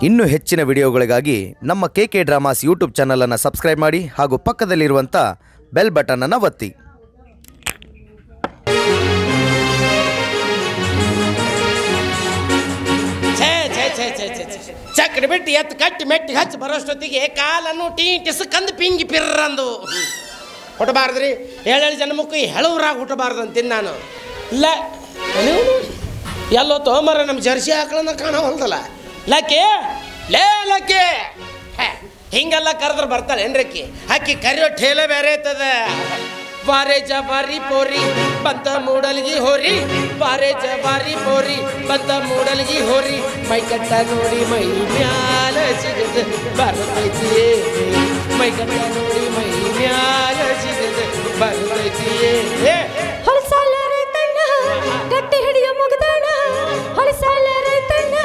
ಇನ್ನೂ ಹೆಚ್ಚಿನ ವಿಡಿಯೋಗಳಿಗಾಗಿ ನಮ್ಮ KK ಡ್ರಾಮಾಸ್ ಯೂಟ್ಯೂಬ್ ಚಾನಲನ್ನು ಸಬ್ಸ್ಕ್ರೈಬ್ ಮಾಡಿ ಹಾಗೂ ಪಕ್ಕದಲ್ಲಿರುವಂಥ ಬೆಲ್ ಬಟನನ್ನು ಒತ್ತಿ. ಚಕ್ರ ಬಿಟ್ಟು ಎತ್ತು ಕಟ್ಟಿ ಮೆಟ್ಟಿಗೆ ಹಚ್ಚಿ ಬರೋಷ್ಟೊತ್ತಿಗೆ ಕಾಲನ್ನು ಟೀಟಿಸ್ಕಂದು ಪಿಂಗಿ ಪಿರ್ರಂದು ಹುಟ್ಟಬಾರ್ದ್ರಿ. 7 ಜನ್ಮಕ್ಕೂ ಹೆಳವ್ರಾಗ ಹುಟ್ಟಬಾರ್ದು ಅಂತೀನಿ ನಾನು. ಇಲ್ಲ ಎಲ್ಲೋ ತೊಗೊಂಬರ ನಮ್ಮ ಜರ್ಸಿ ಹಾಕೊಳ್ಳೋಣ ಕಾಣವಲ್ದಲ್ಲ. ಲಕ್ಕಿ ಲೇ ಲಕ್ಕಿ ಹಿಂಗೆಲ್ಲ ಕರೆದ್ರೆ ಬರ್ತಾಳೆ ಏನ್ರಕ್ಕಿ? ಅಕ್ಕಿ ಕರಿಯೋ ಠೇಲೆ ಬೇರೆ ಐತದ. ಬಾರೆ ಜವಾರಿ ಪೋರಿ ಬಂತ ಮೂಡಲ್ಗಿ ಹೋರಿ, ಬಾರೆ ಜವಾರಿ ಪೋರಿ ಬಂತ ಮೂಡಲ್ಗಿ ಹೋರಿ, ಮೈ ಕಟ್ಟ ನೋಡಿ ಮೈ ಮ್ಯಾಲ ಸಿಗದ ಬರ್ತೈತಿಯೇ, ಮೈ ಕಟ್ಟ ನೋಡಿ ಮೈ ಮ್ಯಾಲ ಸಿಗದ ಬರ್ತೈತಿಯೇ. ಹೊಳಸಾಲ ರೈತಣ್ಣ ಗಟ್ಟಿ ಹಿಡಿಯೋ ಮುಗ್ದಾಣ, ಹೊಳಸಾಲ ರೈತಣ್ಣ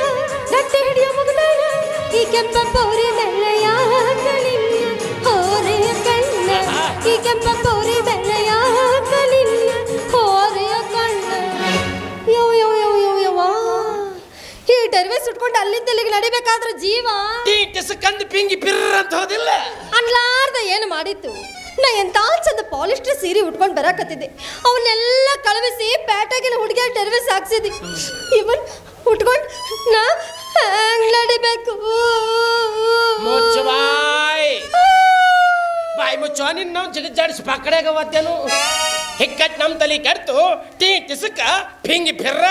ಗಟ್ಟಿ ಹಿಡಿಯೋ ಮುಗ್ದಾಣ, ಈ ಕೆಂಪ ಪೋರಿ ಬೆಳ್ಳೆಯ ಕಲಿನ ಹೋರೆಯ ಕಣ್ಣ, ಈ ಕೆಂಪ ಪೋರಿ ಬೆಳ್ಳೆಯ ಕಲಿನ ಹೋರೆಯ ಕಣ್ಣ. ಯೋ ಯೋ ಯೋ ಯೋ ಯವ್ವಾ, ಈ ಟರ್ವೇಸ್ ಉಟ್ಕೊಂಡು ಅಲ್ಲಿಂದ ಇಲ್ಲಿಗೆ ನಡಿಬೇಕಾದ್ರೆ ಜೀವ ಟೀಟಿಸ್ಕಂದು ಪಿಂಗಿ ಪಿರ್ರಂತ ಹೋದಿಲ್ಲ. ಅನ್ಲಾರ್ದ ಏನು ಮಾಡಿತ್ತು? ನಾ ಎಂತ ಚಂದ ಪಾಲಿಸ್ಟರ್ ಸೀರೆ ಉಟ್ಕೊಂಡು ಬರಾಕತ್ತಿದ್ದೆ, ಅವನ್ನೆಲ್ಲ ಕಳವಿಸಿ ಪ್ಯಾಟಾಗಿನ ಹುಡುಗಿಯ ಟರ್ವೇಸ್ ಹಾಕ್ಸಿದ್ದಿ. ಇವನ್ ಉಟ್ಕೊಂಡು ನಾ ಹ್ಯಾಂಗ್ ನಡಿಬೇಕು? ಮುಚ್ಚು ಬಾಯ್ ಬಾಯ್ ಮುಚ್ಚೋ. ನಿನ್ನ ಜಿಗಜಾಡಿಸಿ ಪಕ್ಕಡೆಗ ಒತ್ತೇನು ಹಿಕ್ಕಟ್ಟು ನಮ್ಮ ತಲೆ ಕಟ್ತು ಟೀಟಿಸ್ಕ ಪಿಂಗಿ ಪಿರ್ರ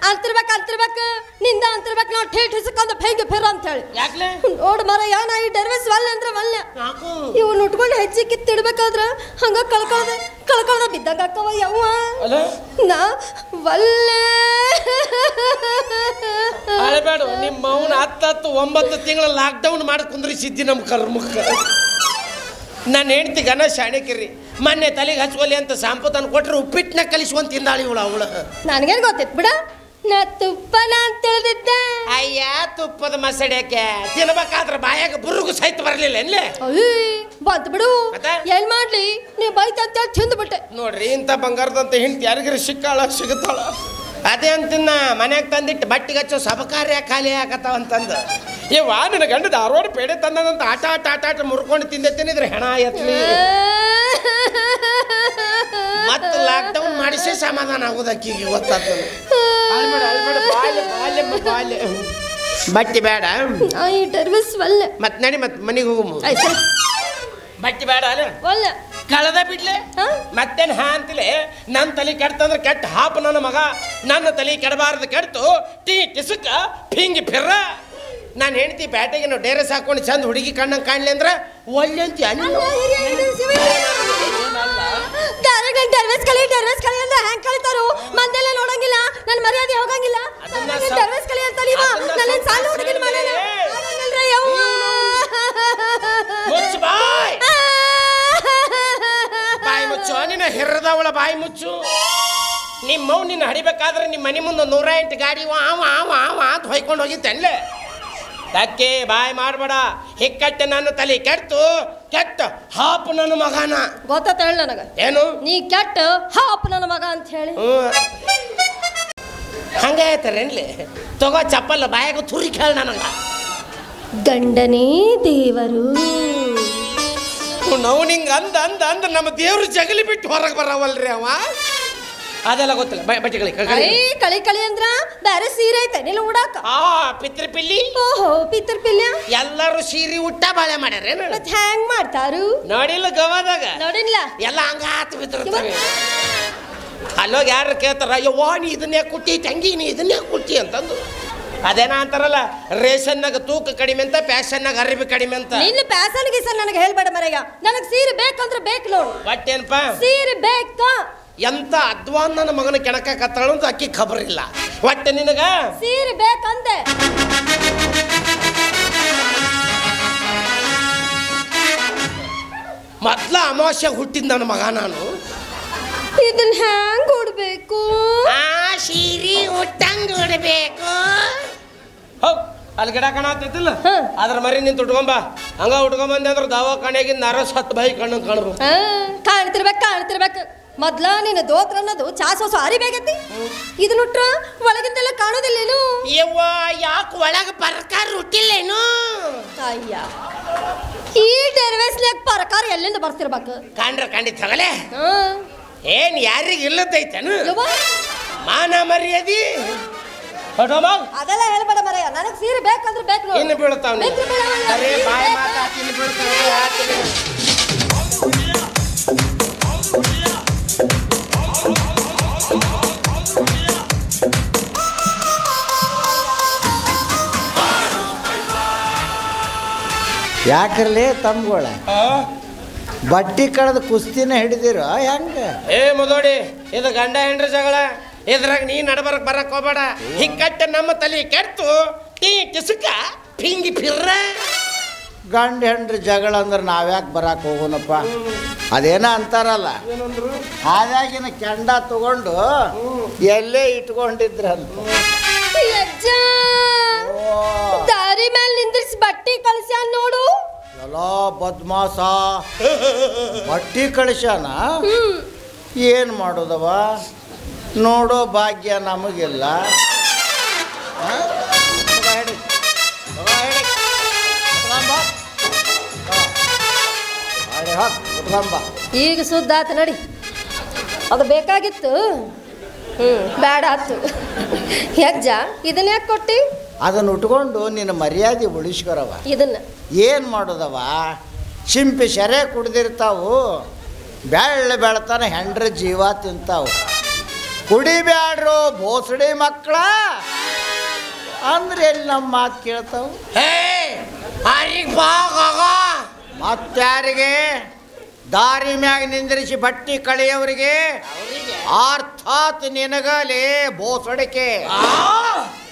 ಅಂತಿರ್ಬೇಕು ನಿಂದ ಅಂತಿರ್ಬೇಕು. ನಾವು ಠೇಟ್ ಹಿಸ್ಕೊಂಡು ಫೇಂಗಿ ಫಿರ ಅಂತ ಹೇಳಿ ಯಾಕ್ಲೆ ನೋಡು ಮರ ಯಾ ನಾ ಈ ಡರ್ವೇಸ್ ವಲ್ಲ ಅಂದ್ರೆ ವಲ್ಲ. ಇವ್ನು ಉಟ್ಕೊಂಡು ಹೆಚ್ಚಿ ಕಿತ್ತಿಡ್ಬೇಕಾದ್ರ ಹಂಗ ಕಳ್ಕೊಳ್ದ ಬಿದ್ದಾಗ ಅಕ್ಕವ ಯವ್ವ ನಾ ವಲ್ಲೆ. ಅಳಬೇಡ ನಿಮ್ಮ ಅವನ 10-9 ತಿಂಗಳ ಲಾಕ್ಡೌನ್ ಮಾಡಿ ಕುಂದ್ರಿಸಿದ್ದಿ ನಮ್ಮ ಕರ್ಮಕ್ಕೆ. ನನ್ನ ಹೆಂಡ್ತಿ ಗನ ಶಾಣೆಕಿರಿ ಮೊನ್ನೆ ತಲೆಗೆ ಹಚ್ಕೊಲಿ ಅಂತ ಶಾಂಪು ತಂದು ಕೊಟ್ರೆ ಉಪ್ಪಿಟ್ಟನ್ನ ಕಲಿಸುವಂತ ತಿಂದಾಳಿ ಅವಳು. ನನಗೇನು ಗೊತ್ತಿತ್ತು ಬಿಡ, ನಾ ತುಪ್ಪನ ಅಂತ ತಿಳಿದಿದ್ದೆ. ಅಯ್ಯ ತುಪ್ಪದ ಮಸಡ್ಯಾಕೆ ತಿನ್ಬೇಕಾದ್ರೆ ಬಾಯಾಗ ಬುರುಗು ಸಹಿತ ಬರಲಿಲ್ಲ ಎನ್ಲೆ ಬಂತು ಬಿಡು. ಏನ್ ಮಾಡ್ಲಿ, ನೀ ಬೈತ ಅಂತ ತಿಂದ್ಬಿಟ್ಟೆ. ನೋಡ್ರಿ ಇಂಥ ಬಂಗಾರದಂತ ಹೆಂಡ್ತಿ ಯಾರಿಗಾರ ಸಿಗುತ್ತಾಳ. ಅದೇ ಅಂತಿನ್ನ ಮನ್ಯಾಗ ತಂದಿಟ್ಟು ಬಟ್ಟಿಗೆ ಹಚ್ಚೋ ಸಬಕಾರ್ಯ ಖಾಲಿ ಆಗತ್ತಾವ ಅಂತಂದು. ಇವ ನನ್ನ ಗಂಡ ಧಾರವಾಡ ಪೇಡೆ ತಂದಂತ ಆಟ ಮುರ್ಕೊಂಡು ತಿಂದಿದ್ರೆ ಹೆಣ ಎತ್ತಲಿ. ಮತ್ತೆ ಲಾಕ್ಡೌನ್ ಮಾಡಿಸಿ ಸಮಾಧಾನ ಆಗೋದಕ್ಕೀಗ ಗೊತ್ತಾಗ್ತದೆ. ಬಟ್ಟಿ ಬೇಡ ಈ ಟರ್ವಿಸ್ ವಲ್ಲ. ಮತ್ತೆ ನಡಿ ಮತ್ತೆ ಮನೆಗೆ ಹೋಗು. ಬಟ್ಟಿ ಬೇಡ ಅಲ್ಲ ವಲ್ಲ ಕಳೆದ ಬಿಡ್ಲೆ ಮತ್ತೇನು ಅಂತಿಲೆ. ನನ್ನ ತಲೆ ಕೆಡ್ತಂದ್ರೆ ಕೆಟ್ಟ ಹಾಪ ನನ್ನ ಮಗ, ನನ್ನ ತಲೆ ಕೆಡಬಾರ್ದು ಕೆಡ್ತು ಟೀಟಿಸ್ಕ ಪಿಂಗಿ ಪಿರ್ರ. ನಾನು ಹೆಂಡ್ತಿ ಬ್ಯಾಟಿಗೆ ನಾವು ಡೇರೆಸ್ ಹಾಕೊಂಡು ಚಂದ ಹುಡುಗಿ ಕಣ್ಣಂಗೆ ಕಾಣಲಿ ಅಂದ್ರೆ ಒಳ್ಳೆ ಅಂತ ಟರ್ವೇಸ್ ಕಲಿ ಅಂದ್ರೆ ಹ್ಯಾಂಗ್ ಕಲಿತಾರು? ಮಂದೆಲ್ಲ ನೋಡಂಗಿಲ್ಲ, ನನ್ನ ಮರ್ಯಾದೆ ಹೋಗಂಗಿಲ್ಲ. ಟರ್ವೇಸ್ ಕಲಿ ಅಂತ ನನ್ನ ಸಾಲ ಹುಡುಗಿನ ಮಾಡಲ್ಲ. ಮುಚ್ಚು ಬಾಯ್ ಬಾಯಿ ಮುಚ್ಚು. ನಿನ್ನ ಹೆರ್ರದವಳ ಬಾಯಿ ಮುಚ್ಚು. ನಿಮ್ಮವ್ ನಿನ್ನ ಹಡಿಬೇಕಾದ್ರೆ ನಿಮ್ಮ ಮನೆ ಮುಂದೆ 108 ಗಾಡಿ ಅಂತ ಹೊಯ್ಕೊಂಡು ಹೋಗಿತ್ತೇನ್ಲೆ. ಅದಕ್ಕೆ ಬಾಯ್ ಮಾಡಬೇಡ. ಹಿಕ್ಕಟ್ಟೆ ನನ್ನ ತಲೆ ಕೆಟ್ಟು ಕೆಟ್ಟ ಹಾಪು ನನ್ನ ಮಗನ. ಗೊತ್ತಾತ ಹೇಳ ನನಗ ಏನು ನೀ ಕೆಟ್ಟ ಹಾಪು ನನ್ನ ಮಗ ಅಂತ ಹೇಳಿ. ಹಂಗ ಆಯ್ತಾರೇನ್ಲಿ? ತಗೋ ಚಪ್ಪಲ್ಲ ಬಾಯಾಗ ತುರಿ ಕೇಳ ನನಗ. ಗಂಡನೇ ದೇವರು ನಾವು ನಿಂಗೆ ಅಂದ ನಮ್ಮ ದೇವ್ರು ಜಗಲಿ ಬಿಟ್ಟು ಹೊರಗೆ ಬರವಲ್ರಿ ಅವ. ಅದೆಲ್ಲ ಗೊತ್ತಿಲ್ಲ. ಬಟ್ಟೆಗಳಿ ಕಳಿ ಅಂದ್ರ ಬೇರೆ ಸೀರೆ ಐತೆ ನಿಲ್ಲ ಉಡಾಕ. ಪಿತೃ ಪಿಲ್ಲಿ. ಓಹೋ ಪಿತೃ ಪಿಲ್ಯ. ಎಲ್ಲರೂ ಸೀರೆ ಉಟ್ಟ ಬಾಳೆ ಮಾಡ್ಯಾರ. ಮತ್ತೆ ಹ್ಯಾಂಗ್ ಮಾಡ್ತಾರು ನೋಡಿಲ್ಲ ಗವಾದಾಗ ನೋಡಿಲ್ಲ ಎಲ್ಲ ಹಂಗಾತ್ ಬಿದ್ದಿರ್ತಾರೆ. ಅಲ್ಲೋಗಿ ಯಾರು ಕೇಳ್ತಾರ, ಯವ್ವಾ ನೀ ಇದನ್ನೇ ಕುಟ್ಟಿ ತಂಗಿ ನೀ ಇದನ್ನೇ ಕುಟ್ಟಿ ಅಂತಂದು. ಅದೇನ ಅಂತಾರಲ್ಲ, ರೇಷನ್ನಾಗ ತೂಕ ಕಡಿಮೆ ಅಂತ, ಪ್ಯಾಷನ್ನಾಗ ಅರಿವಿ ಕಡಿಮೆ ಅಂತ. ನಿನ್ನ ಪ್ಯಾಸನ್ ಗೀಸನ್ ನನಗೆ ಹೇಳ್ಬೇಡ ಮರೆಗ. ನನಗೆ ಸೀರೆ ಬೇಕಂದ್ರೆ ಬೇಕು ನೋಡು. ಒಟ್ಟೇನಪ್ಪ ಸೀರೆ ಬೇಕಾ? ಎಂತ ಅದ್ವಾನ್ ನನ್ನ ಮಗನ ಕೆಣಕ ಕತ್ತಾಳು ಅಂತ ಅಕ್ಕಿ ಖಬರ್ ಇಲ್ಲ. ಒಟ್ಟೆ ನಿನಗ ಸೀರೆ ಬೇಕಂದೆ. ಮೊದ್ಲ ಅಮಾವಾಸ್ಯ ಹುಟ್ಟಿದ ನನ್ನ ಮಗ ನಾನು. ಇದನ್ನ ಹ್ಯಾಂಗ್ ಉಡ್ಬೇಕು? ಸೀರೆ ಉಟ್ಟಂಗ ಉಡ್ಬೇಕು. ಹೋಗ್ ಅಲ್ಲಿ ಗಿಡ ಕಾಣತ್ತಿಲ್ಲ, ಅದ್ರ ಮರಿ ನಿಂತು ಉಟ್ಕೊಂಬ. ಹಂಗ ಉಟ್ಕೊಂಬಂದೆ ಅಂದ್ರೆ ದವಾಖಾನೆಗಿಂದ ನರಸ್ 10 ಬಾಯಿ ಕಣ್ಣು ಕಾಣ್ಬೇಕು. ಕಾಣ್ತಿರ್ಬೇಕು. ಮೊದ್ಲ ನೀನು ದೋತ್ರ ಅನ್ನೋದು ಚಾಸೋಸು ಅರಿಬೇಕೈತಿ. ಇದನ್ನುಟ್ರ ಒಳಗಿಂದೆಲ್ಲ ಕಾಣೋದಿಲ್ಲೇನು? ಯವ್ವ ಯಾಕೆ ಒಳಗೆ ಬರ್ಕಾರ ಯಾರು ಹುಟ್ಟಿಲ್ಲೇನು? ಅಯ್ಯ ಈ ಡರ್ವೇಸ್ನ್ಯಾಗ ಪರಕಾರ ಎಲ್ಲಿಂದ ಬರ್ತಿರ್ಬೇಕು? ಖಂಡಿತ ತಗಲೆ. ಏನ್ ಯಾರಿಗೆ ಇಲ್ಲದೈತೇನು ಮಾನ ಮರ್ಯಾದಿ? ಅದೆಲ್ಲ ಹೇಳ್ಬೇಡ ಮರೆಯ, ನನಗೆ ಸೀರೆ ಬೇಕಂದ್ರೆ ಬೇಕು. ಇನ್ನು ಬೀಳ್ತಾವ ಬಾಯಿ ಮಾತಾಡ್ತಿ ಇನ್ನು ಬೀಳ್ತಾವ. ಯಾಕ್ರಲಿ ತಮ್ಗಳ ಬಟ್ಟಿ ಕಳೆದ ಕುಸ್ತಿನ ಹಿಡಿದಿರೋ ಹೆಂಗ? ಏ ಮುದೋಡಿ, ಇದು ಗಂಡ ಹೆಂಡ್ರ ಜಗಳ. ಇದ್ರಾಗ ನೀ ನಡಬರಕ್ ಬರಕ್ ಹೋಗ್ಬೇಡ. ಹಿಕ್ಕಟ್ಟ ನಮ್ಮ ತಲೆ ಕೆಟ್ಟು ಟೀ ಟಿಸುಕ ಪಿಂಗಿ ಪಿರ್ರ. ಗಂಡ ಹೆಂಡ್ರ ಜಗಳ ಅಂದ್ರೆ ನಾವ್ಯಾಕೆ ಬರಕ್ಕೆ ಹೋಗೋಣಪ್ಪ? ಅದೇನ ಅಂತಾರಲ್ಲ, ಹಾದಾಗಿನ ಕೆಂಡ ತಗೊಂಡು ಎಲ್ಲೇ ಇಟ್ಕೊಂಡಿದ್ರಂತ. ದಾರಿ ಮೇಲೆ ನಿಂದ್ರಿಸಿ ಬಟ್ಟಿ ಕಳ್ಸ್ಯಾನ ನೋಡು. ಎಲ್ಲ ಬದ್ಮಾಸ ಬಟ್ಟಿ ಕಳಿಸ್ಯಾನ. ಏನು ಮಾಡೋದವ? ನೋಡೋ ಭಾಗ್ಯ ನಮಗಿಲ್ಲ. ಈಗ ಸುದ್ದ ಆತ ನಡಿ. ಅದು ಬೇಕಾಗಿತ್ತು, ಬೇಡ ಆತು. ಹೆಜ್ಜ ಇದನ್ನ ಯಾಕೆ ಕೊಟ್ಟಿ? ಅದನ್ನು ಉಟ್ಕೊಂಡು ನಿನ್ನ ಮರ್ಯಾದೆ ಉಳಿಸ್ಕೊರವ. ಇದನ್ನ ಏನು ಮಾಡೋದವ? ಶಿಂಪಿ ಶೆರೆ ಕುಡ್ದಿರ್ತಾವು, ಬೆಳ್ತಾನ ಹೆಂಡ್ರ ಜೀವ ತಿಂತಾವು. ಕುಡಿಬ್ಯಾಡ್ರು ಬೋಸಡಿ ಮಕ್ಕಳ ಅಂದ್ರೆ ಎಲ್ಲಿ ನಮ್ಮ ಮಾತು ಕೇಳ್ತಾವು? ಮತ್ತಾರಿಗೆ ದಾರಿ ಮ್ಯಾಗ ನಿಂದ್ರಿಸಿ ಬಟ್ಟಿ ಕಳೆಯವರಿಗೆ ಅರ್ಥಾತ್ ನಿನಗಲೇ ಬೋಸಡಿಕೆ.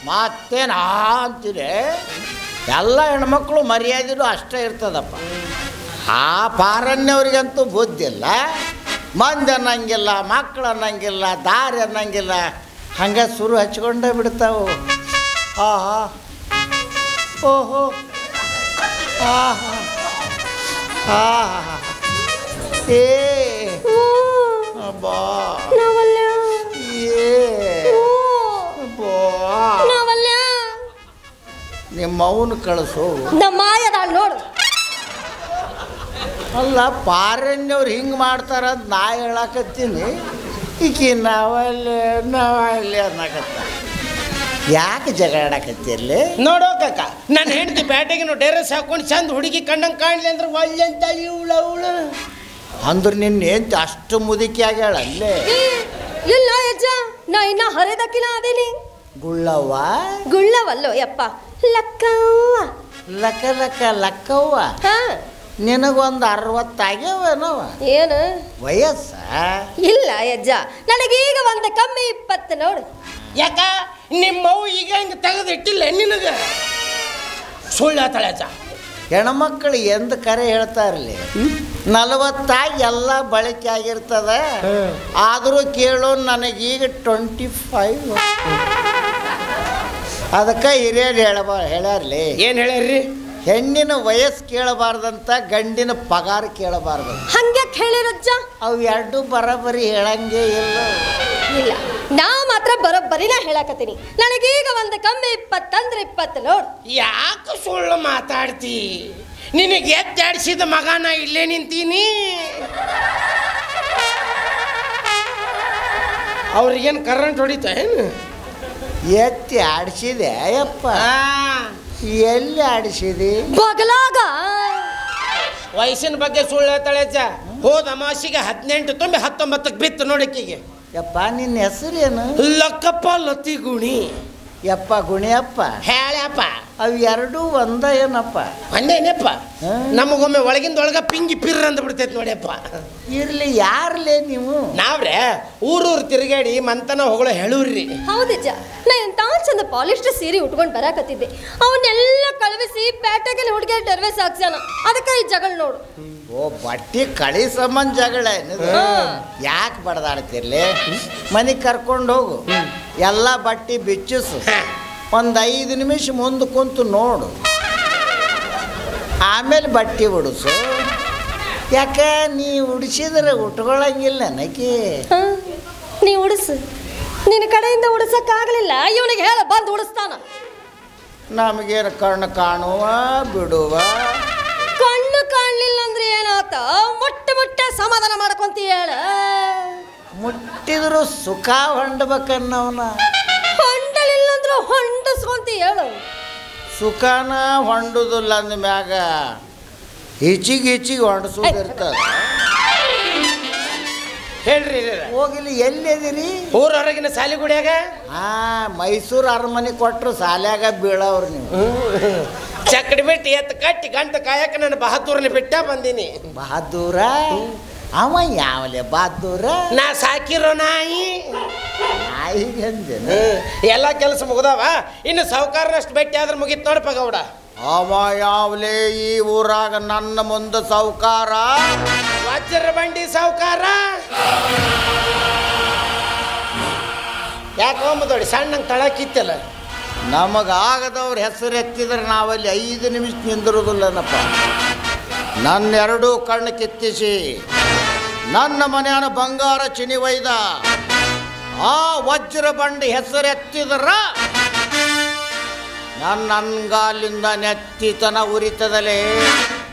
ಮತ್ತೇನು ಅಂತೀರಿ? ಎಲ್ಲ ಹೆಣ್ಮಕ್ಳು ಮರ್ಯಾದೆನೂ ಅಷ್ಟೇ ಇರ್ತದಪ್ಪ. ಆ ಪಾರಣ್ಯವ್ರಿಗಂತೂ ಬುದ್ಧಿ ಇಲ್ಲ. ಮಂದಿ ಅನ್ನಂಗಿಲ್ಲ, ಮಕ್ಕಳು ಅನ್ನಂಗಿಲ್ಲ, ದಾರಿ ಅನ್ನಂಗಿಲ್ಲ. ಹಂಗೆ ಸುರು ಹಚ್ಕೊಂಡೇ ಬಿಡ್ತಾವು. ಆಹಾ ಓಹೋ ಆಹಾ ಆಹಾ ಏ ಬಾ ನಿಮ್ಮ ಅವನು ಕಳಿಸು. ನಮ್ಮ ಮಾಯದಾಳ ನೋಡು. ಅಲ್ಲ, ಪಾರಣ್ಯವ್ರು ಹಿಂಗೆ ಮಾಡ್ತಾರಂತ ನಾ ಹೇಳಕತ್ತೀನಿ. ಈಕಿ ನಾವಲ್ಲೇ ಅನ್ನಕತ್ತ. ಯಾಕೆ ಜಗಳ ಆಡಕತ್ತಿರ್ಲಿ? ನೋಡೋ ಕಾಕ, ನನ್ನ ಹೆಂಡತಿ ಬ್ಯಾಟಿಗೆ ಡೇರಸ್ ಹಾಕೊಂಡು ಚಂದ ಹುಡುಗಿ ಕಂಡಂಗೆ ಕಾಣಲಿ ಅಂದ್ರೆ ಒಳ್ಳೆ ಅಂತ ಇವಳು ಅಂದ್ರೆ ನಿನ್ನ ಏಂತ ಅಷ್ಟು ಮುದುಕಿ ಆಗ್ಯಾಳ ಅಲ್ಲೇ? ಇಲ್ಲ ಯಜ್ಜ, ನಾ ಇನ್ನ ಹರಿದಕ್ಕಿನ ಅದೇನಿ. ಗುಳ್ಳವ್ವ? ಗುಳ್ಳವಲ್ಲೋ ಯಪ್ಪ, ಲಕ್ಕವ್ವ. ಲಕ್ಕ ಲಕ್ಕ ಲಕ್ಕವ್ವ. ನಿನಗೊಂದು 60 ಆಗ್ಯಾವನವ? ಏನು ವಯಸ್ಸ? ಇಲ್ಲ ಯಜ್ಜ, ನನಗೀಗ ಒಂದು ಕಮ್ಮಿ 20 ನೋಡು. ಯಾಕ ನಿಮ್ಮವು ಈಗ ಹಿಂಗೆ ತೆಗೆದಿಟ್ಟಿಲ್ಲ ನಿನಗೆ? ಸುಳ್ಳು ಹೇಳ್ತಾಳೆ ಅಜ್ಜ. ಹೆಣ್ಮಕ್ಳು ಎಂದು ಕರೆ ಹೇಳ್ತಾ ಇರಲಿ, 40 ಎಲ್ಲ ಬಳಕೆ ಆಗಿರ್ತದ. ಆದರೂ ಕೇಳೋ ನನಗೀಗ 25. ಅದಕ್ಕೆ ಹಿರಿಯರು ಹೇಳ್ಯಾರ್ಲಿ. ಏನು ಹೇಳ್ಯಾರ್ರಿ? ಹೆಣ್ಣಿನ ವಯಸ್ಸು ಕೇಳಬಾರ್ದಂತ, ಗಂಡಿನ ಪಗಾರ ಕೇಳಬಾರ್ದು. ಹಂಗೆ ಹೇಳಿರಜ್ಜ? ಅವು ಎರಡು ಬರೋಬ್ಬರಿ ಹೇಳಂಗೆ ಇಲ್ಲ. ಇಲ್ಲ, ನಾ ಮಾತ್ರ ಬರೋಬ್ಬರಿನ ಹೇಳಕತ್ತೀನಿ. ನನಗೀಗ ಒಂದು ಕಮ್ಮಿ 20 ಅಂದ್ರೆ 20 ನೋಡು. ಯಾಕೆ ಸುಳ್ಳು ಮಾತಾಡ್ತಿ? ನಿನಗೆ ಎದ್ದಾಡಿಸಿದ ಮಗನ ಇಲ್ಲೇ ನಿಂತೀನಿ. ಅವ್ರಿಗೇನು ಕರೆಂಟ್ ಹೊಡಿತ ಏನು? ಎತ್ತಿ ಆಡಿಸಿದೆ ಅಯ್ಯಪ್ಪ. ಎಲ್ಲಿ ಆಡಿಸಿದಿ? ಬಗಲಾಗ. ವಯಸ್ಸಿನ ಬಗ್ಗೆ ಸುಳ್ಳು ಹೇಳ್ತಾಳೆ ಅಜ್ಜ. ಹೋದ ಅಮಾಸಿಗೆ 18 ತುಂಬಿ 19ಕ್ಕೆ ಬಿತ್ತು ನೋಡಕ್ಕಿಗೆ. ಯಪ್ಪ, ನಿನ್ನ ಹೆಸರೇನು? ಲಕ್ಕಪ್ಪ ಲತ್ತಿಗುಣಿ. ಯಪ್ಪ ಗುಣಿಯಪ್ಪ. ಹೇಳ್ಯಪ್ಪ. ಅವು ಎರಡೂ ಒಂದ ಏನಪ್ಪ? ಒಂದೇನಪ್ಪ. ನಮಗೊಮ್ಮೆ ಒಳಗಿಂದ ಪಿಂಗಿ ಪಿರ್ರ ಅಂದ್ ಬಿಡ್ತೈತಿ ನೋಡ್ಯಪ್ಪ. ಇರ್ಲಿ, ಯಾರ್ಲೇ ನೀವು? ನಾವ್ರೆ ಊರೂರು ತಿರುಗಾಡಿ ಮಂತನ ಹೊಗಳ ಹೇಳೂರ್ರಿ. ಹೌದಜ್ಜ, ನಾ ಎಂತ ಚಂದ ಪಾಲಿಸ್ಟರ್ ಸೀರೆ ಉಟ್ಕೊಂಡು ಬರಾಕತ್ತಿದ್ದೆ. ಅವನ್ನೆಲ್ಲ ಕಳವಿಸಿ ಪ್ಯಾಟಾಗಲ್ಲಿ ಹುಡುಗಿಯರ್ ಡರ್ವೇಸ್ ಹಾಕ್ಸ್ಯಾನ. ಅದಕ್ಕೆ ಈ ಜಗಳ ನೋಡು. ಓ, ಬಟ್ಟಿ ಕಳಿ ಸಂಬಂಧ ಜಗಳ ಏನಿದೆ? ಯಾಕೆ ಬಡ್ದಾಡ್ತಿರ್ಲಿ? ಮನೆಗೆ ಕರ್ಕೊಂಡು ಹೋಗು, ಎಲ್ಲ ಬಟ್ಟಿ ಬಿಚ್ಚಿಸು, ಒಂದು 5 ನಿಮಿಷ ಮುಂದೆ ಕುಂತು ನೋಡು, ಆಮೇಲೆ ಬಟ್ಟೆ ಉಡಿಸು. ಯಾಕೆ ನೀ ಉಡಿಸಿದ್ರೆ ಉಟ್ಕೊಳಂಗಿಲ್ಲ ನನಗೆ. ನೀ ಉಡಿಸು, ನಿನ್ನ ಕಡೆಯಿಂದ ಉಡಿಸಕ್ಕಾಗಲಿಲ್ಲ, ಇವನಿಗೆ ಹೇಳ ಬಂದು ಉಡಿಸ್ತಾನ. ನಮಗೇನು ಕಣ್ಣು ಕಾಣುವ ಬಿಡುವ ಕಣ್ಣು ಕಾಣಲಿಲ್ಲ ಅಂದ್ರೆ ಏನಾತ ಮೊಟ್ಟ ಸಮಾಧಾನ ಮಾಡ್ಕೊಂತ ಹೇಳ ಮುಟ್ಟಿದ್ರು ಸುಖ ಹೊಂಡ್ಬೇಕನ್ನವನ ಹೊಂಡಲಿಲ್ಲ ಅಂದ್ರೆ ಹೊಂಡಿಸ್ಕೊಂತ ಹೇಳು ಸುಖನ ಹೊಂಡುದಿಲ್ಲ ಅಂದ ಮ್ಯಾಗ ಹೆಚ್ಚಿಗೆ ಹೊಂಡಿಸೋದಿರ್ತದ ಹೇಳ್ರಿ ಹೋಗಿಲಿ ಎಲ್ಲಿದಿರಿ ಊರೊರಗಿನ ಸಾಲಿಗುಡಿಯಾಗ ಮೈಸೂರು ಅರಮನೆ ಕೊಟ್ಟರು ಸಾಲ್ಯಾಗ ಬೀಳವ್ರು ನೀವು ಚಕ್ಕಡಿ ಬಿಟ್ಟು ಎತ್ತು ಕಟ್ಟಿ ಗಂಟ ಕಾಯಕ ನಾನು ಬಹದ್ದೂರ್ನ ಬಿಟ್ಟ ಬಂದೀನಿ ಬಹದ್ದೂರ ಅವ ಯಾವಲೆ ಬಹದ್ದೂರ ನಾ ಸಾಕಿರೋ ನಾಯಿ ನಾಯಿಗಂದೇನ ಎಲ್ಲ ಕೆಲಸ ಮುಗ್ದಾವ ಇನ್ನು ಸಾವುಕಾರನಷ್ಟು ಭೇಟಿ ಆದ್ರೆ ಮುಗಿತ್ ನೋಡಪ್ಪ ಗೌಡ ಅವ ಯಾವಲೇ ಈ ಊರಾಗ ನನ್ನ ಮುಂದೆ ಸಾವುಕಾರ ವಜ್ರ ಬಂಡಿ ಸಾವುಕಾರ ಯಾಕೆ ಹೋಗ್ಬೋದೋಡಿ ಸಣ್ಣಂಗೆ ತಳಕಿತ್ತಲ್ಲ ನಮಗಾಗದವ್ರ ಹೆಸರು ಎತ್ತಿದ್ರೆ ನಾವಲ್ಲಿ 5 ನಿಮಿಷ ನಿಂದಿರುವುದಿಲ್ಲನಪ್ಪ ನನ್ನ 2 ಕಣ್ಣು ಕಿತ್ತಿಸಿ ನನ್ನ ಮನೆಯನ ಬಂಗಾರ ಚಿನಿ ಒಯ್ದ ಆ ವಜ್ರ ಬಂಡಿ ಹೆಸರು ಎತ್ತಿದ್ರ ನನ್ನ ಅಂಗಾಲಿಂದ ನೆತ್ತಿತನ ಉರಿತದಲೇ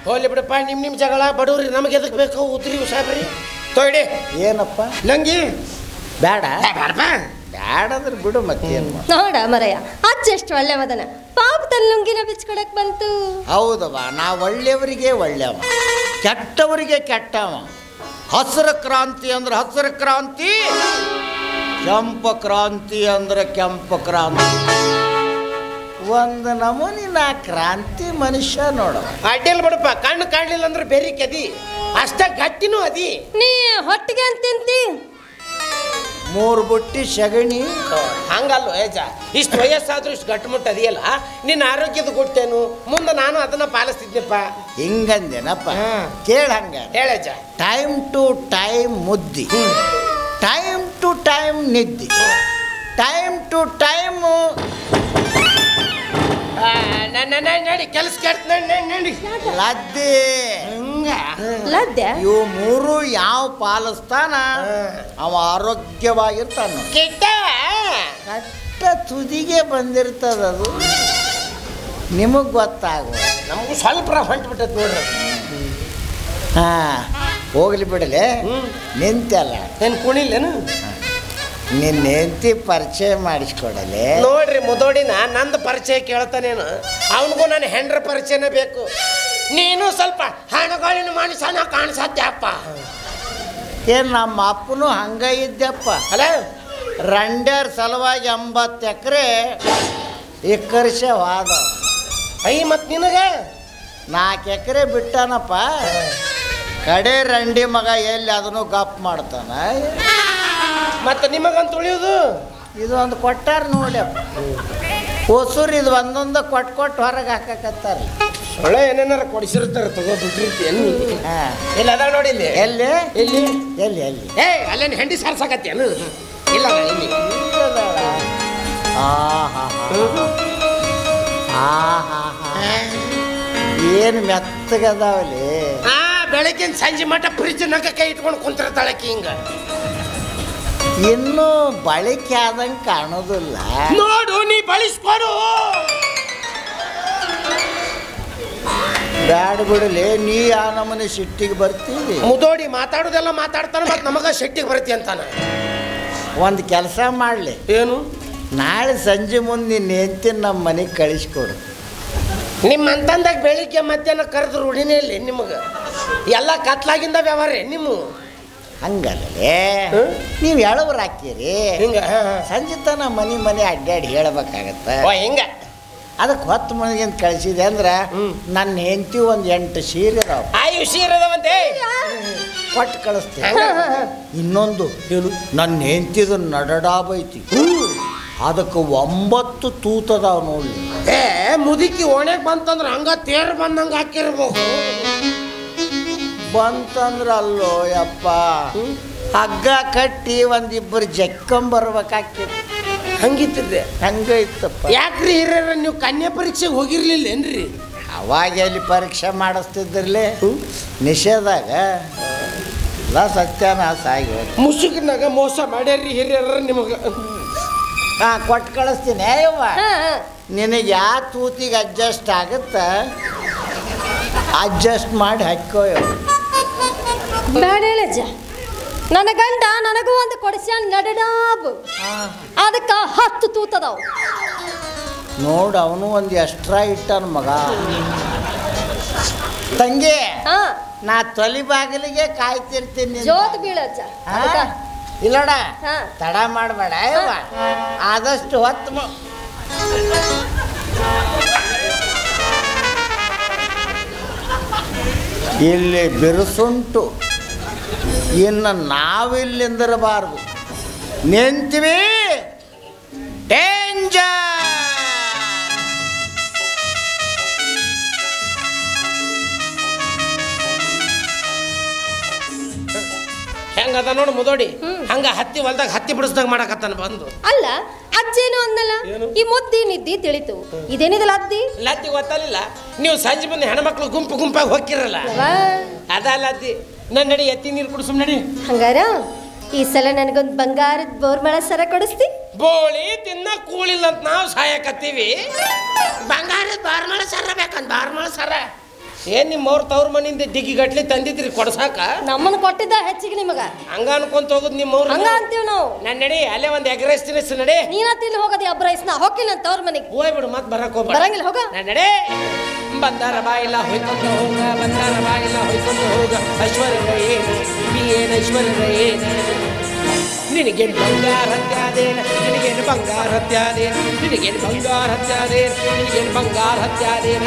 ಹೋಲಿ ಬಿಡಪ್ಪ ನಿಮ್ಮ ಜಗಳ ಬಡವ್ರಿ ನಮಗೆ ಎದಕ್ಕೆ ಬೇಕು ಉದ್ರಿ ಸಾಬ್ರಿ ತೊಯ್ಡಿ ಏನಪ್ಪ ನಂಗಿ ಬೇಡ ಬೇಡಪ್ಪ ಬೇಡಂದ್ರೆ ಬಿಡು ಮತ್ತೇನು ನೋಡ ಮರಯ್ಯ ಅಚ್ಚೆಷ್ಟು ಒಳ್ಳೆವದನ ಪಾಪದಲ್ಲಿ ಲುಂಗಿನ ಬಿಚ್ಕೊಡಕ್ ಬಂತು ಹೌದವ ನಾ ಒಳ್ಳೆಯವರಿಗೆ ಒಳ್ಳೆಯವ ಕೆಟ್ಟವರಿಗೆ ಕೆಟ್ಟವ ಹಸಿರು ಕ್ರಾಂತಿ ಅಂದ್ರೆ ಹಸಿರು ಕ್ರಾಂತಿ ಕೆಂಪು ಕ್ರಾಂತಿ ಅಂದ್ರೆ ಕೆಂಪು ಕ್ರಾಂತಿ ಒಂದು ನಮೂನಿ ನಾ ಕ್ರಾಂತಿ ಮನುಷ್ಯ ನೋಡವ ಅಡ್ಡಿಲ್ ಬಿಡಪ್ಪ ಕಣ್ಣು ಕಾಣಲಿಲ್ಲ ಅಂದ್ರೆ ಬೇರೆ ಕದಿ ಅಷ್ಟ ಗಟ್ಟಿನೂ ಅದಿ ನೀ ಹೊಟ್ಟಿಗೆ ಅಂತ ತಿಂತಿ 3 ಬುಟ್ಟಿ ಸಗಣಿ ಹಂಗಲ್ವ ಏಜ ಇಷ್ಟು ವಯಸ್ಸಾದ್ರೂ ಇಷ್ಟು ಗಟ್ಟುಮುಟ್ಟು ಅದಿಯಲ್ಲ ನಿನ್ನ ಆರೋಗ್ಯದ ಕೊಡ್ತೇನು ಮುಂದೆ ನಾನು ಅದನ್ನ ಪಾಲಿಸ್ತಿದ್ನಪ್ಪ ಹಿಂಗಂದೇನಪ್ಪ ಕೇಳ ಹಂಗ ಹೇಳಜ್ಜ ಟೈಮ್ ಟು ಟೈಮ್ ಮುದ್ದಿ ಟೈಮ್ ಟು ಟೈಮ್ ನಿದ್ದಿ ಟೈಮ್ ಟು ಟೈಮ್ ನಡಿ ಕೆಲಸ ಕೆಟ್ಟ ನಡಿ ಲದ್ದಿ ಲದ್ದೆ ಇವು 3 ಯಾವ ಪಾಲಿಸ್ತಾನ ಅವ ಆರೋಗ್ಯವಾಗಿರ್ತಾನ ಕೆಟ್ಟ ಕಟ್ಟ ತುದಿಗೆ ಬಂದಿರ್ತದದು ನಿಮಗೆ ಗೊತ್ತಾಗುವ ನಮಗೂ ಸ್ವಲ್ಪ ಹೊಂಟ್ಬಿಟ್ಟತ್ ನೋಡ್ರಿ ಹೋಗ್ಲಿ ಬಿಡಲೆ ನಿಂತಲ್ಲ ಏನು ಕುಣಿಲೇನು ನಿನ್ನ ಹೆಂಡತಿ ಪರಿಚಯ ಮಾಡಿಸ್ಕೊಡಲೆ ನೋಡ್ರಿ ಮುದೋಡಿನ ನಂದು ಪರಿಚಯ ಕೇಳ್ತಾನೇನು ಅವನಿಗೂ ನನ್ನ ಹೆಂಡ್ರ ಪರಿಚಯನೇ ಬೇಕು ನೀನು ಸ್ವಲ್ಪ ಹಣಗಳಿನ ಮನುಷ್ಯನ ಕಾಣಿಸತ್ಯಪ್ಪ ಏನು ನಮ್ಮ ಅಪ್ಪನು ಹಂಗ ಇದ್ದಪ್ಪ ಅಲ್ಲ ರಂಡ್ಯಾರ ಸಲುವಾಗಿ 80 ಎಕರೆ ವಾದ ಮತ್ತು ನಿನಗೆ 4 ಎಕರೆ ಬಿಟ್ಟಾನಪ್ಪ ಕಡೆ ರಂಡಿ ಮಗ ಎಲ್ಲಿ ಅದನ್ನು ಗಪ್ ಮಾಡ್ತಾನ ಮತ್ತು ನಿಮಗಂತ ಉಳಿಯೋದು ಇದು ಒಂದು ಕೊಟ್ಟಾರ ನೋಡ್ಯಪ್ಪ ಹೊಸೂರು ಇದು ಒಂದೊಂದು ಕೊಟ್ಟು ಹೊರಗೆ ಹಾಕಕತ್ತಾರ ಒಳ್ಳೆ ಏನೇನಾರ ಕೊಡಿಸಿರ್ತಾರೆ ತಗೋಬಿಟ್ಟಿರ್ತಿ ಇಲ್ಲ ಅದ ನೋಡಿ ಇಲ್ಲಿ ಎಲ್ಲಿ ಎಲ್ಲಿ ಎಲ್ಲಿ ಎಲ್ಲಿ ಅಲ್ಲೇನು ಹೆಂಡಿ ಸಾರ್ಸಾಕತ್ತೇನು ಇಲ್ಲ ಇಲ್ಲಿ ಏನು ಮೆತ್ತಗದಾವಲ್ಲಿ ಬೆಳಗಿನ ಸಂಜೆ ಮಟ್ಟ ಫ್ರಿಜ್ ನಕ್ಕ ಕೈ ಇಟ್ಕೊಂಡು ಕುಂತಿರ್ತಾಳಕಿ ಹಿಂಗ ಇನ್ನೂ ಬಳಕೆ ಆದಂಗೆ ಕಾಣೋದಿಲ್ಲ ನೋಡು ನೀ ಬಳಸ್ಕೊಡು ಬ್ಯಾಡ ಬಿಡಲಿ ನೀ ಆ ನಮ್ಮನೆ ಸಿಟ್ಟಿಗೆ ಬರ್ತೀವಿ ಮುದೋಡಿ ಮಾತಾಡೋದೆಲ್ಲ ಮಾತಾಡ್ತಾನೆ ಮತ್ತೆ ನಮಗ ಶೆಟ್ಟಿಗೆ ಬರ್ತಿ ಅಂತಾನ ಒಂದು ಕೆಲಸ ಮಾಡಲಿ ಏನು ನಾಳೆ ಸಂಜೆ ಮುಂದೆ ನಿನ್ನ ಹೆಂಡ್ತಿನ ನಮ್ಮ ಮನೆಗೆ ಕಳಿಸ್ಕೊಡು ನಿಮ್ಮ ಅಂತಂದಾಗ ಬೆಳಿಗ್ಗೆ ಮಧ್ಯಾಹ್ನ ಕರೆದು ರೂಢಿನೇ ಇಲ್ಲ ನಿಮಗೆ ಎಲ್ಲ ಕತ್ಲಾಗಿಂದ ವ್ಯವಹಾರ ನಿಮ್ಮ ಹಂಗಲ್ಲೇ ನೀವು ಎಳವ್ರು ಹಾಕಿರಿ ಹಿಂಗ ಸಂಜೆ ತನ ಮನೆ ಅಡ್ಡಾಡಿ ಹೇಳ್ಬೇಕಾಗತ್ತ ಹಿಂಗ ಅದಕ್ಕೆ ಹೊತ್ತು ಮನೆಗಿಂತ ಕಳಿಸಿದೆ ಅಂದ್ರೆ ನನ್ನ ಹೆಂಡತಿ ಒಂದು 8 ಸೀರೆ ಅದಾವ ಆಯು ಸೀರದವಂತೆ ಕೊಟ್ಟು ಕಳಿಸ್ತೇನೆ ಇನ್ನೊಂದು ಏನು ನನ್ನ ಹೆಂಡತಿದು ನಡಡಾಬೈತಿ ಅದಕ್ಕೆ 9 ತೂತದಾವ ನೋಡಿ ಮುದುಕಿ ಓಣ್ಯಾಗ ಬಂತಂದ್ರೆ ಹಂಗ ತೇರ್ ಬಂದಂಗ ಹಾಕಿರ್ಬೇಕು ಬಂತಂದ್ರೆ ಅಲ್ಲೋ ಯಪ್ಪ ಹಗ್ಗ ಕಟ್ಟಿ ಒಂದಿಬ್ಬರು ಜಕ್ಕೊಂಬರ್ಬೇಕಾಗ್ತದೆ ಹಂಗಿತ್ತಿದ್ದೆ ಹಂಗ ಇತ್ತಪ್ಪ ಯಾಕ್ರಿ ಹಿರಿಯರ ನೀವು ಕನ್ಯಾ ಪರೀಕ್ಷೆಗೆ ಹೋಗಿರ್ಲಿಲ್ಲ ಏನ್ರಿ ಅವಾಗ ಎಲ್ಲಿ ಪರೀಕ್ಷೆ ಮಾಡಿಸ್ತಿದ್ರಲ್ಲೇ ನಿಷೇಧಾಗ ಎಲ್ಲ ಸತ್ಯಾನಾಶ ಆಗಿ ಮುಸುಕಿನಾಗ ಮೋಸ ಮಾಡ್ಯಾರ್ರಿ ಹಿರಿಯರ ನಿಮಗೆ ಕೊಟ್ಟು ಕಳಿಸ್ತೀನಿ ಯವ್ವ. ಹಾ ಹಾ ನಿನಗೆ ಯಾವ ತೂತಿಗೆ ಅಡ್ಜಸ್ಟ್ ಆಗುತ್ತ ಅಡ್ಜಸ್ಟ್ ಮಾಡಿ ಹಾಕೋ ಯವ್ವ. ಬೇಡ ಹೇಳಜ್ಜ, ನನ್ನ ಗಂಡ ನನಗೂ ಒಂದು ಕೊಡಿಸ್ಯಾನ ನಡಡಾಬ್, ಅದಕ್ಕೆ 10 ತೂತದಾವ್. ನೋಡು ಅವನು ಒಂದು ಎಕ್ಸ್ಟ್ರಾ ಇಟ್ಟನ ಮಗ. ತಂಗಿ ಹಾ ನಾ ತೊಲಿ ಬಾಗಿಲಿಗೆ ಕಾಯ್ತಿರ್ತೀನಿ. ಜೋತ್ ಬೀಳಜ್ಜ. ಇಲ್ಲೋಡ ಹಾ. ತಡ ಮಾಡಬೇಡ ಯವ್ವ, ಆದಷ್ಟು ಹೊತ್ತು ಇಲ್ಲಿ ಬಿರುಸುಂಟು, ಇನ್ನು ನಾವಿಲ್ಲಿಂದಿರಬಾರ್ದು. ನಿಂತೀವಿ ಡೇಂಜರ್. ಹೆಂಗದ ನೋಡು ಮುದೋಡಿ, ಹಂಗ ಹತ್ತಿ ಹೊಲ್ದಾಗ ಹತ್ತಿ ಬಿಡಿಸ್ದಾಗ ಮಾಡಕತ್ತಾನ ಬಂದು. ಅಲ್ಲ ಅಜ್ಜೇನು ಅಂದಲ್ಲ, ಈ ಮುದ್ದಿ ನಿದ್ದಿ ತಿಳಿತು, ಇದೇನಿದಲ್ಲ ಅದ್ದಿ ಲತ್ತಿ ಗೊತ್ತಲಿಲ್ಲ. ನೀವು ಸಂಜೆ ಬಂದು ಹೆಣ್ಮಕ್ಳು ಗುಂಪು ಗುಂಪಾಗಿ ಹೋಗಿರಲ್ಲ, ಅದಲ್ಲ ಅದ್ದಿ. ನನ್ನ ನಡಿ ಎತ್ತಿ ನೀರು ಕುಡಿಸು ನಡಿ. ಹಂಗಾರ ಈ ಸಲ ನನಗೊಂದು ಬಂಗಾರದ ಬೋರ್ಮಳ ಸರ ಕೊಡಿಸ್ತಿ? ಬೋಳಿ ತಿನ್ನ ಕೂಳಿಲ್ಲ ಅಂತ ನಾವು ಸಾಯಕತ್ತೀವಿ. ಬಂಗಾರದ ಬಾರ್ಮಳ ಸರ ಬೇಕಂತ. ಬಾರ್ಮಳ ಸರ ಏನ್ ನಿಮ್ಮವ್ರ ತವ್ರ ಮನಿಂದ ದಿಗ್ಗಿ ಗಟ್ಲಿ ತಂದಿದ್ರಿ ಕೊಡ್ಸಾಕ? ನಮ್ಮನ್ನ ಕೊಟ್ಟಿದ್ದ ಹೆಚ್ಚಿಗೆ ನಿಮಗ ಹಂಗ ಅನ್ಕೊಂತ ಹೋಗುದ್ ನಿಮ್ಮವ್ರು. ಹಂಗ ಅಂತೀವಿ ನಾವು. ನನ್ನ ನಡಿ ಅಲ್ಲೇ ಒಂದು ಎಗ್ ರೈಸ್ ತಿನ್ನಿಸ್ ನಡಿ. ನೀನ ತಿಲ್ಲಿ ಹೋಗದಿ ಅಬ್ರೈಸ್, ನಾ ಹೋಗಿಲ್ಲ ಅಂತ ಅವ್ರ ಮನೆಗೆ. ಹೋಯ್ ಬಿಡು, ಮತ್ ಬರಕ್ ಹೋಗ್ಬೇಡ. ಬರಂಗಿಲ್ಲ, ಹೋಗ. ನನ್ನ ನಡಿ. ಬಂದಾರ ಬಾಯಿಲ್ಲ ಹೊಯ್ಕೊಂತ ಹೋಗ, ಬಂದಾರ ಬಾಯಿಲ್ಲ ಹೊಯ್ಕೊಂತ ಹೋಗ. ಐಶ್ವರ್ಯ ಏನು ಏನು ಐಶ್ವರ್ಯ ಏನು? ನಿನಗೇನು ಬಂಗಾರ ಹತ್ಯಾದೇನ, ನಿನಗೇನು ಬಂಗಾರ ಹತ್ಯಾದೇನ, ನಿನಗೇನು ಬಂಗಾರ ಹತ್ಯಾದೇನ, ನಿನಗೇನು ಬಂಗಾರ ಹತ್ಯಾದೇನ?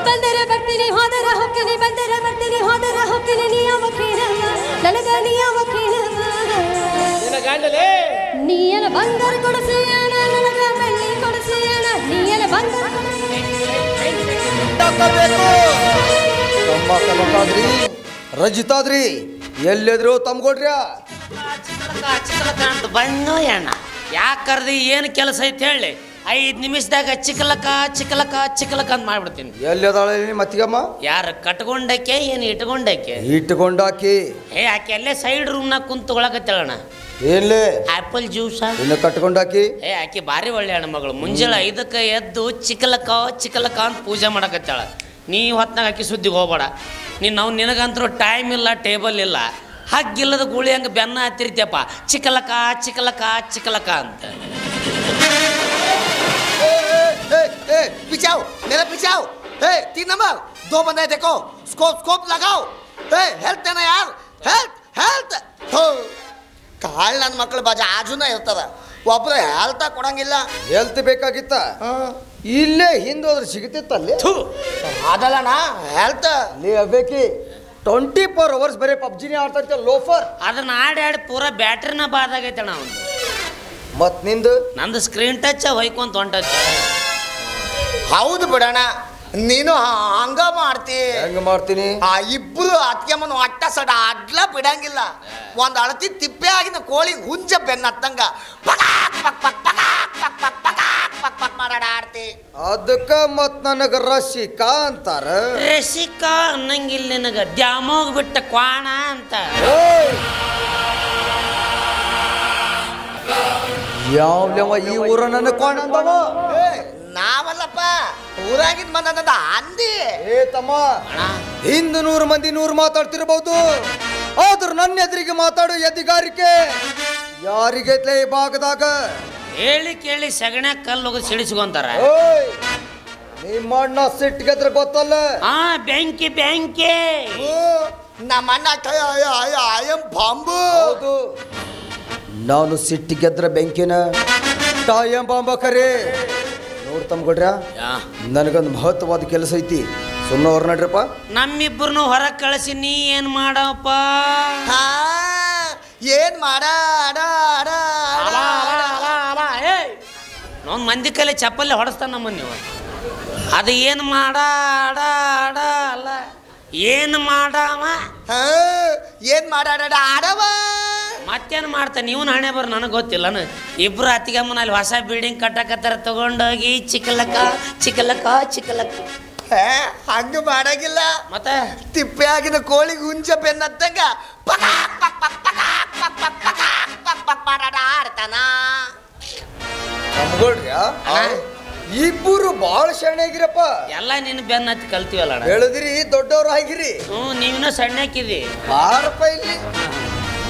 ಬಂದರ ಬರ್ತೀನಿ ಹೋದರ ಹೊಕ್ಕನೆ, ಬಂದರ ಬರ್ತೀನಿ ಹೋದರ ಹೊಕ್ಕನೆ, ನೀ ಯಾವ ಕೇಳವ ನನಗ, ನೀ ಯಾವ ಕೇಳವ? ನಿನ್ನ ಗಂಡಲೇ ನೀಯನ ಬಂಗಾರ ಕೊಡಿಸಿಯಾನ, ನನಗ ಬೆಳ್ಳಿ ಕೊಡಿಸಿಯಾನ, ನೀಯನ ಬಂಗಾರ ರಜಿತಾದ್ರಿ ಎಲ್ಲಿದ್ರು ತಮ್ಗೊಡ್ರ್ಯ? ಚಿಕ್ಕಲಕ ಅಂತ ಬಣ್ಣು ಅಣ್ಣ. ಯಾಕೆ ಕರ್ದಿ, ಏನು ಕೆಲಸ ಐತೆ ಹೇಳಿ? 5 ನಿಮಿಷದಾಗ ಚಿಕ್ಕಲಕ ಚಿಕ್ಕಲಕ ಚಿಕ್ಕಲಕ ಅಂತ ಮಾಡ್ಬಿಡ್ತೀನಿ. ಎಲ್ಲಿದಾಳೆ ಮತ್ತಿಗಮ್ಮ? ಯಾರು ಕಟ್ಕೊಂಡಕ್ಕೆ ಏನು ಇಟ್ಕೊಂಡಕ್ಕೆ? ಇಟ್ಕೊಂಡಾಕಿ. ಆಕೆ ಅಲ್ಲೇ ಸೈಡ್ ರೂಮ್ನಾಗ ಕುಂತು ಒಳಗತ್ತೇಳಣ್ಣ. ಏನ್ಲೇ ಆಪಲ್ ಜ್ಯೂಸ. ಇನ್ನು ಕಟ್ಕೊಂಡಾಕಿ? ಆಕೆ ಭಾರಿ ಒಳ್ಳೆ ಹಣ್ಣು ಮಗಳು. ಮುಂಜಾನೆ 5ಕ್ಕೆ ಎದ್ದು ಚಿಕ್ಕಲಕ ಚಿಕ್ಕಲಕ ಅಂತ ಪೂಜೆ ಮಾಡಕತ್ತಾಳ. ನೀ ಹೊತ್ನಾಗ ಆಕಿ ಸುದ್ದಿಗೆ ಹೋಗ್ಬೇಡ. ನಾವು ನಿನಗಂತರೂ ಟೈಮ್ ಇಲ್ಲ, ಟೇಬಲ್ ಇಲ್ಲ. ಹಗ್ಗಿಲ್ಲದ ಗೂಳಿ ಹಂಗೆ ಬೆನ್ನ ಹತ್ತಿರ್ತೀಯಪ್ಪ, ಚಿಕ್ಕಲಕ ಚಿಕ್ಕಲಕ ಚಿಕ್ಕಲಕ ಅಂತ. पिछाओ मेरा पिछाओ। ए 3 नंबर 2 बंदे देखो, स्कोप स्कोप लगाओ। ए हेल्थ देना यार, हेल्थ हेल्थ। ಕಾಳ್ ನನ್ನ ಮಕ್ಕಳು ಬಾಜಾ ಆಜುನ ಇರ್ತದ, ಒಬ್ಬರು ಹೆಲ್ತ್ ಕೊಡಂಗಿಲ್ಲ. ಹೆಲ್ತ್ ಬೇಕಾಗಿತ್ತ? ಇಲ್ಲೇ ಹಿಂದೋದ್ರೆ ಸಿಗುತ್ತಿತ್ತಲ್ಲಿ. ಅದಲ್ಲಣ್ಣ ಹೆಲ್ತ್ ನೀ ಬೇಕಿ 24 hours ಬರೀ ಪಬ್ಜಿನೇ ಆಡ್ತಾ ಲೋಫರ್. ಅದನ್ನ ಆಡಿ ಪೂರಾ ಬ್ಯಾಟ್ರಿನ ಬಾದಾಗೈತಣ್ಣ ಅವನು. ಮತ್ ನಿಂದು? ನಂದು ಸ್ಕ್ರೀನ್ ಟಚ್ ಹೊಯ್ಕೊಂತ ಹೊಂಟೈತೆ. ಹೌದು ಬಿಡೋಣ, ನೀನು ಹಂಗ ಮಾಡ್ತಿ. ಹೆಂಗ ಮಾಡ್ತೀನಿ? ಆ ಇಬ್ರು ಅತ್ಯಮ್ಮನ ಅಟ್ಟ ಸಡ ಅಡ್ಲ ಬಿಡಂಗಿಲ್ಲ. ಒಂದ್ ಅಳತಿ ತಿಪ್ಪೆ ಆಗಿನ ಕೋಳಿ ಹುಂಜ ಬೆನ್ನ ಹತ್ತಂಗ ಆಡ್ತಿ. ಅದಕ್ಕ ಮತ್ ನನಗ ರಸಿಕಾ ಅಂತಾರ. ರಸಿಕಾ ಅನ್ನಂಗಿಲ್ಲ ನಿನಗ, ದ್ಯಾಮೋಗ್ ಬಿಟ್ಟ ಕ್ವಾಣ ಅಂತ. ಯಾವ್ಲವ ಈ ಊರ ನನ್ನ ಕೋಣ ಅಂದವ? ನಾವಲ್ಲಪ್ಪ, ಊರಾಗಿದ್ ಮಂದ ಅಂದಿ. ಏ ತಮ್ಮ, ಹಿಂದ್ 100 ಮಂದಿ 100 ಮಾತಾಡ್ತಿರ್ಬಹುದು, ಆದ್ರೂ ನನ್ನ ಎದುರಿಗೆ ಮಾತಾಡೋ ಎದಿಗಾರಿಕೆ ಯಾರಿಗೈತ್ಲೆ ಈ ಭಾಗದಾಗ? ಹೇಳಿ ಕೇಳಿ ಸಗಣ್ಯಾಗ ಕಲ್ಲು ಹೋಗಿ ಸಿಡಿಸ್ಕೊಂತಾರ. ನಿಮ್ಮ ಅಣ್ಣ ಸಿಟ್ಟಿಗೆದ್ರ ಗೊತ್ತಲ್ಲ? ಬೆಂಕಿ ಬೆಂಕಿ. ನಮ್ಮ ಅಣ್ಣ ಬಾಂಬು. ಹೌದು, ನಾನು ಸಿಟ್ಟಿಗೆದ್ರ ಬೆಂಕಿನ ಟಾಯಂ ಬಾಂಬ ಕರೆ. ನೋಡ್ ತಮ್ಗೊಡ್ರ, ನನಗೊಂದು ಮಹತ್ವವಾದ ಕೆಲಸ ಐತಿ, ಸುಮ್ಮನೆ ಹೊರ ನಡ್ರಪ್ಪ. ನಮ್ಮಿಬ್ಬರನ್ನು ಹೊರಗೆ ಕಳಿಸಿ ನೀ ಏನ್ ಮಾಡಪ್ಪ? ಏನ್ ಮಾಡ ನಾವು ಮಂದಿ ಕಲೆ ಚಪ್ಪಲ್ಲೇ ಹೊಡೆಸ್ತಾನ ನಮ್ಮನ್ನ ನೀವು. ಅದು ಏನು ಮಾಡ ಅಲ್ಲ, ಏನು ಮಾಡವ? ಏನ್ ಆಡವ ಮತ್ತೇನು ಮಾಡ್ತಾನೆ ಇವನು? ಹಣೆ ಬರ್ ನನಗೆ ಗೊತ್ತಿಲ್ಲನ. ಇಬ್ರು ಅತ್ತಿಗಮ್ಮನ ಅಲ್ಲಿ ಹೊಸ ಬಿಲ್ಡಿಂಗ್ ಕಟ್ಟಕತ್ತಾರ, ತಗೊಂಡೋಗಿ ಚಿಕ್ಕಲಕ್ಕ ಚಿಕ್ಕಲಕ್ಕ ಚಿಕ್ಕಲಕ್ಕ. ಹಂಗ ಮಾಡಂಗಿಲ್ಲ. ಮತ್ತೆ ತಿಪ್ಪೆ ಆಗಿನ ಕೋಳಿಗೆ ಹುಂಜ ಬೆನ್ನತ್ತಂಗ ಆಡ್ತಾನ. ನಮ್ಗೊಳ್ರಿ ಇಬ್ಬರು ಬಾಳ ಶಾಣೆಗಿರಪ್ಪ. ಎಲ್ಲ ನಿನ್ನ ಬೆನ್ನ ಹತ್ತಿ ಕಲ್ತೀವಲ್ಲ ಅಣ್ಣ. ಹೇಳಿದ್ರಿ ದೊಡ್ಡವ್ರು ಆಗಿರಿ. ನೀವಿನ ಸಣ್ಣ ಹಾಕಿದಿ ಬಾರಪ್ಪ ಇಲ್ಲಿ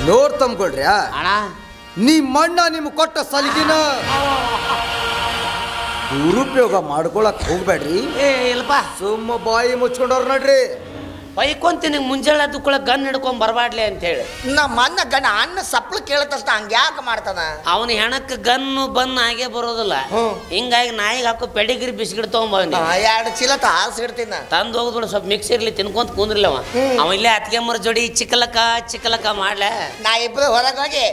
ನೋಡ್ ತಮ್ಕೊಳ್ರಿ ಅಣ್ಣ. ನಿಮ್ಮಣ್ಣ ನಿಮ್ ಕೊಟ್ಟ ಸಲಿಗಿನ ದುರುಪಯೋಗ ಮಾಡ್ಕೊಳಕ್ ಹೋಗ್ಬೇಡ್ರಿ. ಇಲ್ಲಪ್ಪ ಸುಮ್ಮ ಬಾಯಿ ಮುಚ್ಕೊಂಡವ್ರ ನೋಡ್ರಿ. ಬೈಕೊಂತೀನಿ ಮುಂಜಾನೆ ಅದಕ್ಕೂಳ ಗನ್ ಹಿಡ್ಕೊಂಡ್ ಬರಬಾಡ್ಲಿ ಅಂತ ಹೇಳಿ. ನಮ್ಮ ಅಣ್ಣ ಸಪ್ಲ ಕೇಳತಷ್ಟ ಹಂಗ ಯಾಕೆ ಮಾಡ್ತಾನ? ಅವನ ಹೆಣಕ್ಕೆ ಗನ್ನು ಬನ್ ಆಗೇ ಬರೋದಿಲ್ಲ. ಹಿಂಗಾಗಿ ನಾಯಿಗೆ ಹಾಕೋ ಪೆಡಿಗಿರಿ ಬಿಸ್ಕಿಟ್ ತಗೊಂಬಂದಿ. 2 ಚೀಲ ತಾಸು ಇಡ್ತೀನಿ ತಂದು ಹೋಗುದು ಸ್ವಲ್ಪ ಮಿಕ್ಸ್ ಇರ್ಲಿ ತಿನ್ಕೊಂತ ಕುಂದ್ರಿಲ್ಲ ಅವ ಇಲ್ಲೇ ಅತ್ತಿಗೆಮ್ಮರ ಜೋಡಿ ಚಿಕ್ಕಲಕ್ಕ ಮಾಡ್ಲ. ನಾ ಇಬ್ರು ಹೊರಗೆ ಹೋಗಿ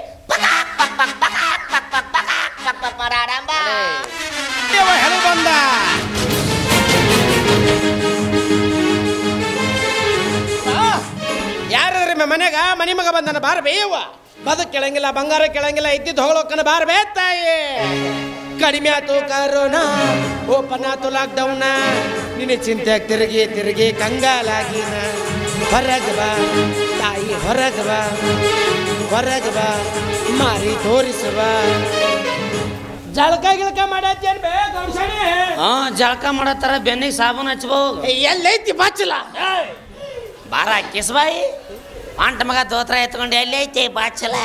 ಬಂದ ಯಾರ್ರಿ ಮನೆಗ ಮನಿ ಮಗ ಬಂದನ ಬಾರ ಬೇಯವ್ವ. ಬದುಕ್ ಕೆಳಂಗಿಲ್ಲ ಬಂಗಾರ ಕೆಳಂಗಿಲ್ಲ ಇದ್ದಿದ್ದು ಹೊಗಳೋಕನ ಬಾರ ಬೇ ತಾಯಿ. ಕಡಿಮೆ ಆತು ಕರೋನಾ, ಓಪನ್ ಆತು ಲಾಕ್ಡೌನ, ನಿನ್ನ ಚಿಂತೆ ತಿರುಗಿ ಕಂಗಾಲಾಗಿನ. ಹೊರಗ ಬಾ ತಾಯಿ ಹೊರಗ ಬಾ ಮಾರಿ ತೋರಿಸುವ. ಜಳಕ ಗಿಳಕ ಮಾಡತ್ತೇನ್ ಬೇ ಗೌಡ್ಸಣಿ? ಜಳಕ ಮಾಡತ್ತಾರ ಬೆನ್ನಿಗೆ ಸಾಬೂನ್ ಹಚ್ಬಹುದು. ಎಲ್ಲೈತಿ ಬಾಚಲ ಬಾರ ಕಿಸ್ಬಾಯಿ ಅಂಟ ಮಗ ದೋತ್ರ ಎತ್ಕೊಂಡು ಎಲ್ಲೈತಿ ಬಾಚಲ.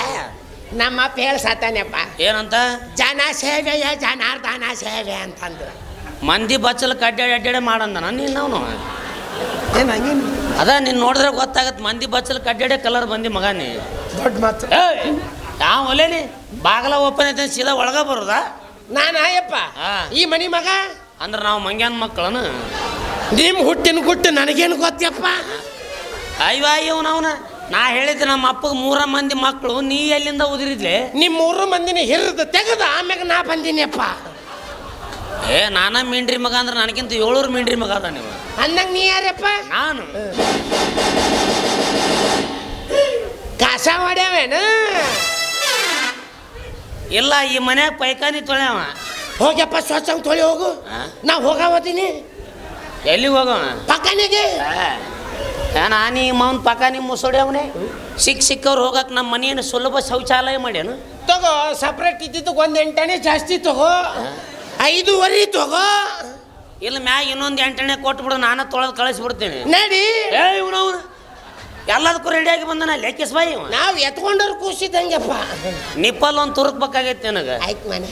ನಮ್ಮ ಅಪ್ಪ ಹೇಳಿ ಸಾತಾನೆಪ್ಪ. ಏನಂತ? ಜನ ಸೇವೆಯ ಜನಾರ್ದನ ಸೇವೆ ಅಂತಂದ್ರು. ಮಂದಿ ಬಚ್ಚಲ ಅಡ್ಡಾಡಿ ಮಾಡಂದನ ನೀನು. ಅವನು ಏನು ಹಂಗೇನು ಅದ ನೀನು ನೋಡಿದ್ರೆ ಗೊತ್ತಾಗತ್ತೆ. ಮಂದಿ ಬಚ್ಚಲ ಅಡ್ಡಾಡೆ ಕಲರ್ ಬಂದಿ ಮಗ ನೀ. ದೊಡ್ಡ ಮಾತು. ಯಾವ ಒಲೇನಿ ಬಾಗಲ ಓಪನ್ ಐತೆ ಸೀದಾ ಒಳಗ ಬರೋದಾ? ನಾನು ಅಯ್ಯಪ್ಪ ಈ ಮನಿ ಮಗ ಅಂದ್ರೆ ನಾವು ಮಂಗ್ಯಾನ ಮಕ್ಕಳನ. ನಿಮ್ಮ ಹುಟ್ಟಿನ ಗುಟ್ಟು ನನಗೇನು ಗೊತ್ತಪ್ಪ. ಅವನವನ ನಾ ಹೇಳಿದ್ದೆ ನಮ್ಮ ಅಪ್ಪಗೆ 3 ಮಂದಿ ಮಕ್ಕಳು. ನೀ ಎಲ್ಲಿಂದ ಉದುರಿದ್ಲೆ? ನಿಮ್ಮ 3 ಮಂದಿನ ಹಿರಿದು ತೆಗೆದ ಆಮ್ಯಾಗ ನಾ ಬಂದೀನಿಯಪ್ಪ. ನಾನ ಮೀಂಡ್ರಿ ಮಗ ಅಂದ್ರೆ ನನಗಿಂತ 700 ಮೀಂಡ್ರಿ ಮಗ ಅದ ನೀವು. ಅಂದಂಗ ನೀ ಯಾರಪ್ಪ? ನಾನು ಕಾಸ ಮಾಡ್ಯಾವೇನು? ಇಲ್ಲ, ಈ ಮನ್ಯಾಗ ಪೈಖಾನಿ ತೊಳ್ಯಾವ. ಹೋಗ್ಯಪ್ಪ ಸ್ವಚ್ಛಂಗೆ ತೊಳಿ ಹೋಗು. ನಾ ಹೋಗಾವತೀನಿ. ಎಲ್ಲಿಗೆ ಹೋಗವ? ಪಕ್ಕನಿಗೆ. ನಾನು ಈ ಮಾವನ್ ಪಕಾನಿ ಮುಸೋಡಿ ಅವನೇ. ಸಿಕ್ಕವ್ರು ಹೋಗಕ್ಕೆ ನಮ್ಮ ಮನೆಯನ್ನು ಸುಲಭ ಶೌಚಾಲಯ ಮಾಡ್ಯಾನು. ತಗೋ ಸಪ್ರೇಟ್ ಇದ್ದಿದ್ದು 1 8 ಜಾಸ್ತಿ ತಗೋ. 5.5 ತಗೋ. ಇಲ್ಲ ಮ್ಯಾಗ ಇನ್ನೊಂದು 8 ಕೊಟ್ಬಿಡು, ನಾನು ತೊಳೆದು ಕಳಿಸ್ಬಿಡ್ತೀನಿ. ನಡಿ. ಇವನವನು ಎಲ್ಲದಕ್ಕೂ ರೆಡಿಯಾಗಿ ಬಂದನ ಲೆಕ್ಕಿಸ್ ಬಾಯಿ. ನಾವು ಎತ್ಕೊಂಡವ್ರು ಕೂಸಿದಂಗೆಪ್ಪ. ನಿಪ್ಪಲ್ ಒಂದು ತುರುಕ್ಬೇಕಾಗೈತಿ ನನಗೆ. ಆಯ್ತು ಮನೆ.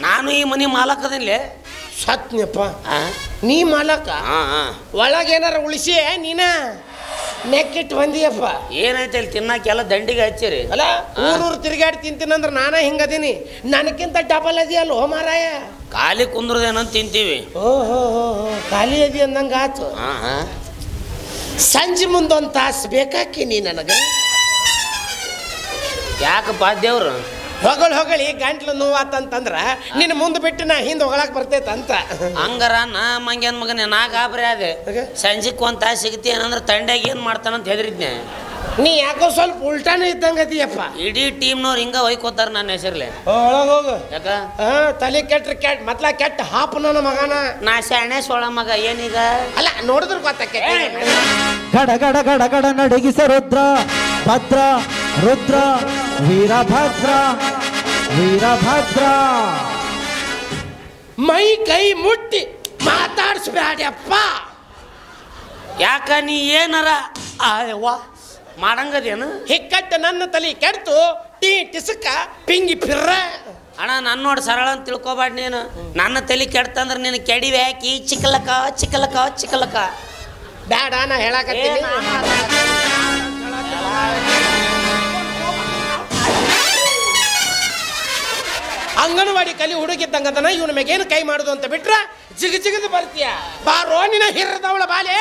ನಾನು ಈ ಮನೆ ಮಾಲಕದಲ್ಲಿ ಸತ್ನಪ್ಪ. ನೀ ಮಾಲಕ ಒಳಗೇನಾರ ಉಳಿಸಿ ನೀನ ನೆಕ್ಕಿಟ್ಟು ಬಂದಿಯಪ್ಪ. ಏನೈತೆ ಇಲ್ಲಿ ತಿನ್ನಕ್ಕೆಲ್ಲ ದಂಡಿಗೆ ಹಚ್ಚಿರಿ. ಅಲ್ಲ ಊರೂರು ತಿರುಗಾಡಿ ತಿಂತೀನಂದ್ರೆ ನಾನ ಹಿಂಗದೀನಿ. ನನಕ್ಕಿಂತ ಡಬಲ್ ಅದಿಯಲ್ಲ ಹೋ ಮಾರಾಯ. ಖಾಲಿ ಕುಂದ್ರದೇನಂತ ತಿಂತೀವಿ. ಓಹೋ ಖಾಲಿ ಅದಿ ಅಂದಂಗ ಆತು. ಸಂಜೆ ಮುಂದೊಂದು ತಾಸು ಬೇಕಾಕಿ ನೀ ನನಗೆ. ಯಾಕಪ್ಪ ದೇವ್ರು? ಹೊಗಳಿ ಗಂಟ್ಲು ನೋವಾತಂತಂದ್ರ ನಿನ್ನ ಮುಂದೆ ಬಿಟ್ಟು ನಾ ಹಿಂದೆ ಹೊಗಳಕ್ ಬರ್ತೈತಂತ. ಹಂಗಾರ ನಾ ಮಂಗ್ಯಾನ ಮಗನೇ ನಾ ಗಾಬರಿ ಅದೇ. ಸಂಜೆಗೆ ಒಂದು ತಾಸು ಸಿಗತಿ ಏನಂದ್ರೆ ತಂಡ್ಯಾಗ ಏನು ಮಾಡ್ತಾನಂತ ಹೆದರಿದ್ನೆ. ನೀ ಯಾಕೋ ಸ್ವಲ್ಪ ಉಲ್ಟಾನೇ ಇದ್ದಂಗದಿಯಪ್ಪ. ಇಡೀ ಟೀಮ್ನವ್ರು ಹಿಂಗ ಹೊಯ್ಕೋತಾರ ನನ್ನ ಹೆಸರ್ಲೆ. ಒಳಗೆ ಹೋಗು. ಯಾಕ? ತಲೆ ಕೆಟ್ಟ ಹಾಪು ನನ್ನ ಮಗನ. ನಾ ಶಾಣೆ ಸೋಳ ಮಗ ಏನೀಗ? ಅಲ್ಲ ನೋಡಿದ್ರು ಗೊತ್ತಕ್ಕೆ. ಗಡ ಗಡ ಗಡ ಗಡ ನಡಗಿಸ ರುದ್ರ ಭದ್ರ ರುದ್ರ ವೀರಭದ್ರ ಮೈ ಕೈ ಮುಟ್ಟಿ ಮಾತಾಡ್ಸ್ಬ್ಯಾಡ್ಯಪ್ಪ. ಯಾಕ ನೀ ಏನಾರ ಮಾಡಂಗದೇನು? ಹಿಕ್ಕಟ್ಟ ನನ್ನ ತಲೆ ಕೆಡ್ತು ಟಿಸಕ ಪಿಂಗಿ ಪಿರ್ರ. ಅಣ್ಣ ನನ್ನ ನೋಡಿ ಸರಳ ಅಂತ ತಿಳ್ಕೊಬೇಡ ನೀನು. ನನ್ನ ತಲೆ ಕೆಡ್ತಂದ್ರೆ ನೀನು ಕೆಡಿವೆ ಹಾಕಿ ಚಿಕ್ಕಲಕ್ಕ ಬ್ಯಾಡ ನಾ ಹೇಳಕತ್ತೀನಿ. ಅಂಗನವಾಡಿ ಕಲಿ ಹುಡುಗಿದ್ದಂಗದನ ಇವನ ಮೇಗೇನು ಕೈ ಮಾಡುದು ಅಂತ ಬಿಟ್ರ ಜಿಗದು ಬರ್ತೀಯ. ಬಾರೋ ನಿನ್ನ ಹಿರದವಳ ಬಾಲೆ.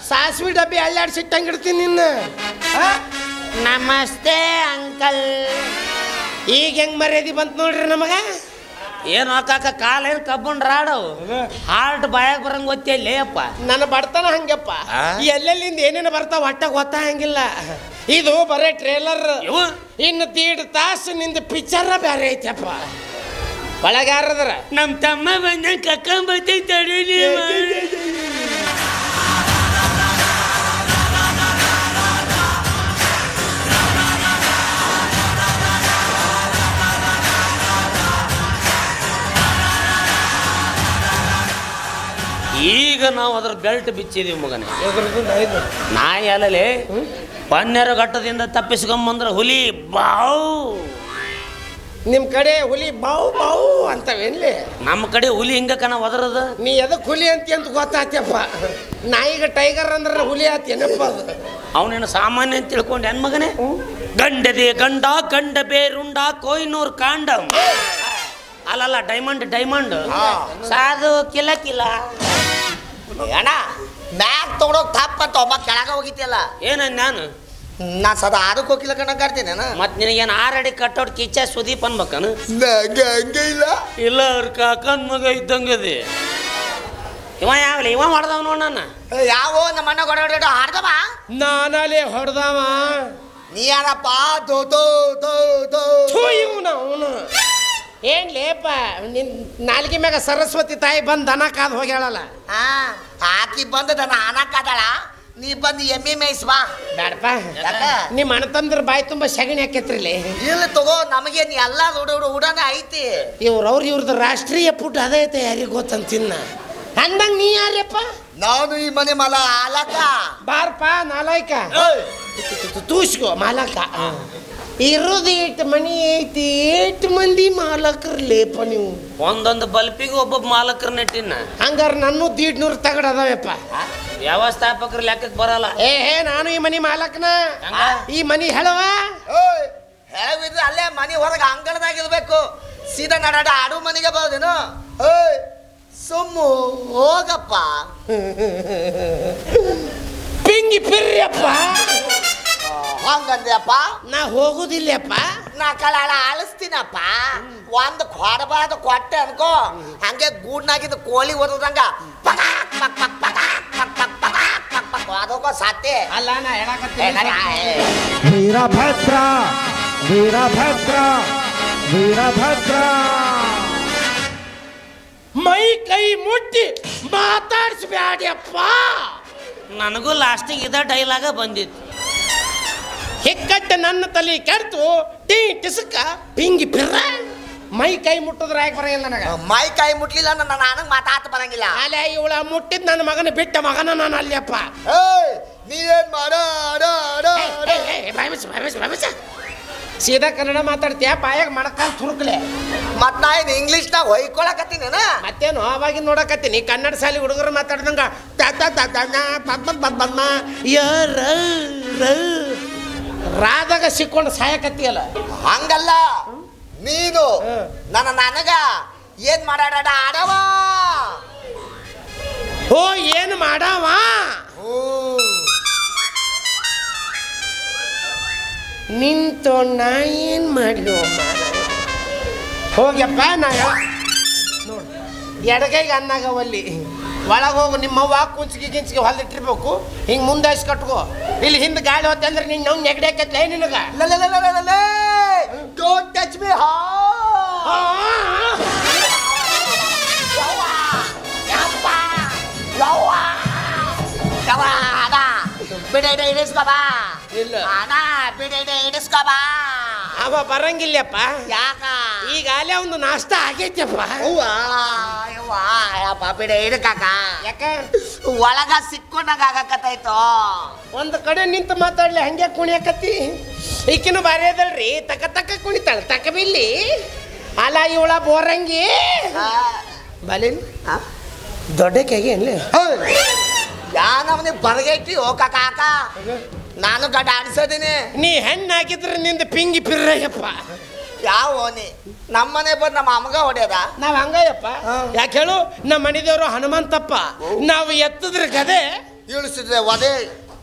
ಸಾಸ್ವಿ ಡಬ್ಬಿ ಅಳ್ಳಾಡ್ಸಿಟ್ಟಂಗಿಡ್ತೀನಿ ನಿನ್ನ. ನಮಸ್ತೆ ಅಂಕಲ್. ಈಗ ಹೆಂಗ್ ಮರ್ಯಾದಿ ಬಂತು ನೋಡ್ರಿ ನಮಗ. ಏನು ಹಾಕಾಕ ಕಾಲೇನು ಕಬ್ಬನ್ ರಾಡವು ಹಾರ್ಟ್ ಬಾಯಾಗ ಬರಂಗ ಗೊತ್ತಿಲ್ಲ ಅಪ್ಪ. ನನ್ನ ಬಡ್ತಾನ ಹಂಗಪ್ಪ. ಎಲ್ಲೆಲ್ಲಿಂದ ಏನೇನು ಬರ್ತಾವ ಒಟ್ಟ ಗೊತ್ತಾಗಂಗಿಲ್ಲ. ಇದು ಬರೇ ಟ್ರೇಲರ್. ಇನ್ನು 1.5 ತಾಸು ನಿಂದ ಪಿಕ್ಚರ್ ಬೇರೆ ಐತಪ್ಪ. ಒಳಗಾರದ್ರ ನಮ್ಮ ತಮ್ಮ ಬಂದ ಕಕ್ಕಂಬತ್ತೈತೆ. ಈಗ ನಾವು ಅದ್ರ ಬೆಲ್ಟ್ ಬಿಚ್ಚಿದೀವಿ ಮಗನೇ. ನಾಯಿ ಅಲ್ಲಲೇ ಪನ್ನೆರ ಘಟ್ಟದಿಂದ ತಪ್ಪಿಸ್ಕೊಂಬಂದ್ರ ಹುಲಿ ಬಾವು. ನಿಮ್ಮ ಕಡೆ ಹುಲಿ ಬಾವು ಬಾವು ಅಂತವೇನ್ಲಿ? ನಮ್ಮ ಕಡೆ ಹುಲಿ ಹಿಂಗ ಕಣ ಒದರದ. ನೀ ಎದಕ್ಕೆ ಹುಲಿ ಅಂತ ಗೊತ್ತಾತ್ಯಪ್ಪ. ನಾಯಿಗೆ ಟೈಗರ್ ಅಂದ್ರೆ ಹುಲಿ ಆತೇನಪ್ಪ ಅದು. ಅವನೇನು ಸಾಮಾನ್ಯ ಅಂತ ತಿಳ್ಕೊಂಡು ಹೆಣ್ ಮಗನೇ. ಗಂಡದೆ ಗಂಡ ಗಂಡ ಬೇರುಂಡ ಕೊಯ್ನೂರ್ ಕಾಂಡಮ್. ಅಲ್ಲಲ್ಲ ಡೈಮಂಡ್ ಸಾಧು ಕಿಲ ಕಿಲ. ಅಣ್ಣ ಮ್ಯಾಗ್ ತಗೊಂಡೋಗಿ ತಪ್ಪಂತ ಒಬ್ಬ ಕೆಳಗ ಹೋಗಿದ್ಯಲ್ಲ. ಏನಂದ ನಾನು? ನಾ ಸದಾ ಅದಕ್ಕೆ ಹೋಗಿಲ್ಲ ಕಣ್ಣ ಕಾಡ್ತೀನಿ ಮತ್ ನಿನಗೇನು 6 ಅಡಿ ಕಟ್ಟೋಡ್ ಕಿಚ್ಚ ಸುದೀಪ್ ಅನ್ಬೇಕನು? ಹಂಗೆ ಇಲ್ಲ ಇಲ್ಲ ಅವ್ರ ಕಾಕನ್ ಮಗ ಇದ್ದಂಗದಿ. ಇವ ಯಾವಲಿ ಇವ ಮಾಡ್ದವ ನೋಡಣ್ಣ. ಯಾವ ನಮ್ಮ ಅಣ್ಣ ಹೊಡ ಹಾಡ್ದವ. ನಾನಲ್ಲೇ ಹೊಡೆದವ. ನೀ ಯಾರಪ್ಪ? ಅವನು ಏನ್ ಲೇಪ ನಿನ್ ನಾಲ್ಗಿ ಮ್ಯಾಗ ಸರಸ್ವತಿ ತಾಯಿ ಬಂದು ದನ ಕಾದ್ ಹೋಗ್ಯಾಳಲ್ಲ. ಆಕಿ ಬಂದ ದನ ಆನಕ್ಕಾದಳ. ನೀ ಬಂದು ಎಮ್ಮೆ ಮೇಯ್ಸ್ ಬಾ. ಬೇಡಪ್ಪ, ನಿಮ್ಮ ಅಣ್ಣ ತಂದ್ರ ಬಾಯಿ ತುಂಬ ಸಗಣಿ ಹಾಕೈತ್ರಿಲಿ. ಇಲ್ಲ ತಗೋ, ನಮಗೇನು ಎಲ್ಲ ಉಡಾನೆ ಐತಿ. ಇವ್ರದ್ದು ರಾಷ್ಟ್ರೀಯ ಫುಡ್ ಅದೈತೆ, ಯಾರಿಗೆ ಗೊತ್ತಂತ ತಿನ್ನ. ಅಂದಂಗ ನೀ ಯಾರಪ್ಪ? ನಾನು ಈ ಮನೆ ಮಲ ಆಲಕ. ಬಾರಪ್ಪ ನಾಲಾಯ್ಕ ತೂಸ್ಕೋ ಮಾಲಕ. ಇರೋದು 8 ಮನಿ ಐತಿ, 8 ಮಂದಿ ಮಾಲಕರು ಲೇಪ ನೀವು. ಒಂದೊಂದು ಬಲ್ಪಿಗೆ ಒಬ್ಬೊಬ್ಬ ಮಾಲಕರ ನೆಟ್ಟಿನ. ಹಂಗಾರ ನನ್ನೂ 150 ತಗಡದವಪ್ಪ. ವ್ಯವಸ್ಥಾಪಕರ ಲೆಕ್ಕಕ್ಕೆ ಬರಲ್ಲ. ನಾನು ಈ ಮನಿ ಮಾಲಕನ. ಈ ಮನಿ ಹೇಳವ ಹೇಳವಿದ್ರೆ ಅಲ್ಲೇ ಮನಿ ಹೊರಗೆ ಅಂಗಣದಾಗಿರ್ಬೇಕು. ಸೀದಾ ನಡ ಆಡು ಮನೆಗೆ ಬರೋದೇನು? ಸುಮ್ಮು ಹೋಗಪ್ಪ. ಪಿಂಗಿ ಪಿರ್ರಿಯಪ್ಪ. ಹಂಗಂದ್ಯಪ್ಪ? ನಾ ಹೋಗುದಿಲ್ಲಪ್ಪ. ನಾ ಕಲಾಳ ಆಳಿಸ್ತೀನಪ್ಪ. ಒಂದು ಕೊಡಬಾರ್ದು ಕೊಟ್ಟೆ ಅನ್ಕೋ, ಹಂಗೆ ಗೂಡ್ನಾಗಿದ್ದು ಕೋಳಿ ಓದೋದಂಗ ಅದಕ್ಕೋ ಸಾತೆ ಅಲ್ಲ. ನಾ ಹೇಳಕತ್ತೀನಿ ವೀರಭದ್ರ ವೀರಭದ್ರ ವೀರಭದ್ರ. ಮೈ ಕೈ ಮುಟ್ಟಿ ಮಾತಾಡ್ಸ್ಬ್ಯಾಡ್ಯಪ್ಪ. ನನಗೂ ಲಾಸ್ಟಿಗೆ ಇದ ಡೈಲಾಗ ಬಂದಿತ್ತು. ಹಿಕ್ಕಟ್ಟ ನನ್ನ ತಲೆ ಕೆಡ್ತು ಟೀ ಟಿಸಕ ಪಿಂಗಿ ಪಿರ್ರ. ಮೈ ಕೈ ಮುಟ್ಟಿದ್ರೆ ಯಾಕೆ ಬರಂಗಿಲ್ಲ ನನಗೆ? ಮೈ ಕೈ ಮುಟ್ಲಿಲ್ಲ ನನಗೆ ಮಾತಾತ ಬರಂಗಿಲ್ಲ. ಅಲ್ಲ ಇವಳ ಮುಟ್ಟಿದ್ ನನ್ನ ಮಗನ ಬಿಟ್ಟ ಮಗನ ನಾನು ಅಲ್ಲಪ್ಪ. ನೀವೇನ್ ಮಾಡ ಸೀದಾ ಕನ್ನಡ ಮಾತಾಡ್ತೀಯ, ಬಾಯಾಗ ಮಡಕಾಲ್ ತುರುಕ್ಲೆ. ಮತ್ ನಾ ಏನು ಇಂಗ್ಲೀಷ್ನಾಗ ಹೊಯ್ಕೊಳಕತ್ತೀನಿ. ಮತ್ತೇನು ಅವಾಗಿನ ನೋಡಕತ್ತೀನಿ ಕನ್ನಡ ಶಾಲೆ ಹುಡುಗರು ಮಾತಾಡ್ದಂಗ ರಾದಾಗ ಸಿಕ್ಕೊಂಡು ಸಾಯಕತ್ತೀಯಲ್ಲ. ಹಂಗಲ್ಲ, ನೀನು ನನಗ ಏನ್ ಮಾಡಾಡ ಆಡವ. ಓ ಏನು ಮಾಡವ? ನಿಂತು ನಾ ಏನ್ ಮಾಡ್ಲಿ? ಹೋಗ್ಯಪ್ಪ. ನಾ ನೋಡು ಎಡಗೈಗೆ ಅನ್ನಾಗವಲ್ಲಿ ಒಳಗೆ ಹೋಗು. ನಿಮ್ಮವ್ವ ಕುಂಚಿಗೆ ಗಿಂಚಿಗೆ ಹೊಲ್ದಿಟ್ಟಿರ್ಬೇಕು. ಹಿಂಗೆ ಮುಂದಾಯ್ಸಿ ಕಟ್ಕೋ. ಇಲ್ಲಿ ಹಿಂದೆ ಗಾಳಿ ಹೋತೆ ಅಂದ್ರೆ ನೀನು ನಾವು ನೆಗಡಿಯಾಕತ್ಲೆ ನಿನಗ. Don't touch me. ಅವ ಬರಂಗಿಲ್ಲಪ್ಪ. ಯಾಕ? ಈಗಾಲೇ ಒಂದು ನಾಷ್ಟ ಆಗೈತಪ್ಪ. ಯಾಕ ಒಳಗ ಸಿಕ್ಕೊಂಡಾಗ ಆಗಕತ್ತಾಯ್ತು. ಒಂದು ಕಡೆ ನಿಂತು ಮಾತಾಡ್ಲಿ, ಹಂಗೆ ಕುಣಿಯಕತ್ತಿ. ಈಕಿನ ಬಾರಿ ಅದಲ್ರಿ, ತಕ್ಕ ತಕ್ಕ ಕುಣಿತಾಳ ತಕ್ಕ ಬಿಲ್ಲಿ. ಅಲ್ಲ ಇವಳ ಬೋರಂಗಿ ಬಲಿ ದೊಡ್ಡ ಕೆಗೆ ಅನ್ಲಿ. ಯಾನವನಿ ಬರಗೈತಿ ಓ ಕಾಕ. ನಾನು ಗಡ್ಡ ಆಡಿಸೋದೀನಿ. ನೀ ಹೆಣ್ಣು ಹಾಕಿದ್ರೆ ನಿಂದ ಪಿಂಗಿ ಪಿರ್ರಯ್ಯಪ್ಪ. ಯಾವ ಓನಿ ನಮ್ಮನೆ ಬಂದು ನಮ್ಮ ಅಮ್ಮಗ ಹೊಡ್ಯದ. ನಾವ್ ಹಂಗಯ್ಯಪ್ಪ. ಯಾಕೆ ಹೇಳು, ನಮ್ಮ ಮನೆದೇವ್ರು ಹನುಮಂತಪ್ಪ. ನಾವು ಎತ್ತಿದ್ರೆ ಗದೆ ಇಳಿಸಿದ್ರೆ ಒದೆ.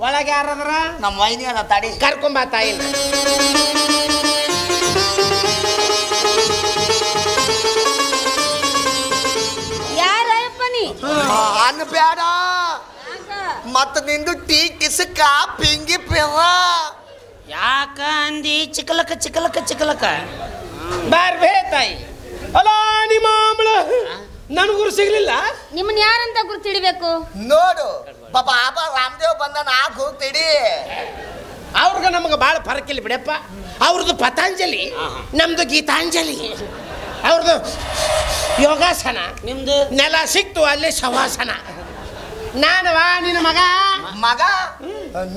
ಒಳಗೆ ಯಾರದ್ರ? ನಮ್ಮ ವೈನಿ ಅದ. ತಡಿ ಕರ್ಕೊಂಬ ತಾಯಿನ. ಯಾರಪ್ಪ ನೀ? ಅನ್ನ ಬ್ಯಾಡ. ಮತ್ತ ನಿಂದು ಟೀ ಕಿಸಕ ಪಿಂಗಿ ಪಿರ. ಯಾಕ ಅಂದಿ? ಚಿಕ್ಕಲಕ್ಕ ಚಿಕ್ಕಲಕ್ಕ ಚಿಕ್ಕಲಕ್ಕ ಬಾರ್ಬೇ ತಾಯಿ. ಅಲ್ಲ ನಿಮ್ಮ ನನಗೂರು ಸಿಗ್ಲಿಲ್ಲ. ನಿಮ್ಮನ್ನ ಯಾರಂತ ಗುರ್ತಿಡ್ಬೇಕು? ನೋಡು ಬಾಬಾ ರಾಮದೇವ್ ಬಂದನ ಗುರ್ತಿಡಿ. ಅವ್ರಿಗೆ ನಮಗೆ ಭಾಳ ಫರಕಿಲ್ಲ ಬಿಡಪ್ಪ. ಅವ್ರದ್ದು ಪತಾಂಜಲಿ, ನಮ್ದು ಗೀತಾಂಜಲಿ. ಅವ್ರದ್ದು ಯೋಗಾಸನ, ನಿಮ್ದು ನೆಲ ಸಿಕ್ತು ಅಲ್ಲೇ ಶವಾಸನ. ನಾನವಾ ನಿನ್ನ ಮಗ ಮಗ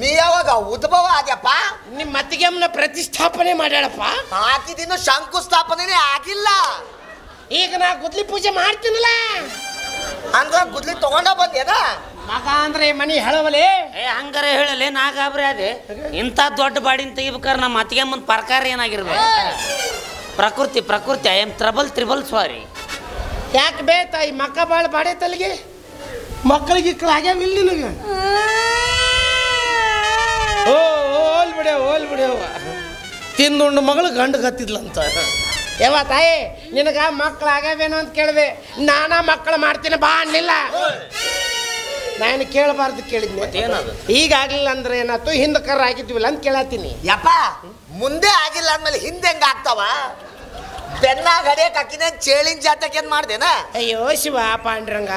ನೀ ಯಾವಾಗ ಉದ್ಭವ ಆದ್ಯಪ್ಪ? ನಿಮ್ಮ ಮತ್ತಿಗೆಮ್ಮನ ಪ್ರತಿಷ್ಠಾಪನೆ ಮಾಡ್ಯಾಳಪ್ಪ. ಹಾಕಿದಿನ್ನು ಶಂಕುಸ್ಥಾಪನೆ ಆಗಿಲ್ಲ. ಈಗ ನಾ ಗುದ್ಲಿ ಪೂಜೆ ಮಾಡ್ತೀನಲ್ಲ, ಹಂಗ ಗುದ್ಲಿ ತಗೊಂಡ ಬಂದೇನ? ಮಗ ಅಂದ್ರೆ ಮನಿ ಹೇಳವಲೇ. ಹಂಗಾರೆ ಹೇಳಲೆ ನಾ ಗಾಬರಿ ಅದೇ. ಇಂಥ ದೊಡ್ಡ ಬಾಡಿನ ತೆಗಿಬೇಕಾದ್ರೆ ನಮ್ಮ ಅತ್ತಿಗೆ ಮುಂದೆ ಪ್ರಕಾರ ಏನಾಗಿರ್ಬೇಕು? ಪ್ರಕೃತಿ ಐ ಆಮ್ ತ್ರಿಬಲ್ ಸಾರಿ. ಯಾಕೆ ಬೇ ತಾಯಿ ಮಕ್ಕ ಬಾಳ ಬಾಡೆ ತಲೆಗೆ ಮಕ್ಕಳಿಗೆ ಆಗ್ಯಾವಿಲ್ಲ ನಿನಗೆ? ಓಲ್ ಬಿಡ್ಯವ ತಿಂದುಂಡು ಮಗಳು ಗಂಡು ಕತ್ತಿದ್ಲಂತ. ಯಾವ ತಾಯಿ ನಿನಗ ಮಕ್ಕಳು ಆಗ್ಯಾವೇನೋ ಅಂತ ಕೇಳಿದೆ. ನಾನಾ ಮಕ್ಕಳು ಮಾಡ್ತೀನಿ ಬಾ ಅನ್ನಿಲ್ಲ. ನಾನು ಕೇಳಬಾರ್ದು ಕೇಳಿದ್ನೆ. ಈಗ ಆಗ್ಲಿಲ್ಲ ಅಂದ್ರೆ ಏನಾಯ್ತು? ಹಿಂದೆ ಕರ ಆಗಿದ್ವಿಲ್ಲ ಅಂತ ಕೇಳತ್ತೀನಿ. ಯಪ್ಪ ಮುಂದೆ ಆಗಿಲ್ಲ ಅಂದ್ಮೇಲೆ ಹಿಂದೆ ಹೆಂಗ ಆಗ್ತಾವ? ಬೆನ್ನಾಗ ಹಡಿಯಕ್ ಹಾಕಿನ ಚೇಳಿನ ಜಾತಕ್ಕೆ ಏನ್ ಮಾಡ್ದೇನ? ಅಯ್ಯೋ ಶಿವ ಪಾಂಡ್ರಂಗ,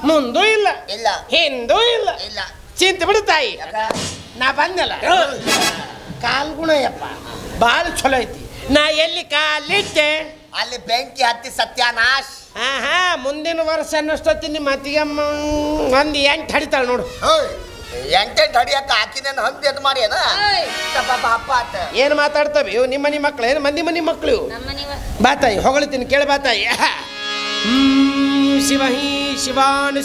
ಮುಂದೂ ಇಲ್ಲ ಇಲ್ಲ ಹಿಂದೂ ಇಲ್ಲ ಇಲ್ಲ. ಚಿಂತೆ ಬಿಡು ತಾಯಿ, ನಾ ಬಂದಲ್ಲ. ಕಾಲ್ಗುಣ ಯಪ್ಪ ಭಾಳ ಚಲೋ ಐತಿ. ನಾ ಎಲ್ಲಿ ಕಾಲಿಟ್ಟೆ ಅಲ್ಲಿ ಬೆಂಕಿ ಹತ್ತಿ ಸತ್ಯಾನಾಶ್. ಹಾ ಮುಂದಿನ ವರ್ಷ ಅನ್ನಷ್ಟೊತ್ತಿ ನಿಮ್ಮ ಅತ್ತಿಗೆಮ್ಮ ಒಂದು 8 ಹಡಿತಾಳ ನೋಡು. ಎಂಟೆಂಟು ಹಡಿಯಕ್ಕ ಹಾಕಿನೇನು ಹಂದಿ ಎದ್ ಮಾಡಿ ಏನ ಅಪ್ಪ ಆತ. ಏನು ಮಾತಾಡ್ತವೆ ಇವು? ನಿಮ್ಮ ಮನೆ ಮಕ್ಕಳು ಏನು ಮಂದಿ ಮನೆ ಮಕ್ಕಳು ಇವು? ಬಾತಾಯಿ ಹೊಗಳ್ತೀನಿ ಕೇಳ ಬಾತಾಯಿ. ಶಿವ ಹೀ ಶಿವಾನು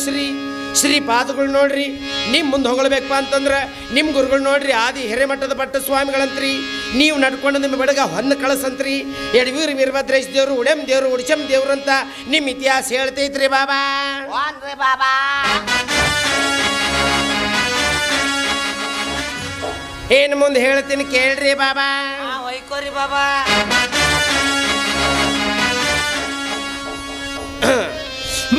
ಶ್ರೀ ಪಾದಗಳು ನೋಡ್ರಿ. ನಿಮ್ಮ ಮುಂದೆ ಹೊಗಳಬೇಕಪ್ಪ ಅಂತಂದ್ರೆ ನಿಮ್ಮ ಗುರುಗಳು ನೋಡ್ರಿ. ಆದಿ ಹಿರೇಮಠದ ಭಟ್ಟ ಸ್ವಾಮಿಗಳಂತ್ರಿ. ನೀವು ನಡ್ಕೊಂಡು ನಿಮ್ಮ ಬೆಡಗ ಹೊನ್ನ ಕಳಸಂತ್ರಿ. ಎಡವೀರ್ ವೀರಭದ್ರೇಶ್ ದೇವರು, ಉಡೆಮ್ ದೇವರು, ಉಡಿಚಮ್ ದೇವ್ರು ಅಂತ ನಿಮ್ಮ ಇತಿಹಾಸ ಹೇಳ್ತೈತ್ರಿ ಬಾಬಾ. ಬಾಬಾ ಏನು ಮುಂದೆ ಹೇಳ್ತೀನಿ ಕೇಳ್ರಿ ಬಾಬಾ. ವೈಕೋರಿ ಬಾಬಾ.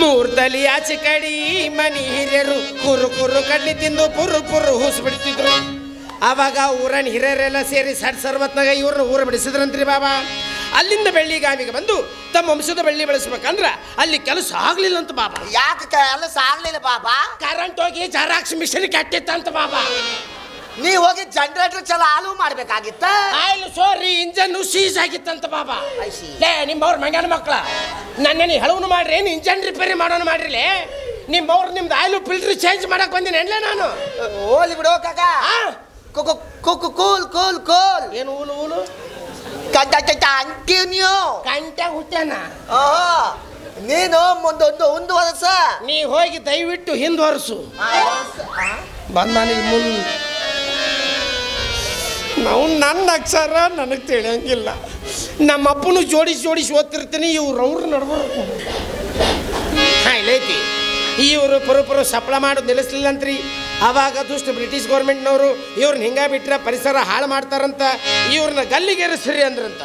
ಮೂರ್ತಲಿ ಆಚೆ ಕಡಿ ಮನಿ ಹಿರಿಯರು ಕುರು ಕಡ್ಲಿ ತಿಂದು ಪುರು ಹೂಸ್ ಬಿಡ್ತಿದ್ರು. ಅವಾಗ ಊರನ್ ಹಿರಿಯರೆಲ್ಲ ಸೇರಿ ಸರ್ವತ್ನಾಗ ಇವ್ರನ್ನ ಊರ ಬಿಡಿಸಿದ್ರಂತ್ರಿ ಬಾಬಾ. ಅಲ್ಲಿಂದ ಬೆಳ್ಳಿಗಾವಿಗೆ ಬಂದು ತಮ್ಮ ವಂಶದ ಬೆಳ್ಳಿ ಬೆಳೆಸ್ಬೇಕಂದ್ರ ಅಲ್ಲಿ ಕೆಲಸ ಆಗ್ಲಿಲ್ಲ ಅಂತ ಬಾಬಾ. ಯಾಕೆ ಕೆಲಸ ಆಗ್ಲಿಲ್ಲ ಬಾಬಾ? ಕರೆಂಟ್ ಹೋಗಿ ಜರಾಕ್ಸ್ ಮಿಷನ್ ಕೆಟ್ಟಿತ್ತಂತ ಬಾಬಾ. ನೀ ಹೋಗಿ ಜನರೇಟರ್ ಚಾಲು ಮಾಡ್ಬೇಕಾಗಿತ್ತ. ಆಯ್ಲು ಸೋರಿ ಇಂಜನ್ ಸೀಸ್ ಆಗಿತ್ತಂತ ಬಾಬಾ. ಲೇ ನಿಮ್ಮವ್ರ ಮಂಗನ ಮಕ್ಕಳ, ನನ್ನೇನು ಹೇಳೋನು ಮಾಡ್ರಿ, ಏನು ಇಂಜನ್ ರಿಪೇರಿ ಮಾಡೋನು ಮಾಡ್ರಿಲೇ. ನಿಮ್ಮವ್ರು ನಿಮ್ದು ಆಯಿಲು ಫಿಲ್ಟರ್ ಚೇಂಜ್ ಮಾಡಕ್ ಬಂದಿನಿ ಎನ್ಲೇ ನಾನು. ಓಲಿ ಬಿಡೋ ಕಾಕ. ಕೂಲ್ ಏನು ಊಲು ಕಂಟಿನ್ಯೂ ಕಂಟ ಹುಟ್ಟ್ಯಾನ. ನೀನು ಒಂದು ವರ್ಷ ನೀ ಹೋಗಿ ದಯವಿಟ್ಟು ಹಿಂದುವರ್ಸು. ಬಂದ ನನಗೆ ಮುಂದೆ ನಾವು ನನ್ನ ಅಕ್ಷರ ನನಗೆ ತಿಳಿಯಂಗಿಲ್ಲ. ನಮ್ಮ ಅಪ್ಪನು ಜೋಡಿಸಿ ಓದ್ತಿರ್ತೀನಿ. ಇವ್ರು ನಡ್ಬರ್ಕು. ಹಾಂ ಇಲ್ಲೈತಿ. ಇವರು ಪುರು ಸಪ್ಲ ಮಾಡೋದು ನಿಲ್ಲಿಸ್ಲಿಲ್ಲಂತ್ರಿ. ಆವಾಗ ದುಷ್ಟ ಬ್ರಿಟಿಷ್ ಗೌರ್ಮೆಂಟ್ನವರು ಇವ್ರನ್ನ ಹಿಂಗ ಬಿಟ್ರೆ ಪರಿಸರ ಹಾಳು ಮಾಡ್ತಾರಂತ ಇವ್ರನ್ನ ಗಲ್ಲಿಗೇರಿಸ್ರಿ ಅಂದ್ರಂತ.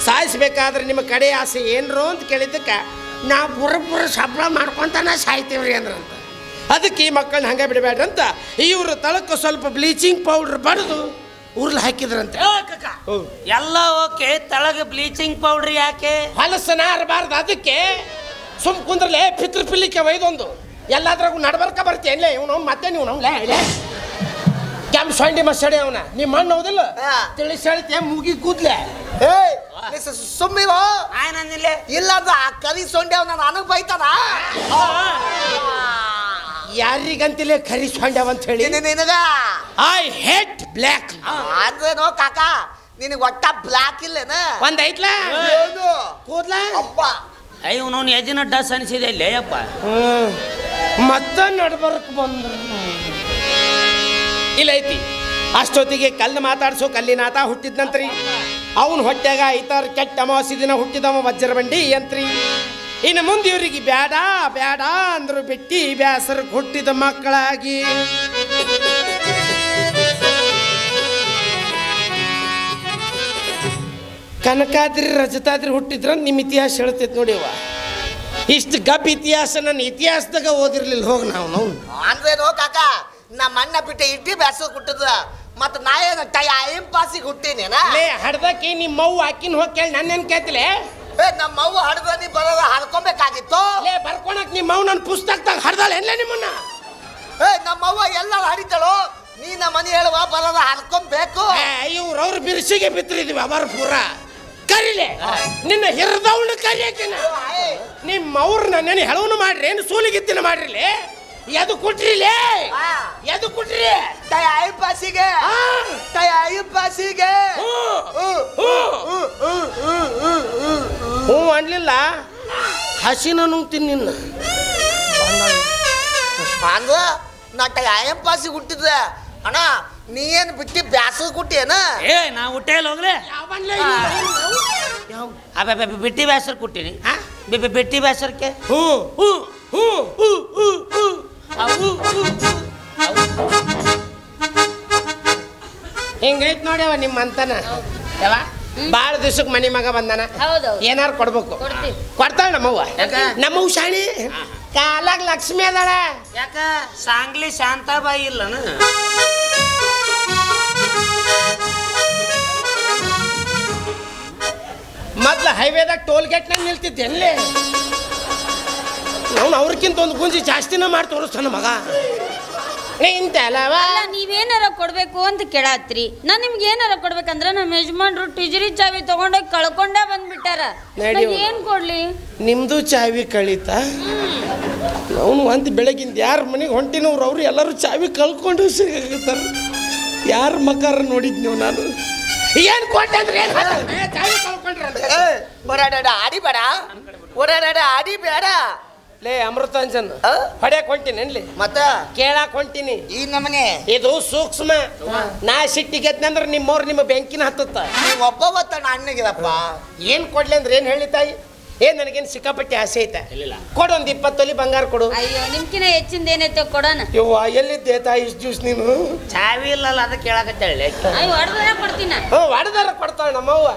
ಸಾಯಿಸ್ಬೇಕಾದ್ರೆ ನಿಮ್ಮ ಕಡೆ ಆಸೆ ಏನ್ರು ಅಂತ ಕೇಳಿದ್ದಕ್ಕೆ ನಾವು ಪುರ ಸಪ್ಲ ಮಾಡ್ಕೊತಾನ ಸಾಯ್ತೀವ್ರಿ ಅಂದ್ರಂತ. ಅದಕ್ಕೆ ಈ ಮಕ್ಕಳನ್ನ ಹಂಗೆ ಬಿಡಬೇಡ್ರಂತ ಇವರು ತಳಕ್ಕೆ ಸ್ವಲ್ಪ ಬ್ಲೀಚಿಂಗ್ ಪೌಡ್ರ್ ಬಡ್ದು ಉರ್ಲು ಹಾಕಿದ್ರಂತೆ. ಎಲ್ಲ ಓಕೆ, ತಳಗ ಬ್ಲೀಚಿಂಗ್ ಪೌಡ್ರ್ ಯಾಕೆ? ಹೊಲಸನ ಅರಬಾರ್ದು. ಅದಕ್ಕೆ ಸುಮ್ ಕುಂದ್ರಲೆ ಪಿತೃಪಿಲ್ಲಿಕ್ಕೆ ಒಯ್ದೊಂದು ಎಲ್ಲಾದ್ರಾಗೂ ನಡ್ಬರ್ಕ ಬರ್ತೀಯಲ್ಲೇ ಇವನು. ಮತ್ತೆ ನೀವು ನಮ್ಲೆ ಕೆಂಪ್ ಸೊಂಡಿ ಮಸಡಿ ಅವನ ನಿಮ್ಮ ಮಣ್ಣು ಹೌದಿಲ್ಲ ತಿಳಿಸಿ ಹೇಳ್ತೀಯ ಮೂಗಿ ಕೂದ್ಲೆ. ಸುಮ್ಮಿರೋ ಆಯ್ನಂದಿಲ್ಲ. ಇಲ್ಲ ಆ ಕರಿ ಸೊಂಡೆ ಅವನ ನನಗ್ ಬೈತಾನ. ಯಾರಿಗಂತಿಲ್ಲ ಕರಿ ಸೊಂಡ್ಯಾವ ಅಂತ ಹೇಳಿ ನಿನಗ ಐ ಹೇಟ್ ಬ್ಲ್ಯಾಕ್ ಅಂದ್ರೇನೋ ಕಾಕ, ನಿನಗೆ ಒಟ್ಟ ಬ್ಲ್ಯಾಕ್ ಇಲ್ಲೇನ? ಒಂದ್ ಐತ್ಲ ಕೂದ್ಲ ಅಪ್ಪ. ಅಯ್ಯ ಅವನವ್ನು ಎದಿನ ಡಸ್ ಅನಿಸಿದೆ ಇಲ್ಲೇ ಅಪ್ಪ. ಮತ್ತೆ ನಡ್ಬರ್ಕ್ ಬಂದ್ರು ಇಲ್ಲ ಐತಿ. ಅಷ್ಟೊತ್ತಿಗೆ ಕಲ್ಲು ಮಾತಾಡ್ಸೋ ಕಲ್ಲಿನಾಥ ಹುಟ್ಟಿದ್ನಂತ್ರಿ. ಅವನು ಹೊಟ್ಟ್ಯಾಗ ಐತಾರ ಕೆಟ್ಟ ಅಮಾವಾಸ್ಯೆ ದಿನ ಹುಟ್ಟಿದವ ವಜ್ರಬಂಡಿ ಯಂತ್ರಿ. ಇನ್ನು ಮುಂದೆ ಇವ್ರಿಗೆ ಬ್ಯಾಡ ಅಂದ್ರು ಬಿಟ್ಟಿ ಬ್ಯಾಸರ ಹುಟ್ಟಿದ ಮಕ್ಕಳಾಗಿ ಕನಕಾದ್ರಿ ರಜತಾದ್ರಿ ಹುಟ್ಟಿದ್ರ ನಿಮ್ಮ ಇತಿಹಾಸ ಹೇಳ್ತೈತಿ ನೋಡಿ. ಅವ ಇಷ್ಟು ಗಪ್ ಇತಿಹಾಸ ನನ್ನ ಇತಿಹಾಸದಾಗ ಓದಿರ್ಲಿಲ್ಲ. ಹೋಗಿ ನಾವು ಅಂದ್ರೇನೋ ಕಾಕ, ನಮ್ಮ ಅಣ್ಣ ಬಿಟ್ಟು ಇಟ್ಟಿ ಬ್ಯಾಸರ್ ಹುಟ್ಟದ ಮತ್ತ ನಾ ಏನು ಟೈಮ್ ಪಾಸಿಗೆ ಹುಟ್ಟಿನೇನ? ಹಡ್ದಕ್ಕೆ ನಿಮ್ಮ ಅವ್ವ ಅಕ್ಕಿನ ಹೋಗಿ ಕೇಳಿ ನನ್ನೇನು ಕೇಳ್ತಿಲೆ? ನಮ್ಮ ಅವ್ವ ಹಡ್ದ ನೀ ಬರೋದ ಹಡ್ಕೊಬೇಕಾಗಿತ್ತು. ಬರ್ಕೊಳಕ್ ನಿಮ್ಮ ಅವ್ವ ನನ್ನ ಪುಸ್ತಕದಾಗ ಹಡ್ದಾಳ ಎಲ್ಲ ನಿಮ್ಮನ್ನ. ನಮ್ಮ ಅವ್ವ ಎಲ್ಲರೂ ಹಡಿತಾಳು, ನೀ ನಮ್ಮ ಮನೆ ಹೇಳುವ ಬರೋದ ಹಡ್ಕೊಬೇಕು. ಇವ್ರವ್ರ ಬಿರ್ಸಿಗೆ ಬಿತ್ತರಿದ್ವಿ ಅವರ ಪೂರ ಕರಿಲೆ ನಿನ್ನ ಹಿರಿದವಳು ಕರಿಯಕಿನ ನಿಮ್ಮ ಅವ್ರನ್ನ ನೆನೆ ಹೆಳವನು ಮಾಡ್ರಿ ಏನು ಸೂಲಿಗಿತ್ತಿನ ಮಾಡ್ರಿಲೆ. ಎದು ಕುಟ್ರಿಲೇ ಎದು ಕುಟ್ರಿ ಟೈಮ್ ಪಾಸಿಗೆ ಟೈಮ್ ಪಾಸಿಗೆ ಹ್ಞೂ ಅನ್ಲಿಲ್ಲ ಹಸಿನ ನುಂಗ್ತೀನಿ ನಿನ್ನ ಹಂಗ ನಾ ಟೈಮ್ ಪಾಸಿಗೆ ಹುಟ್ಟಿದ್ದೆ ಅಣ್ಣ ನೀ ಏನು ಬಿಟ್ಟು ಬ್ಯಾಸದ ಕುಟ್ಟಿಯೇನ ಏ ನಾ ಊಟ ಇಲ್ಲ ಹೋಗ್ರೆ ಬಿಟ್ಟಿ ಬ್ಯಾಸರ್ ಕೊಟ್ಟಿನಿ ಬಿಟ್ಟಿ ಬ್ಯಾಸರ್ಕೆ ಹಿಂಗೈತ್ ನೋಡ್ಯವ ನಿಮ್ಮ ಅಂತನ ಯಾವ ಬಾಳ ದಿವ್ಸಕ್ಕೆ ಮನಿ ಮಗ ಬಂದಾನ ಏನಾರು ಕೊಡ್ಬೇಕು ಕೊಡ್ತಾಳ ನಮ್ಮವ್ವ ನಮ್ಮವ್ ಶಾಣಿ ಕಾಲಾಗ ಲಕ್ಷ್ಮಿ ಅದಾಳ ಯಾಕ ಸಾಂಗ್ಲಿ ಶಾಂತಾಬಾಯಿ ಇಲ್ಲನ ಮೊದ್ಲು ಹೈವೇದಾಗ ಟೋಲ್ ಗೇಟ್ನಾಗ ನಿಲ್ತಿದ್ದೆ ಎಲ್ಲೇ ನಾವು ಅವ್ರಕ್ಕಿಂತ ಒಂದು ಗುಂಜಿ ಜಾಸ್ತಿನ ಮಾಡಿ ತೋರಿಸ್ತಾನ ಮಗ ನಿಂತಲ್ಲವಾ ನೀವೇನಾರ ಕೊಡ್ಬೇಕು ಅಂತ ಕೇಳತ್ರಿ ನಾನ್ ನಿಮ್ಗೆ ಏನಾರ ಕೊಡ್ಬೇಕಂದ್ರ ನಮ್ಮ ಯಜಮಾನ್ರು ಟಿಜರಿ ಚಾವಿ ತಗೊಂಡೋಗಿ ಕಳ್ಕೊಂಡೇ ಬಂದ್ಬಿಟ್ಟಾರ ಏನ್ ಕೊಡ್ಲಿ ನಿಮ್ದು ಚಾವಿ ಕಳೀತ ಅವನು ಒಂದು ಬೆಳಗಿಂದ ಯಾರ ಮನೆಗೆ ಹೊಂಟಿನವ್ರು ಅವ್ರು ಎಲ್ಲರೂ ಚಾವಿ ಕಳ್ಕೊಂಡು ಸಿಗಾಕತ್ತಾರ ಯಾರ ಮಕಾರ ನೋಡಿದ್ ನೀವು ನಾನು ಏನ್ ಕೊಟ್ಟೆ ಅಂದ್ರೆ ಚಾವಿ ಕಳ್ಕೊಂಡ್ರೆ ಓಡಾಡ ಆಡಿ ಬೇಡ ಓಡಾಡ ಆಡಿ ಬೇಡ ಲೇ ಅಮೃತಾಂಜನ್ ಹೊಡ್ಯಾಕ್ ಹೊಂಟೀನಿ ಅನ್ಲಿ ಮತ್ತ ಕೇಳಾಕ್ ಹೊಂಟೀನಿ ಈ ನಮನೆ ಇದು ಸೂಕ್ಷ್ಮ ನಾ ಸಿಟ್ಟಿಗೆದ್ನಂದ್ರೆ ನಿಮ್ಮವ್ರು ನಿಮ್ಮ ಬೆಂಕಿನ ಹತ್ತುತ್ತ ಒಬ್ಬ ಅಣ್ಣಗಿರಪ್ಪ ಏನ್ ಕೊಡ್ಲಿ ಅಂದ್ರೆ ಏನ್ ಹೇಳಿ ತಾಯಿ ಏನ್ ನನಗೇನು ಸಿಕ್ಕಾಪಟ್ಟೆ ಆಸೆ ಐತೆ ಕೊಡು ಒಂದು 20 ತೊಲಿ ಬಂಗಾರ ಕೊಡು ಅಯ್ಯೋ ನಿಮ್ಕಿನ ಹೆಚ್ಚಿಂದ ಏನೈತೆ ಕೊಡೋಣ ಯವ್ವ ಎಲ್ಲಿದ್ದೆ ತಾಯಿ ಇಷ್ಟು ಜ್ಯೂಸ್ ನೀನು ಚಾವಿ ಇಲ್ಲಲ್ಲ ಅದಕ್ಕೆ ಕೇಳಾಕತ್ತೇಳಿ ಅಯ್ಯೋ ಹೊಡೆದ್ರೆ ಕೊಡ್ತೀನ ಹೊಡೆದಾರ ಕೊಡ್ತಾಳ ನಮ್ಮವ್ವ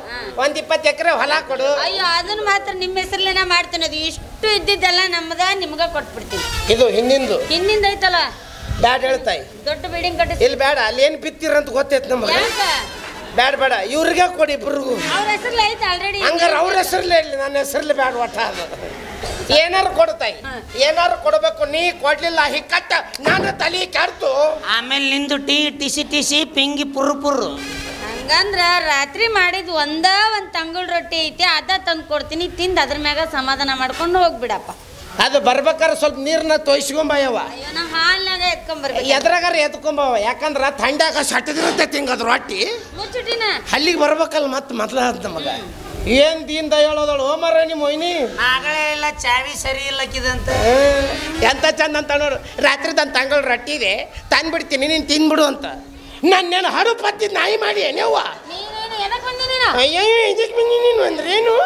ಒಂದ್ 20 ಎಕರೆ ಹೊಲ ಕೊಡು ಅಯ್ಯೋ ಅದನ್ನ ಮಾತ್ರ ನಿಮ್ಮ ಹೆಸರ್ಲೇನ ಮಾಡ್ತೀನಿ ಅದು ಇಷ್ಟು ಇದ್ದಿದ್ದೆಲ್ಲ ನಮ್ಮದ ನಿಮ್ಗ ಕೊಟ್ಬಿಡ್ತೀನಿ ಇದು ಹಿಂದಿಂದು ಹಿಂದಿಂದ ಐತಲ್ಲ ಬ್ಯಾಡ ಹೇಳ್ತಾಯಿ ದೊಡ್ಡ ಬಿಲ್ಡಿಂಗ್ ಕಟ್ಟಿಸಿ ಇಲ್ಲಿ ಬೇಡ ಅಲ್ಲಿ ಏನ್ ಬಿತ್ತಿರಂತ ಗೊತ್ತೈತ್ ನಮ್ಗೆ ಬೇಡ ಬೇಡ ಇವ್ರಿಗೆ ಕೊಡಿ ಇಬ್ರಿಗೂ ಅವ್ರ ಹೆಸರ್ಲೆ ಐತೆ ಆಲ್ರೆಡಿ ಹಂಗಾರ ಅವ್ರ ಹೆಸರ್ಲೆ ಇರ್ಲಿ ನನ್ನ ಹೆಸರ್ಲಿ ಬೇಡ ಒಟ್ಟ ಅದು ಏನಾರು ಕೊಡ್ತಾಯಿ ಏನಾರು ಕೊಡ್ಬೇಕು ನೀ ಕೊಡ್ಲಿಲ್ಲ ಹಿಕ್ಕಟ್ಟ ನಾನು ತಲೆ ಕೆಡ್ತು ಆಮೇಲೆ ನಿಂದು ಟಿಸಿ ಪಿಂಗಿ ಪುರ್ರು ಹಂಗಂದ್ರ ರಾತ್ರಿ ಮಾಡಿದ್ ಒಂದ್ ತಂಗುಳ್ ರೊಟ್ಟಿ ಐತಿ ಅದ ತಂದು ಕೊಡ್ತೀನಿ ತಿಂದು ಅದ್ರ ಮ್ಯಾಗ ಸಮಾಧಾನ ಮಾಡ್ಕೊಂಡು ಹೋಗ್ಬಿಡಪ್ಪ ಅದು ಬರ್ಬೇಕಾದ್ರೆ ಸ್ವಲ್ಪ ನೀರ್ನ ತೋಯಿಸ್ಕೊಂಬಯವ ಅಯ್ಯೋ ನಾ ಹಾಲ್ನಾಗ ಎತ್ಕೊಂಡ್ಬರ್ಬೇಕು ಎದ್ರಾಗಾರ ಎತ್ಕೊಂಬವ ಯಾಕಂದ್ರ ಥಂಡ್ಯಾಗ ಸಟ್ಟದಿರುತ್ತೆ ತಿಂಗದ್ ರೊಟ್ಟಿ ಮುಚ್ಚಿಟ್ಟಿನ ಅಲ್ಲಿಗೆ ಬರ್ಬೇಕಲ್ಲ ಮತ್ತೆ ಮೊದ್ಲ ನಮಗ ಏನ್ ದೀನ್ ಹೇಳೋದಳು ಹೋಮರ ನಿಮ್ಮ ಮೊಯ್ನಿ ಆಗಲೇ ಇಲ್ಲ ಚಾವಿ ಸರಿ ಇಲ್ಲಕ್ಕಿದಂತ ಎಂತ ಚಂದ ಅಂತ ನೋಡು ರಾತ್ರಿ ತನ್ನ ತಂಗಳು ರೊಟ್ಟಿ ಇದೆ ತಂದ್ಬಿಡ್ತೀನಿ ನೀನು ತಿನ್ಬಿಡು ಅಂತ ನನ್ನೇನು ಹಡು ಪತ್ತಿದ್ ನಾಯಿ ಮಾಡಿ ಏನೇವ್ವ ನೀನೇನು ಎದಕ್ ಬಂದಿ ನೀನು ಅಯ್ಯೋ ಇದಕ್ಕೆ ಬಂದಿನಿ ನೀನು ಅಂದ್ರೇನು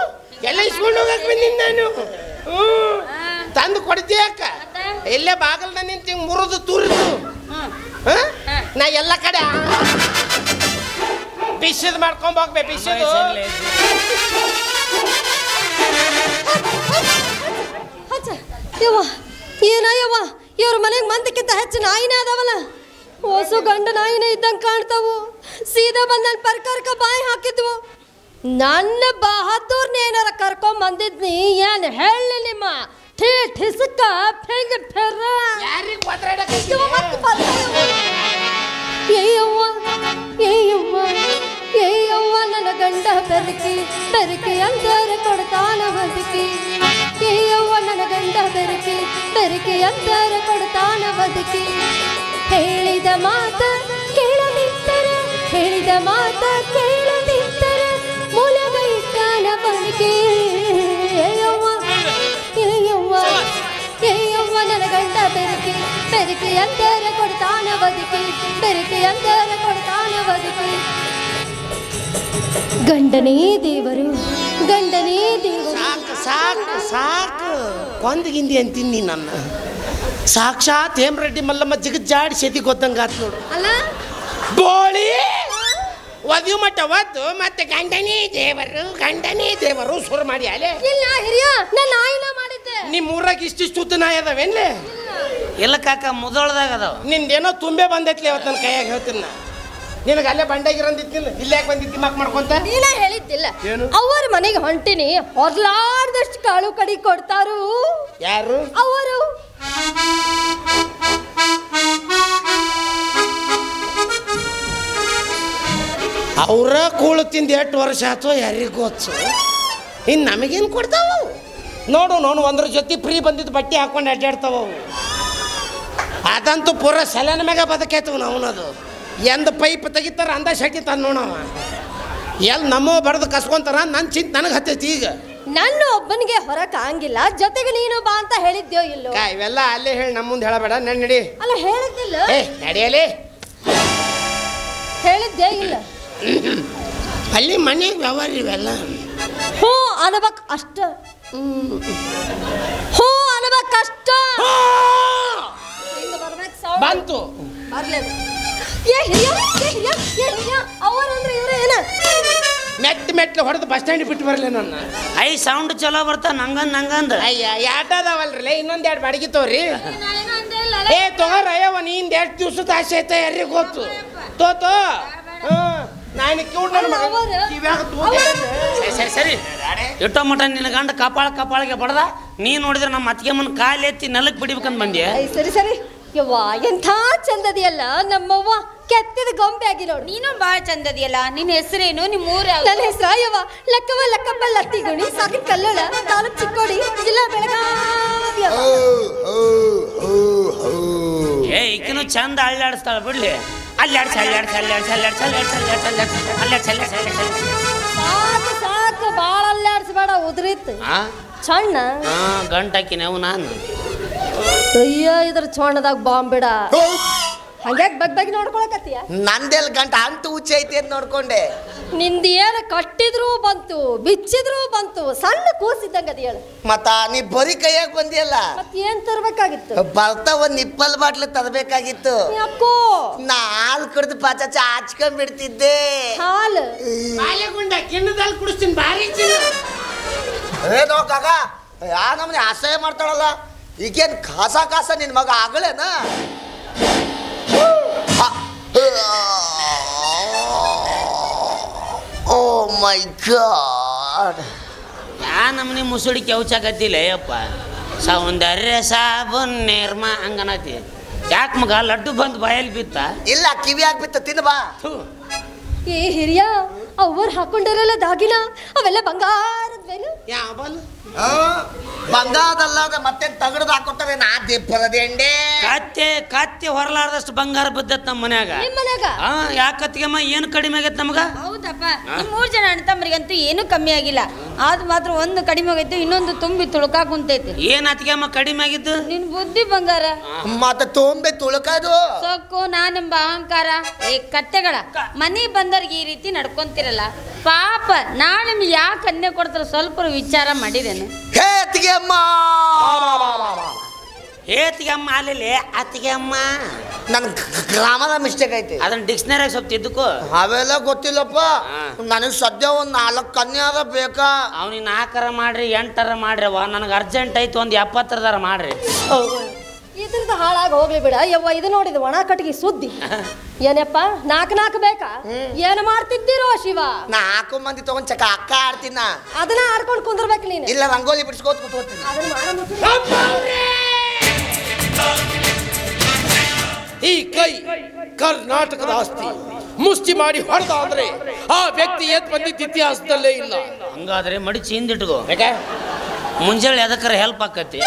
ಎಲ್ಲ ಇಸ್ಕೊಂಡು ಹೋಗಕ್ ಬಂದಿನಿ ನಾನು ತಂದು ಕೊಡ್ತೀಯ ಅಕ್ಕ ಇಲ್ಲೇ ಬಾಗಲ್ನ ನಿಂತು ಹಿಂಗೆ ಮುರಿದು ತೂರಿದು ನಾ ಎಲ್ಲ ಕಡೆ ಬಿಸಿದ್ ಮಾಡ್ಕೊಂಡ್ ಹೋಗ್ಬೇ ಬಿಸಿದು ಯವ್ವ ಏನಯ್ಯವ್ವ ಇವ್ರ ಮನೆಗೆ ಮಂದಕ್ಕಿಂತ ಹೆಚ್ಚು ನಾಯಿನೇ ಅದಾವಲ್ಲ ಹೊಸು ಗಂಡ ನಾಯಿನೇ ಇದ್ದಂಗೆ ಕಾಣ್ತಾವು ಸೀದಾ ಬಂದ ನನ್ನ ಪರ್ಕರ್ಕ ಬಾಯಿ ಹಾಕಿದ್ವು ನನ್ನ ಬಹದ್ದೂರ್ನ ಏನಾರ ಕರ್ಕೊಂಡ್ ಬಂದಿದ್ನಿ ಏನ್ ಹೇಳಿ ನಿಮ್ಮ ಠಿಸಕ ಫೆಂಗ್ ಫೆರ್ರ ಏಯವ್ವ ನನ್ನ ಗಂಡ ಬೆರಕಿ ಬೆರಕಿ ಅಂತಾರೆ ಕೊಡ್ತಾನ ಬದುಕಿ ಏಯವ್ವ ನನ್ನ ಗಂಡ ಬೆರಕಿ ಬೆರಕಿ ಅಂತಾರೆ ಕೊಡ್ತಾನ ಬದುಕಿ ಹೇಳಿದ ಮಾತ ಕೇಳದಿತ್ತರ ಹೇಳಿದ ಮಾತ ಕೇಳದಿತ್ತರ ಮೂಲಗ ಇಟ್ಟಾನ ಬದುಕಿ ಏಯವ್ವ ಏಯವ್ವ ಏಯವ್ವ ನನ್ನ ಗಂಡ ಬೆರಕಿ ಬೆರಕಿ ಅಂತಾರೆ ಕೊಡ್ತಾನ ಬದುಕಿ ಬೆರಕಿ ಅಂತಾರೆ ಕೊಡ್ತಾನ ಬದುಕಿ ಗಂಡನೇ ದೇವರು ಗಂಡನೇ ದೇವರು ಸಾಕು ಸಾಕು ಸಾಕು ಕೊಂದಗಿಂದಿ ಅಂತೀನಿ ನನ್ನ ಸಾಕ್ಷಾತ್ ಹೇಮರೆಡ್ಡಿ ಮಲ್ಲಮ್ಮ ಜಿಗಜ್ಜಾಡಿ ಸೆದಿ ಗೊತ್ತಂಗ ಆತ್ ನೋಡು ಅಲ್ಲ ಬೋಳಿ ಒದಿವು ಮಟ್ಟ ಒದ್ದು ಮತ್ತೆ ಗಂಡನೇ ದೇವರು ಸುರು ಮಾಡಿ ಅಲೆ ಇಲ್ಲ ಹಿರಿಯ ನಾನು ನಾಯಿನ ಮಾಡಿದ್ದೆ ನಿಮ್ಮ ಊರಾಗ ಇಷ್ಟಿಷ್ಟು ನಾಯಿ ಅದಾವೇನ್ಲೆ ಇಲ್ಲ ಕಾಕ ಮುದೋಳದಾಗ ಅದಾವ ನಿಂದೇನೋ ತುಂಬೆ ಬಂದೈತ್ಲಿ ಅವತ್ತು ನನ್ನ ಕೈಯಾಗ ಹೇಳ್ತೀನಿ ನಾ ನಿನಗೆ ಅಲ್ಲೇ ಬಂಡಾಗಿರಂದಿತ್ತಿಲ್ಲ ಇಲ್ಲೇ ಯಾಕೆ ಬಂದಿತ್ತಿ ಮಕ್ ಮಾಡ್ಕೊಂತ ನೀನ ಹೇಳಿದ್ದಿಲ್ಲ ಏನು ಅವರ ಮನೆಗೆ ಹೊಂಟಿನಿ ಹೊರ್ಲಾರ್ದಷ್ಟು ಕಾಳು ಕಡಿ ಕೊಡ್ತಾರು ಯಾರು ಅವರು ಅವ್ರ ಕೂಳು ತಿಂದು 8 ವರ್ಷ ಆಯ್ತು ಯಾರಿಗೂ ಗೊತ್ತು ಇನ್ನು ನಮಗೇನು ಕೊಡ್ತಾವ ನೋಡು ಒಂದ್ರ ಜೊತೆ ಫ್ರೀ ಬಂದಿದ್ದು ಬಟ್ಟೆ ಹಾಕೊಂಡು ಅಡ್ಡಾಡ್ತಾವ ಅದಂತೂ ಪೂರ ಸೆಲೆನ ಮ್ಯಾಗ ಬದುಕೈತವ ಅವನದು ಎಂದ ಪೈಪ್ ತೆಗಿತಾರ ಅಂದ ಶೆಟ್ಟಿ ತಂದು ನೋಡವ ಎಲ್ಲಿ ನಮ್ಮೋ ಬಡ್ದು ಕಸ್ಕೊಂತಾರ ನನ್ನ ಚಿಂತೆ ನನಗೆ ಹತ್ತೈತಿ ಈಗ ನನ್ನ ಒಬ್ಬನಿಗೆ ಹೊರಕ್ ಆಗಂಗಿಲ್ಲ ಜೊತೆಗೆ ನೀನು ಬಾ ಅಂತ ಹೇಳಿದ್ಯೋ ಇಲ್ಲೋ ಇವೆಲ್ಲ ಅಲ್ಲೇ ಹೇಳಿ ನಮ್ಮ ಮುಂದೆ ಹೇಳಬೇಡ ನಡಿ ಅಲ್ಲ ಹೇಳಿದ್ದಿಲ್ಲ ನಡಿಯಲಿ ಹೇಳಿದ್ದೇ ಇಲ್ಲ ಅಲ್ಲಿ ಮನೆಗೆ ವ್ಯವಹಾರ ಇವೆಲ್ಲ ಹ್ಞೂ ಅನ್ಬೇಕ್ ಅಷ್ಟ ಹ್ಞೂ ಅನ್ಬೇಕ್ ಅಷ್ಟ ಬಂತು ಬರ್లేదు ಅವರಂದ್ರೆ ಇವ್ರೆ ಏನ ಮೆಟ್ಲು ಹೊಡೆದು ಬಸ್ ಸ್ಟ್ಯಾಂಡ್ ಬಿಟ್ಟು ಬರಲಿ ನನ್ನ ಐ ಸೌಂಡ್ ಚಲೋ ಬರ್ತಾ ನಂಗಂದ ಅಯ್ಯ ಯಾಟದವಲ್ರಿ ಇನ್ನೊಂದು ಎರಡು ಬಾಡಿಗೆ ತೋರಿ ಏ ತಗೋರಯ್ಯವ ನಿಂದ ಎಷ್ಟು ದಿವ್ಸದ ಆಸೆ ಐತೆ ಯಾರಿಗೆ ಗೊತ್ತು ತೋತು ನಾನು ಕಿವುಡ್ ನನ್ನ ಸರಿ ಸರಿ ಇಟ್ಟೋ ಮಟ ನಿನ್ನ ಗಂಡ ಕಪಾಳಿಗೆ ಬಡ್ದ ನೀ ನೋಡಿದ್ರೆ ನಮ್ಮ ಅತ್ತಿಗೆಮ್ಮನ ಕಾಲು ಎತ್ತಿ ನೆಲಕ್ಕೆ ಬಿಡಿಬೇಕಂತ ಬಂದ್ಯಾ ಸರಿ ಸರಿ ಯವ್ವ ಎಂಥ ಚಂದದಿಯಲ್ಲ ನಮ್ಮವ್ವ ಕೆತ್ತಿದ ಗೊಂಬೆ ಆಗಿ ನೋಡಿ ನೀನು ಭಾಳ ಚಂದದಿಯಲ್ಲ ನಿನ್ನ ಹೆಸರೇನು ನಿಮ್ಮ ಊರ ನನ್ನ ಹೆಸರ ಯವ್ವ ಲಕ್ಕವ್ವ ಲಕ್ಕಪ್ಪ ಲತ್ತಿಗುಣಿ ಸಾಕಿನ ಕಲ್ಲೋಳ ತಾಲೂಕ್ ಚಿಕ್ಕೋಡಿ ಜಿಲ್ಲಾ ಬೆಳಗಾವಿ ಏ ಈಕಿನೂ ಚಂದ ಅಳ್ಳಾಡಿಸ್ತಾಳ ಬಿಡ್ಲಿ ಸಾಕು ಬಾಳ ಅಲ್ಲಾಡ್ಸ್ಬೇಡ ಉದ್ರಿತ್ ಸಣ್ಣ ಗಂಟಾಕಿ ನಾವು ನಾನು ಅಯ್ಯ ಇದ್ರ ಚೋಣದಾಗ ಬಾಂಬ್ ಬಿಡ ಹಂಗ್ಯಾಕ್ ಬಗ್ ನೋಡ್ಕೊಳಕತ್ತೀಯ ನಂದೆಲ್ ಗಂಟ ಅಂಟು ಹುಚ್ಚ ಐತಿ ಅಂತ ನೋಡ್ಕೊಂಡೆ ನಿಂದ ಏನ ಕಟ್ಟಿದ್ರು ಬಂತು ಬಿಚ್ಚಿದ್ರು ಬಂತು ಸಣ್ಣ ಕೂಸಿದ್ದಂಗ ಅದ ಹೇಳು ಮತ್ತ ನೀ ಬರೀ ಕೈಯಾಗ ಬಂದಿಯಲ್ಲ ಮತ್ ಏನ್ ತರ್ಬೇಕಾಗಿತ್ತು ಬರ್ತಾ ಒಂದ್ ನಿಪ್ಪಲ್ ಬಾಟ್ಲು ತರಬೇಕಾಗಿತ್ತು ಯಾಕೋ ನಾ ಹಾಲು ಕುಡಿದು ಪಾಚಾಚ ಹಚ್ಕೊಂಡ್ಬಿಡ್ತಿದ್ದೆ ಹಾಲು ಬಾಳೆಗುಂಡ ಕಿಣ್ಣದಲ್ಲಿ ಕುಡಿಸ್ತೀನಿ ಭಾರಿ ಏನೋ ಕಾಕ ಯಾ ನಮ್ಮನೆ ಆಸೆ ಮಾಡ್ತಾಳಲ್ಲ ಈಗೇನ್ ಕಾಸ ನಿನ್ ಮಗ ಆಗಲೇನ ಓ ಮೈ ಗಾಡ್ ಯಾ ನಮ್ಮನೆ ಮುಸುಡಿ ಕೆವ್ಚಾಕತ್ತಿಲ್ಲ ಅಯ್ಯಪ್ಪ ಸೌಂದರ್ಯ ಸಾಬೂನ್ ನೇರ್ಮ ಹಂಗನತಿ ಯಾಕೆ ಮಗ ಲಡ್ಡು ಬಂದು ಬಾಯಲ್ಲಿ ಬಿತ್ತ ಇಲ್ಲ ಕಿವಿ ಆಗ್ಬಿತ್ತ ತಿನ್ ಬಾ ಏ ಹಿರಿಯ ಅವ್ರು ಹಾಕೊಂಡಿರಲ್ಲ ದಾಗಿನ ಅವೆಲ್ಲ ಬಂಗಾರದ್ವೇನು ಯಾವ ಬಂಗಾರದಲ್ಲ ಮತ್ತೆ ತಗಡ್ದು ಹಾಕೊತಾರೆ ನಾ ದಿಪ್ಪರದ ಎಂಡೆ ಕತ್ತಿ ಹೊರಲಾರ್ದಷ್ಟು ಬಂಗಾರ ಬಿದ್ದತ್ ನಮ್ಮ ಮನ್ಯಾಗ ನಿಮ್ ಮನ್ಯಾಗ ಯಾಕತ್ತಿಗೆಮ್ಮ ಏನು ಕಡಿಮೆ ಆಗೈತೆ ನಮಗ ಹೌದಪ್ಪ ನಿಮ್ಮ 3 ಜನ ಅಣ್ಣ ತಮ್ಮರಿಗಂತೂ ಏನೂ ಕಮ್ಮಿ ಆಗಿಲ್ಲ ಆದ್ ಮಾತ್ರ ಒಂದು ಕಡಿಮೆ ಆಗೈತೆ ಇನ್ನೊಂದು ತುಂಬಿ ತುಳುಕಾಕ್ ಕುಂತೈತಿ ಏನ್ ಅತ್ತಿಗೆಮ್ಮ ಕಡಿಮೆ ಆಗಿದ್ದು ನಿನ್ ಬುದ್ಧಿ ಬಂಗಾರ ಮತ್ತೆ ತೊಂಬೆ ತುಳುಕದು ಸೊಕ್ಕು ನಾನೆಂಬ ಅಹಂಕಾರ ಏ ಕತ್ತೆಗಳ ಮನೆ ಬಂದವ್ರಿಗೆ ಈ ರೀತಿ ನಡ್ಕೊಂತಿರಲ್ಲ ಪಾಪ ನಾಳೆ ನಿಮ್ಗೆ ಯಾಕೆ ಅನ್ಯ ಕೊಡ್ತಾರ ಸ್ವಲ್ಪ ವಿಚಾರ ಮಾಡಿದೇನು ಹೇತಿಗೆಮ್ಮ ಹೇತಿಗೆಮ್ಮ ಅಲ್ಲಿ ಅತ್ತಿಗೆಮ್ಮ ನನ್ ಗ್ರಾಮದ ಮಿಸ್ಟೇಕ್ ಐತಿ ಅದನ್ನ ಡಿಕ್ಷನರಿ ಸ್ವಲ್ಪ ತಿದ್ದಕ್ಕೋ ಅವೆಲ್ಲ ಗೊತ್ತಿಲ್ಲಪ್ಪ ನನಗೆ ಸದ್ಯ ಒಂದ್ 4 ಕನ್ಯಾದ ಬೇಕಾ ಅವ್ನಿಗೆ 4 ಮಾಡ್ರಿ 8 ಮಾಡ್ರಿ ನನಗೆ ಅರ್ಜೆಂಟ್ ಐತಿ ಒಂದು 70 ಮಾಡ್ರಿ ಇದ್ರದ್ದು ಹಾಳಾಗಿ ಹೋಗ್ಲಿ ಬಿಡ ಯವ್ವ ಇದು ನೋಡಿದ ಒಣ ಕಟ್ಟಿಗೆ ಸುದ್ದಿ ಏನಪ್ಪ 4 ಬೇಕಾ ಏನ್ ಮಾಡ್ತಿದ್ದೀರೋ ಶಿವ 4 ಮಂದಿ ತಗೊಂಡ್ ಚಕ ಅಕ್ಕ ಆಡ್ತೀನ ಅದನ್ನ ಆಡ್ಕೊಂಡು ಕುಂದ್ರಬೇಕು ನೀನು ಇಲ್ಲ ರಂಗೋಲಿ ಬಿಡಿಸ್ಕೋತ ಕೂತ್ಕೋತೀನಿ ಈ ಕೈ ಕರ್ನಾಟಕದ ಆಸ್ತಿ ಮುಷ್ಟಿ ಮಾಡಿ ಹೊಡೆದ ಅಂದ್ರೆ ಆ ವ್ಯಕ್ತಿ ಎದ್ ಬಂದಿದ್ದ ಇತಿಹಾಸದಲ್ಲೇ ಇಲ್ಲ ಹಂಗಾದ್ರೆ ಮಡಿಚಿ ಹಿಂದಿಟ್ಕೋ ಮುಂಜಾನೆ ಎದಕ್ಕರ ಹೆಲ್ಪ್ ಆಕತಿ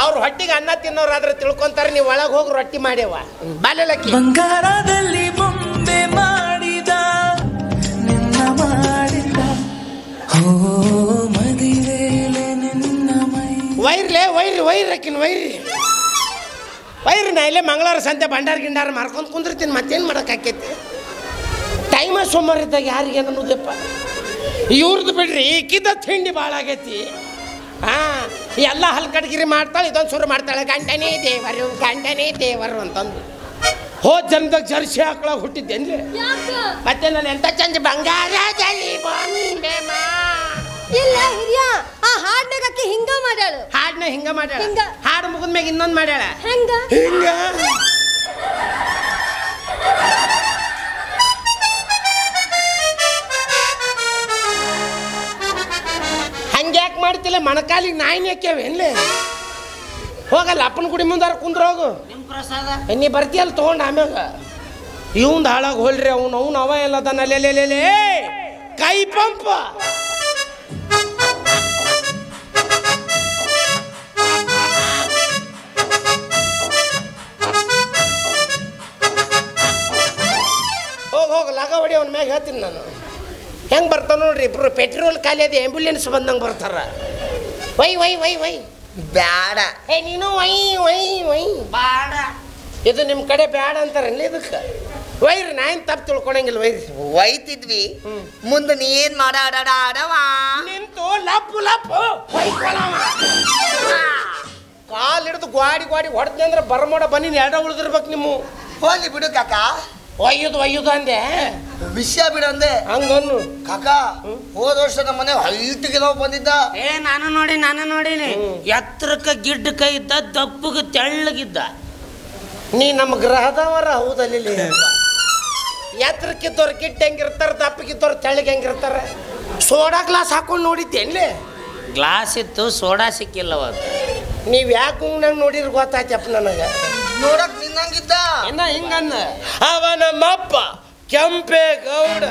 ಅವ್ರ ಹೊಟ್ಟಿಗೆ ಅನ್ನ ತಿನ್ನೋರಾದ್ರೆ ತಿಳ್ಕೊಂತಾರೆ ನೀವು ಒಳಗೆ ಹೋಗಿ ರೊಟ್ಟಿ ಮಾಡ್ಯವ ಬಾಲೆಲಕ್ಕಿ ಬಂಗಾರದಲ್ಲಿ ಬೊಂಬೆ ಮಾಡಿದ ನಿನ್ನ ಮಾಡಿದ ಮದಿವೇಲೆ ನಿನ್ನ ಮೈ ವೈರಕ್ಕಿನ ವೈರಿ ನಾ ಇಲ್ಲೇ ಮಂಗಳವಾರ ಸಂತೆ ಭಂಡಾರ ಗಿಂಡಾರ ಮಾರ್ಕೊಂಡು ಕುಂದಿರ್ತೀನಿ ಮತ್ತೇನು ಮಾಡೋಕ್ಕಾಕೈತಿ ಟೈಮ ಸೋಮವಾರಿದ್ದಾಗ ಯಾರಿಗೆ ಅನ್ನೋದಪ್ಪ ಇವ್ರದ್ದು ಬಿಡ್ರಿ ಈಕಿದ್ದ ತಿಂಡಿ ಭಾಳ ಆಗೈತಿ ಎಲ್ಲ ಹಲ್ಕಡ್ಗಿರಿ ಮಾಡ್ತಾಳೆ ಇದೊಂದು ಸುರು ಮಾಡ್ತಾಳೆ ಗಂಡನೇ ದೇವರು ಅಂತಂದು ಹೋದ ಜನ್ಮದಾಗ ಜರ್ಸಿ ಹಾಕೊಳಗ ಹುಟ್ಟಿದ್ದೇನ್ರಿ ಮತ್ತೆ ನಾನು ಎಂತ ಚಂದ ಬಂಗಾರದಲ್ಲಿ ಬೊಂಬೆ ಇಲ್ಲ ಹಿರಿಯ ಆ ಹಾಡ್ನಾಗ ಅಕ್ಕಿ ಹಿಂಗ ಮಾಡ್ಯಾಳು ಹಾಡ್ನ ಹಿಂಗ ಮಾಡ್ಯಾಳ ಹಾಡು ಮುಗಿದ್ಮ್ಯಾಗ ಇನ್ನೊಂದು ಮಾಡ್ಯಾಳ ಹೆಂಗ ಹಿಂಗ ಹಂಗ್ಯಾಕೆ ಮಾಡ್ತಿಲ್ಲ ಮಣಕಾಲಿಗೆ ನಾಯಿನ ಹಾಕ್ಯಾವೇನ್ಲೇ ಹೋಗಲ್ಲ ಅಪ್ಪನ ಗುಡಿ ಮುಂದಾರ ಕುಂದ್ರ ಹೋಗು ನೀ ಬರ್ತೀಯಲ್ಲ ತೊಗೊಂಡು ಆಮ್ಯಾಗ ಇವಂದು ಹಾಳಾಗಿ ಹೋಲ್ರಿ ಅವನು ಅವ ಎಲ್ಲ ಅದನ್ನ ಕೈ ಪಂಪ ಲಗ ಹೊಡಿ ಅವನ ಮ್ಯಾಗ ಹೇಳ್ತೀನಿ ನಾನು. ಹೆಂಗೆ ಬರ್ತಾವ ನೋಡ್ರಿ ಇಬ್ರು ಪೆಟ್ರೋಲ್ ಖಾಲಿ ಅದು ಆ್ಯಂಬುಲೆನ್ಸ್ ಬಂದಂಗೆ ಬರ್ತಾರ. ವೈ ವೈ ವೈ ವೈ ಬ್ಯಾಡ. ನೀನು ವೈ ವೈ ವೈ ಬಾಡ. ಇದು ನಿಮ್ಮ ಕಡೆ ಬ್ಯಾಡ ಅಂತಾರಲ್ಲ ಇದಕ್ಕೆ. ವೈರಿ ನಾ ಏನು ತಪ್ಪು ತಿಳ್ಕೊಳಂಗಿಲ್ಲ ವೈರಿ. ಒಯ್ತಿದ್ವಿ ಮುಂದೆ ನೀ ಏನ್ ಮಾಡವ ನಿಂತು ಲಪ್ಪು ಲಪ್ಪು ಕಾಲು ಹಿಡಿದು ಗ್ವಾಡಿ ಹೊಡೆದ್ನಿ ಅಂದ್ರೆ ಬರಮೋಡ ಬನ್ನಿ ಎರಡ ಉಳಿದಿರ್ಬೇಕು ನಿಮ್ಮ. ಹೋಗ್ಲಿ ಬಿಡು ಕಾಕ. ಒಯ್ಯುದು ಅಂದೆ. ವಿಷಯ ಬಿಡು ಅಂದೆ. ಹಂಗನ್ನು ಕಾಕ ಹೋದ ವರ್ಷ ನಮ್ಮ ಮನೆ ಹೈಟಿಗೆ ನಾವು ಬಂದಿದ್ದ. ನಾನು ನೋಡಿನಿ. ಎತ್ತರಕ್ಕೆ ಗಿಡ್ಡಕ ಇದ್ದ, ದಪ್ಪಗೆ ತೆಳ್ಳಗಿದ್ದ. ನೀ ನಮ್ಮ ಗ್ರಹದವರ ಹೌದಲ್ಲಿ. ಎತ್ತರಕ್ಕಿದ್ದವ್ರು ಗಿಡ್ಡ ಹೆಂಗಿರ್ತಾರೆ, ದಪ್ಪಗಿದ್ದವ್ರು ತೆಳ್ಳಗೆ ಹೆಂಗಿರ್ತಾರೆ. ಸೋಡಾ ಗ್ಲಾಸ್ ಹಾಕೊಂಡು ನೋಡಿದ್ದೇನ್ಲಿ? ಗ್ಲಾಸ್ ಇತ್ತು, ಸೋಡಾ ಸಿಕ್ಕಿಲ್ಲವ. ನೀವು ಯಾಕೆ ನಂಗೆ ನೋಡಿದ್ರೆ ಗೊತ್ತಾಯ್ತಪ್ಪ ನನಗೆ. ನೋಡಕ್ ನಿನ್ನಂಗಿದ್ದ ಇನ್ನ ಹಿಂಗನ್ನ ಅವ ನಮ್ಮಪ್ಪ ಕೆಂಪೇಗೌಡ.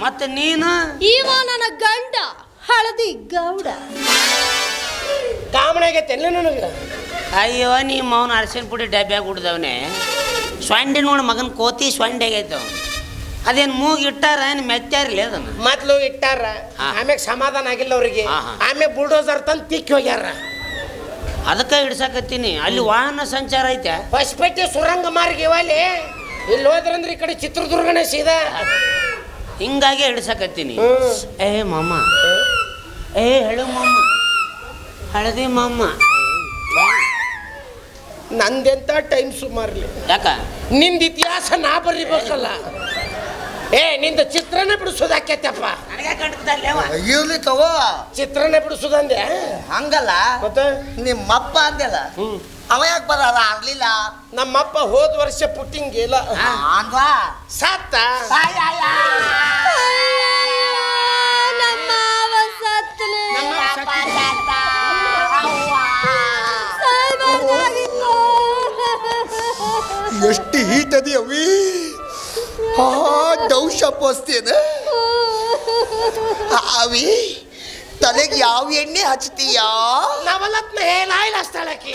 ಮತ್ತೆ ನೀನು ಇವ ನನ್ನ ಗಂಡ ಹಳದಿ ಗೌಡ. ಕಾಮಣಾಗೈತೆಲ್ಲ ನನಗೆ. ಅಯ್ಯೋ ನಿಮ್ಮ ಅವನು ಅರಸಿನ ಪುಡಿ ಡಬ್ಬ್ಯಾಗ ಹುಡ್ದವನೆ. ಸೊಂಡೆ ನೋಡಿ ಮಗನ ಕೋತಿ ಸೊಂಡೆ ಆಗೈತವ. ಅದೇನು ಮೂಗಿ ಇಟ್ಟಾರ ಏನು ಮೆಚ್ಚಾರಿಲ್ಲ ಅದನ್ನು. ಮೊದ್ಲು ಇಟ್ಟಾರ, ಆಮ್ಯಾಗ ಸಮಾಧಾನ ಆಗಿಲ್ಲ ಅವ್ರಿಗೆ. ಆಮ್ಯಾಗ ಬುಲ್ಡೋಸರ್ ತಂದು ತಿಕ್ಕಿ ಹೋಗ್ಯಾರ. ಅದಕ್ಕೆ ಹಿಡ್ಸಕತ್ತೀನಿ. ಅಲ್ಲಿ ವಾಹನ ಸಂಚಾರ ಐತೆ. ಹೊಸಪೇಟೆ ಸುರಂಗ ಮಾರ್ಗ ಇವಲ್ಲಿ. ಇಲ್ಲಿ ಹೋದ್ರಂದ್ರೆ ಈ ಕಡೆ ಚಿತ್ರದುರ್ಗನೇ ಸೀದಾ. ಹಿಂಗಾಗಿ ಹಿಡ್ಸಕತ್ತೀನಿ. ಏ ಮಾಮ, ಏ ಹೇಳು ಮಾಮ, ಹಳದಿ ಮಾಮ. ನಂದೆಂತ ಟೈಮ್ ಸುಮಾರ್ಲಿ. ಯಾಕ ನಿಂದ ಇತಿಹಾಸ ನಾ ಬರೀಬೇಕಲ್ಲ. ನಿಂದ ಚಿತ್ರನ ಬಿಡಿಸೋದಾಕೈತಪ್ಪ. ಇರ್ಲಿ ತಗೋ. ಚಿತ್ರನ ಬಿಡಿಸೋದಂದೆ ಹಂಗಲ್ಲ. ಮತ್ತೆ ನಿಮ್ಮಪ್ಪ ಅಂದೆಲ್ಲ, ಅವ ಯಾಕೆ ಬರಲ್ಲ ಆಗ್ಲಿಲ್ಲ? ನಮ್ಮಪ್ಪ ಹೋದ ವರ್ಷ ಪುಟ್ಟಿಂಗಿಲ್ಲ ಅಂದ್ವಾ ಸತ್ತ. ಎಷ್ಟು ಹೀಟ್ ಅದಿ ಅವಿ. ದೌಶ ಪೋಸ್ತೇನ ಅವಿ. ತಲೆಗೆ ಯಾವ ಎಣ್ಣೆ ಹಚ್ತೀಯಾ? ನವಲತ್ನ ಹೇಳಾಯಿಲ್ಲ ಸ್ಥಳಕ್ಕೆ.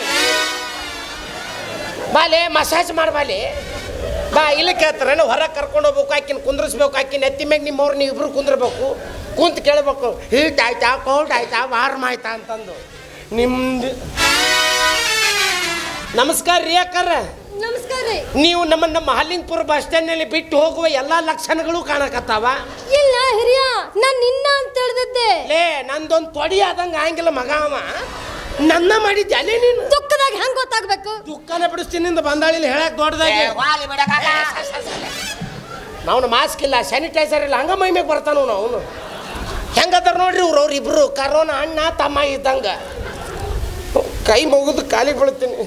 ಬಾಲೆ ಮಸಾಜ್ ಮಾಡ್ಬಾಲೆ ಬಾ. ಇಲ್ಲಿ ಕೇಳ್ತಾರಲ್ಲ, ಹೊರಗೆ ಕರ್ಕೊಂಡು ಹೋಗ್ಬೇಕು, ಆಕಿನ ಕುಂದ್ರಿಸ್ಬೇಕು. ಆಕಿನ ಎತ್ತಿ ಮ್ಯಾಗ ನಿಮ್ಮವ್ರು ನೀವು ಇಬ್ರು ಕುಂದ್ರಬೇಕು. ಕುಂತು ಕೇಳ್ಬೇಕು, ಹೀಟ್ ಆಯ್ತಾ, ಕೋಲ್ಡ್ ಆಯ್ತಾ, ವಾರ್ಮ್ ಆಯ್ತಾ ಅಂತಂದು. ನಿಮ್ದು ನಮಸ್ಕಾರ ರೀ ಅಕ್ಕಾರ. ನಮಸ್ಕಾರ ರೀ. ನೀವು ನಮ್ಮ ಹಲ್ಲಿಂಗಪುರ ಬಸ್ ಸ್ಟ್ಯಾಂಡ್ನಲ್ಲಿ ಬಿಟ್ಟು ಹೋಗುವ ಎಲ್ಲ ಲಕ್ಷಣಗಳು ಕಾಣಕತ್ತಾವ. ಇಲ್ಲ ಹಿರಿಯ, ನಾನು ನಿನ್ನ ಅಂತ ತಿಳಿದಿದ್ದೆ. ನಂದೊಂದು ತೊಡಿ ಆದಂಗೆ ಆಗಿಲ್ಲ ಮಗ ಅವ. ನನ್ನ ಮಾಡಿದ್ದೆ ಅಲ್ಲೇ ನೀನು. ದುಃಖದಾಗ ಹೆಂಗ್ ಗೊತ್ತಾಗ್ಬೇಕು? ದುಃಖನ ಬಿಡಿಸ್ತೀನಿ ಬಂದಾಳಿಲ್ಲ ಹೇಳಕ್ ದೊಡ್ಡದಾಗಿ. ನಾವು ಮಾಸ್ಕ್ ಇಲ್ಲ, ಸ್ಯಾನಿಟೈಸರ್ ಇಲ್ಲ, ಹಂಗ ಮೈ ಮ್ಯಾಗ ಬರ್ತಾನ ಅವನು. ಹೆಂಗದಾರ ನೋಡ್ರಿ ಅವ್ರು ಇಬ್ರು ಕರೋನಾ ಅಣ್ಣ ತಮ್ಮ ಇದ್ದಂಗ. ಕೈ ಮುಗಿದು ಕಾಲಿಗೆ ಬೀಳ್ತೀನಿ.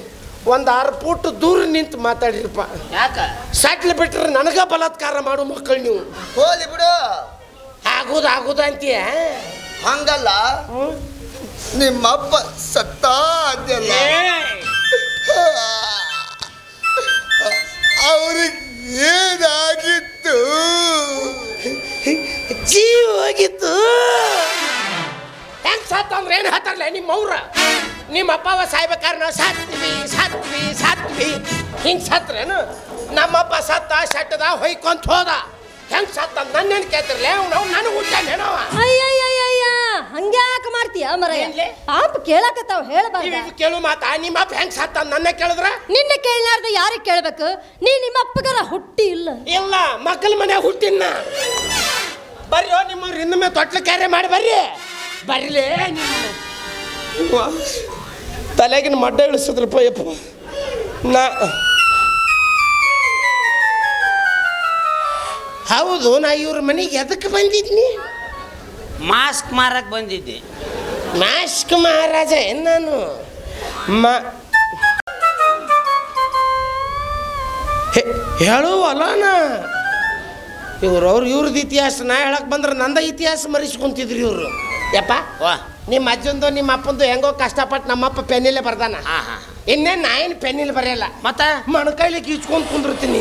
ಒಂದು 6 ಫೂಟ್ ದೂರ ನಿಂತು ಮಾತಾಡಿರಪ್ಪ. ಯಾಕ ಸಟ್ಲ್ ಬಿಟ್ರೆ ನನಗ ಬಲಾತ್ಕಾರ ಮಾಡು ಮಕ್ಕಳು ನೀವು. ಹೋಲಿ ಬಿಡು. ಆಗುದ ಅಂತೀಯ? ಹಂಗಲ್ಲ, ನಿಮ್ಮಪ್ಪ ಸತ್ತ ಅಂದಲ್ಲ, ಅವ್ರಿಗೆ ಏನಾಗಿತ್ತು? ಜೀವ ಹೋಗಿತ್ತು. ಹೆಂಗ್ ಸತ್ತ ಅಂದ್ರೆ ಏನು ಹೇಳ್ತಾರಲ್ಲ ನಿಮ್ಮವ್ರ. ನಿಮ್ಮ ಅಪ್ಪವ ಸಾಯ್ಬೇಕಾದ್ರೆ ನಾವು ಸಾತ್ವಿ ಹಿಂಗೆ ಸತ್ರೇನು? ನಮ್ಮಪ್ಪ ಸತ್ತ ಶಟ್ಟದ ಹೊಯ್ಕೊಂತ ಹೋದ. ಹೆಂಗ್ ಸತ್ತ ನನ್ನೇನು ಕೇಳ್ತಿರ್ಲಿ? ಅವ್ನು ನನಗೆ ಹುಟ್ಟಾನೇನವ. ಅಯ್ಯಯ್ಯಯ್ಯ, ಹಂಗ್ಯಾಕೆ ಮಾಡ್ತೀಯ ಮರಯ್ಯ? ಪಾಪ ಕೇಳಕತ್ತಾವ, ಹೇಳಬಾರ್ದು. ಕೇಳು ಮಾತಾ. ನಿಮ್ಮಪ್ಪ ಹೆಂಗ್ ಸತ್ತ ನನ್ನ ಕೇಳಿದ್ರ? ನಿನ್ನೆ ಕೇಳಲಾರ್ದ ಯಾರಿಗೆ ಕೇಳ್ಬೇಕು? ನಿಮ್ಮ ಅಪ್ಪಗಾರ ಹುಟ್ಟಿ ಇಲ್ಲ? ಇಲ್ಲ, ಮಕ್ಕಳ ಮನ್ಯಾಗ ಹುಟ್ಟಿನ. ಬರ್ರಿ ನಿಮ್ಮ ಇನ್ನೊಮ್ಮೆ ತೊಟ್ಲ ಕ್ಯಾರೆ ಮಾಡಿ ಬರ್ರಿಲೇ. ತಲೆಗಿನ ಮಡ್ಡ ಇಳಿಸಿದ್ರಪ್ಪ ಯಪ್ಪ. ಹೌದು, ನಾ ಇವ್ರ ಮನೆಗೆ ಎದಕ್ಕೆ ಬಂದಿದ್ನಿ? ಮಾಸ್ಕ್ ಮಾರಕ್ ಬಂದಿದ್ದೆ. ಮಾಸ್ಕ್ ಮಹಾರಾಜ ಏನು ನಾನು? ಹೇಳುವಲ್ಲ ನಾ. ಇವ್ರದ್ದು ಇತಿಹಾಸ ನಾ ಹೇಳಕ್ ಬಂದ್ರೆ ನಂದ ಇತಿಹಾಸ ಮರಿಸ್ಕೊಂತಿದ್ರಿ ಇವರು. ಯಪ್ಪ, ನಿಮ್ಮ ಅಜ್ಜಂದು ನಿಮ್ಮ ಅಪ್ಪಂದು ಹೆಂಗೋ ಕಷ್ಟಪಟ್ಟು ನಮ್ಮಪ್ಪ ಪೆನ್ನಿಲ್ಲೇ ಬರ್ದಾನ. ಇನ್ನೇನು ನಾ ಏನು ಪೆನ್ನಿಲ್ ಬರೆಯಲ್ಲ. ಮತ್ತೆ ಮಣ್ಕೈಲಿ ಗೀಚ್ಕೊಂಡು ಕುಂದಿರ್ತೀನಿ.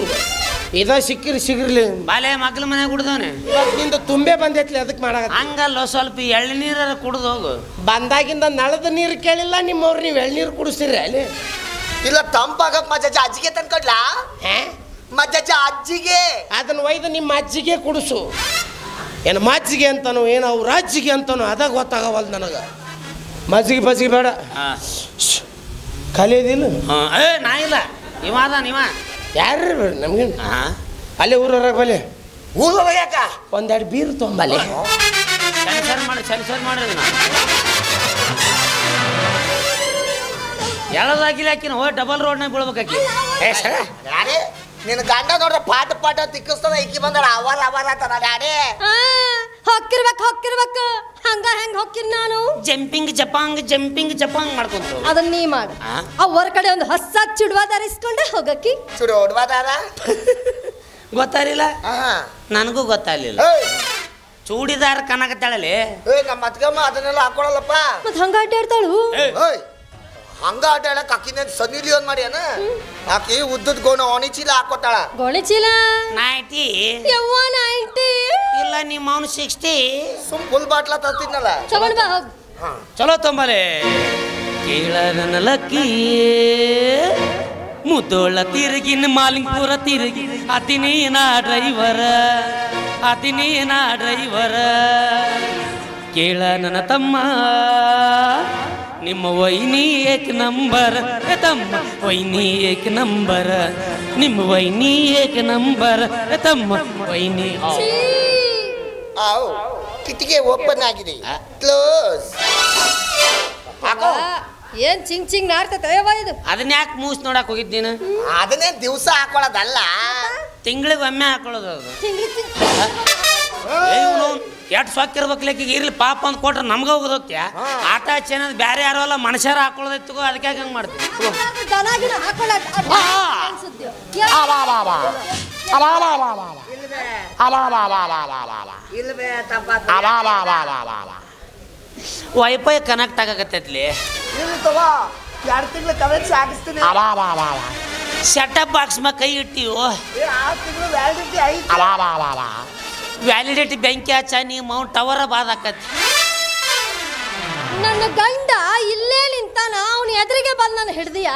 ಇದ ಸಿಗಿರ್ಲಿ. ಬಾಲೆ ಮಕ್ಳ ಮನೆಯಾಗ ಕುಡ್ದವನೆ. ನಿಂದು ತುಂಬೆ ಬಂದೈತ್ಲಿ, ಅದಕ್ಕೆ ಮಾಡಾಕ. ಹಂಗಲ್ಲ, ಸ್ವಲ್ಪ ಎಳ್ನೀರ ಕುಡ್ದು ಹೋಗು. ಬಂದಾಗಿಂದ ನಳದ ನೀರು ಕೇಳಿಲ್ಲ ನಿಮ್ಮವ್ರು. ನೀವು ಎಳ್ನೀರು ಕುಡಿಸ್ತೀರಿ ಅಲ್ಲಿ? ಇಲ್ಲ ತಂಪಾಗಕ್ ಮಜಾ ಅಜ್ಜಿಗೆ ತಂದ್ಕೊಡ್ಲಾ? ಮಜ್ಜ ಅಜ್ಜಿಗೆ ಅದನ್ನ ಒಯ್ದು ನಿಮ್ಮ ಅಜ್ಜಿಗೆ ಕುಡಿಸು. ಏನು ಮಜ್ಜಿಗೆ ಅಂತಾನೋ ಏನು ಅವ್ರ ಅಜ್ಜಿಗೆ ಅಂತಾನೋ ಅದ ಗೊತ್ತಾಗವಲ್ದು ನನಗೆ. ಮಜ್ಜಿಗೆ ಬಜ್ಜಿಗೆ ಬೇಡ, ಕಲಿಯೋದಿಲ್ಲ. ಏ ನಾ ಇಲ್ಲ, ಇವಾದ ನೀವ ಯಾರು ನಮ್ಗೆ ಅಲ್ಲೇ ಊರವ್ರಾಗ ಬಲೆ ಊರ ಯಾಕ ಒಂದೆರಡು ಬೀರು ತೊಂಬಲ್ಲಿ ಸರಿ ಮಾಡ್ರಿ ಎಳದಾಗಿಲ್ಲ ಹಾಕಿನ ಹೋಗಿ ಡಬಲ್ ರೋಡ್ನಾಗ ಬೀಳ್ಬೇಕಾಕಿ. ಯಾರೇ ನಿನ್ನ ಗಂಡ ನೋಡ್ರ ಪಾಠ ತಿಕ್ಕಿಸ್ತಾನ ಇಕ್ಕಿ ಬಂದಾರ ಅವರ ಅಂತಾರ ಡ್ಯಾಡಿ. ಹೊಕ್ಕಿರ್ಬೇಕು ಹಂಗ ಹೆಂಗ್ ಹೊಕ್ಕಿರ್ ನಾನು ಜಂಪಿಂಗ್ ಜಪಾಂಗ್ ಮಾಡ್ಕೊಂತ ಅದನ್ನ ನೀ ಮಾಡು. ಅವ್ರ ಕಡೆ ಒಂದು ಹೊಸ ಚುಡುವ ಧರಿಸ್ಕೊಂಡೆ ಹೋಗಕ್ಕಿ. ಚುಡುವಾದಾರ ಗೊತ್ತಾರಿಲ್ಲ, ನನಗೂ ಗೊತ್ತಾಗ್ಲಿಲ್ಲ. ಚೂಡಿದಾರ ಕನಕತ್ತಾಳಲ್ಲಿ ನಮ್ಮ ಅತ್ಗಮ್ಮ ಅದನ್ನೆಲ್ಲ ಹಾಕೊಳಲ್ಲಪ್ಪ. ಮತ್ ಹಂಗ ಅಡ್ಡಾಡ್ತಾಳು. ಹಂಗ ಅಡ್ಡಾಡಕ್ ಅಕ್ಕಿನ ಸನಿ ಲಿಯೋನ್ ಮಾಡಿ ಅನ ಆಕಿ ಉದ್ದದ ಗೋಣ ಒಣಿ ಚೀಲ ಹಾಕೋತಾಳ. ಗೋಣಿ ಚೀಲ ನಾಯ್ಟಿ ಯವ್ವ 90 ಇಲ್ಲ ನಿಮ್ಮ ಅವನು 60 ಸುಮ್ ಫುಲ್ ಬಾಟ್ಲ ತರ್ತಿದ್ನಲ್ಲ. ತಗೊಂಡ್ ಬಾ ಹೋಗ್. ಚಲೋ ತೊಂಬಲೆ ಕೇಳ ನನ್ನ ಲಕ್ಕಿ ಮುದ್ದೋಳ ತಿರುಗಿನ ಮಾಲಿಂಗ್ಪುರ ತಿರುಗಿ ಅತಿನೀನ ಡ್ರೈವರ ಕೇಳ ನನ್ನ ತಮ್ಮ ನಿಮ್ಮ ವೈನಿ ಏಕ್ ನಂಬರ್ ತಮ್ಮ ವೈನಿ ಏಕ್ ನಂಬರ್ ನಿಮ್ಮ ವೈನಿ ಏಕ್ ನಂಬರ್ ತಮ್ಮ ವೈನಿ ಕಿಟಿಕೆ ಓಪನ್ ಆಗಿದೆ ಕ್ಲೋಸ್. ಏನ್ ಚಿಂಗ್ ನಾಡ್ತೈತೆ ಇದು. ಅದನ್ನ ಯಾಕೆ ಮೂಸ್ ನೋಡಕ್ ಹೋಗಿದ್ದೀನ? ಅದನ್ನೇ ದಿವಸ ಹಾಕೊಳ್ಳೋದಲ್ಲ, ತಿಂಗಳಿಗೆ ಒಮ್ಮೆ ಹಾಕೊಳ್ಳೋದು. ಅದು ಎಷ್ಟು ಸೊಕ್ಕಿರ್ಬೇಕ್ಲಿಕ್ಕೆ ಇರ್ಲಿ ಪಾಪ ಅಂತ ಕೊಟ್ರೆ ನಮ್ಗೆ ಹೋಗೋದೋಗ್ತೀಯ. ಆಟ ಚೆನ್ನದ್ ಬೇರೆ ಯಾರೋ ಅಲ್ಲ ಮನುಷ್ಯರ ಹಾಕೊಳ್ಳೋದೈತಿಗೋ, ಅದಕ್ಕೆ ಹಂಗೆ ಮಾಡ್ತೀವಿ. Wifi connect ಆಗಕತ್ತೈತ್ಲಿ. 2 ತಿಂಗಳು ಕನೆಕ್ಟ್ ಆಗಿಸ್ತೀನಿ. ಸೆಟಪ್ ಬಾಕ್ಸ್ ಮ ಕೈ ಇಟ್ಟಿವು. 6 ತಿಂಗಳು ವ್ಯಾಲಿಡಿಟಿ ಐತಿ. ವ್ಯಾಲಿಡಿಟಿ ಬೆಂಕಿ ಹಚ್ಚ ನೀವು ಟವರ ಬಾದಾಕತ್ತಿ. ನನ್ನ ಗಂಡ ಇಲ್ಲೇ ನಿಂತಾನ, ಅವನು ಎದುರಿಗೆ ಬಂದು ನಾನು ಹಿಡ್ದಿಯ.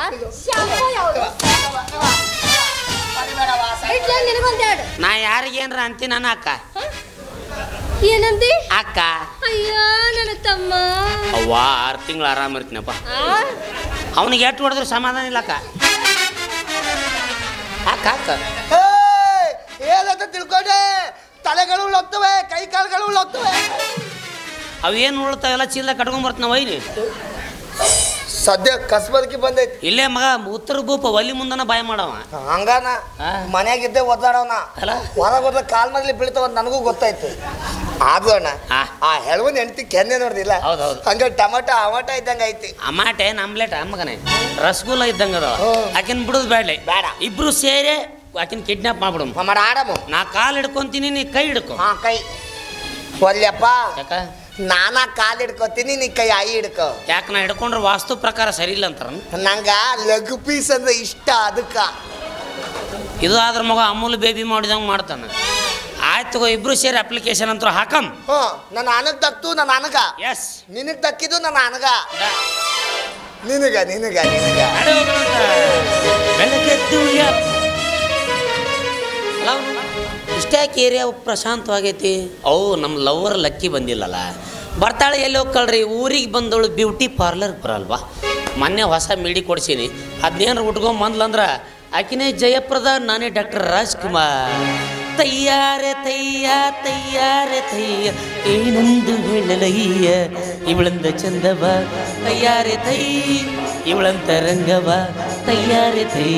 ನಾ ಯಾರಿಗೇನ್ರ ಅಂತೀನಿ ನನ್ನ ಅಕ್ಕ. ಏನಂದಿ ಅಕ್ಕ? ಅಯ್ಯೋ ನನ್ನ ತಮ್ಮ. ಅವ್ವ 6 ತಿಂಗಳು ಆರಾಮ ಇರ್ತೀನಪ್ಪ. ಅವನಿಗೆ ಎಷ್ಟು ಹೊಡೆದ್ರು ಸಮಾಧಾನ ಇಲ್ಲ ಅಕ್ಕ. ಅಕ್ಕ ಅಕ್ಕ ಏನಂತ ತಿಳ್ಕೊಂಡೆ, ತಲೆಗಳು ಉಳ್ಳೋಗ್ತವೆ, ಕೈ ಕಾಲುಗಳು ಉಳ್ಳೋಗ್ತವೆ. ಅವೇನು ಉಳ್ತಾವೆಲ್ಲ ಚೀಲ ಕಟ್ಕೊಂಡ್ ಬರ್ತಾನ ವೈನಿ. ಸದ್ಯ ಕಸ್ಬದಕ್ಕೆ ಬಂದೈತಿ. ಇಲ್ಲೇ ಮಗ ಉತ್ತರ ಭೂಪ ಒಲಿ ಮುಂದನ ಬಾಯ್ ಮಾಡವ. ಹಂಗಾನ ಮನ್ಯಾಗಿದ್ದೆ ಒದ್ದಾಡವನ ಹೊರಗೋದ ಕಾಲ್ ಮಗ್ಲಿ ಬೀಳ್ತಾವ ನನಗೂ ಗೊತ್ತಾಯ್ತು. ಆದ್ರೂ ಅಣ್ಣ ಆ ಹೆಳವನ್ ಹೆಂಡತಿ ಕೆನ್ನೆ ನೋಡ್ದಿಲ್ಲ, ಹಂಗ ಟಮಾಟೋ ಅಮಾಟ ಇದ್ದಂಗ ಐತಿ. ಅಮಾಟೆ ಆಮ್ಲೆಟ್ ಮಗನೇ ರಸಗುಲ್ಲ ಇದ್ದಂಗ ಅದಾವ. ಆಕಿನ್ ಬಿಡುದು ಬೇಡ ಬೇಡ, ಇಬ್ರು ಸೇರಿ ಆಕಿನ ಕಿಡ್ನಾಪ್ ಮಾಡ್ಬಿಡು. ಆಡಮು. ನಾ ಕಾಲ್ ಹಿಡ್ಕೊಂತೀನಿ, ನೀ ಕೈ ಹಿಡ್ಕೊ. ಕೈ ಒಲ್ಯಪ್ಪ, ಯಾಕ ನಾನಾ ಕಾಲ್ ಹಿಡ್ಕೊತೀನಿ, ನೀ ಕೈ ಆಯಿ ಹಿಡ್ಕೊ. ಯಾಕೆ ನಾ ಹಿಡ್ಕೊಂಡ್ರೆ ವಾಸ್ತು ಪ್ರಕಾರ ಸರಿ ಇಲ್ಲ ಅಂತಾರ. ನಂಗ ಲೆಗ್ ಪೀಸ್ ಅಂದ್ರೆ ಇಷ್ಟ, ಅದಕ್ಕ. ಇದು ಆದ್ರ ಮಗ ಅಮೂಲ್ ಬೇಬಿ ಮಾಡಿದಂಗೆ ಮಾಡ್ತಾನೆ. ಆಯ್ತು ಇಬ್ರು ಸೇರಿ ಅಪ್ಲಿಕೇಶನ್ ಅಂತ ಹಾಕಮ್. ನನ್ನ ಅನಗ್ ದಕ್ತು ನನ್ನ ಅನಗ. ಎಸ್, ನಿನಗ್ ದಕ್ಕಿದ್ದು ನನ್ನ ಅನಗ. ನಿನಗ ನಿನಗ ನಿನಗ ಬೆಳಗೆದ್ದು ಇಷ್ಟ್ಯಾಕೆ ಏರಿಯಾ ಪ್ರಶಾಂತವಾಗೈತಿ. ಅವು ನಮ್ಮ ಲವ್ವರ್ ಲಕ್ಕಿ ಬಂದಿಲ್ಲಲ್ಲ, ಬರ್ತಾಳೆ. ಎಲ್ಲಿ ಹೋಗ್ಕಳ್ರಿ, ಊರಿಗೆ ಬಂದವಳು ಬ್ಯೂಟಿ ಪಾರ್ಲರ್ಗೆ ಬರಲ್ವಾ. ಮೊನ್ನೆ ಹೊಸ ಮಿಡಿ ಕೊಡ್ಸೀನಿ, ಅದನ್ನೇನು ಉಟ್ಕೊಂಬಂದ್ಲಂದ್ರೆ ಆಕಿನೇ ಜಯಪ್ರದ, ನಾನೇ ಡಾಕ್ಟರ್ ರಾಜ್ಕುಮಾರ್. ತಯ್ಯಾರೆ ತಯ್ಯ ಏನೊಂದು ಹೇಳಲಯ್ಯ, ಇವಳಂದ ಚಂದವ ತಯ್ಯಾರೆ ತೈ, ಇವಳಂತ ರಂಗವ ತಯ್ಯಾರೆ ತೈ.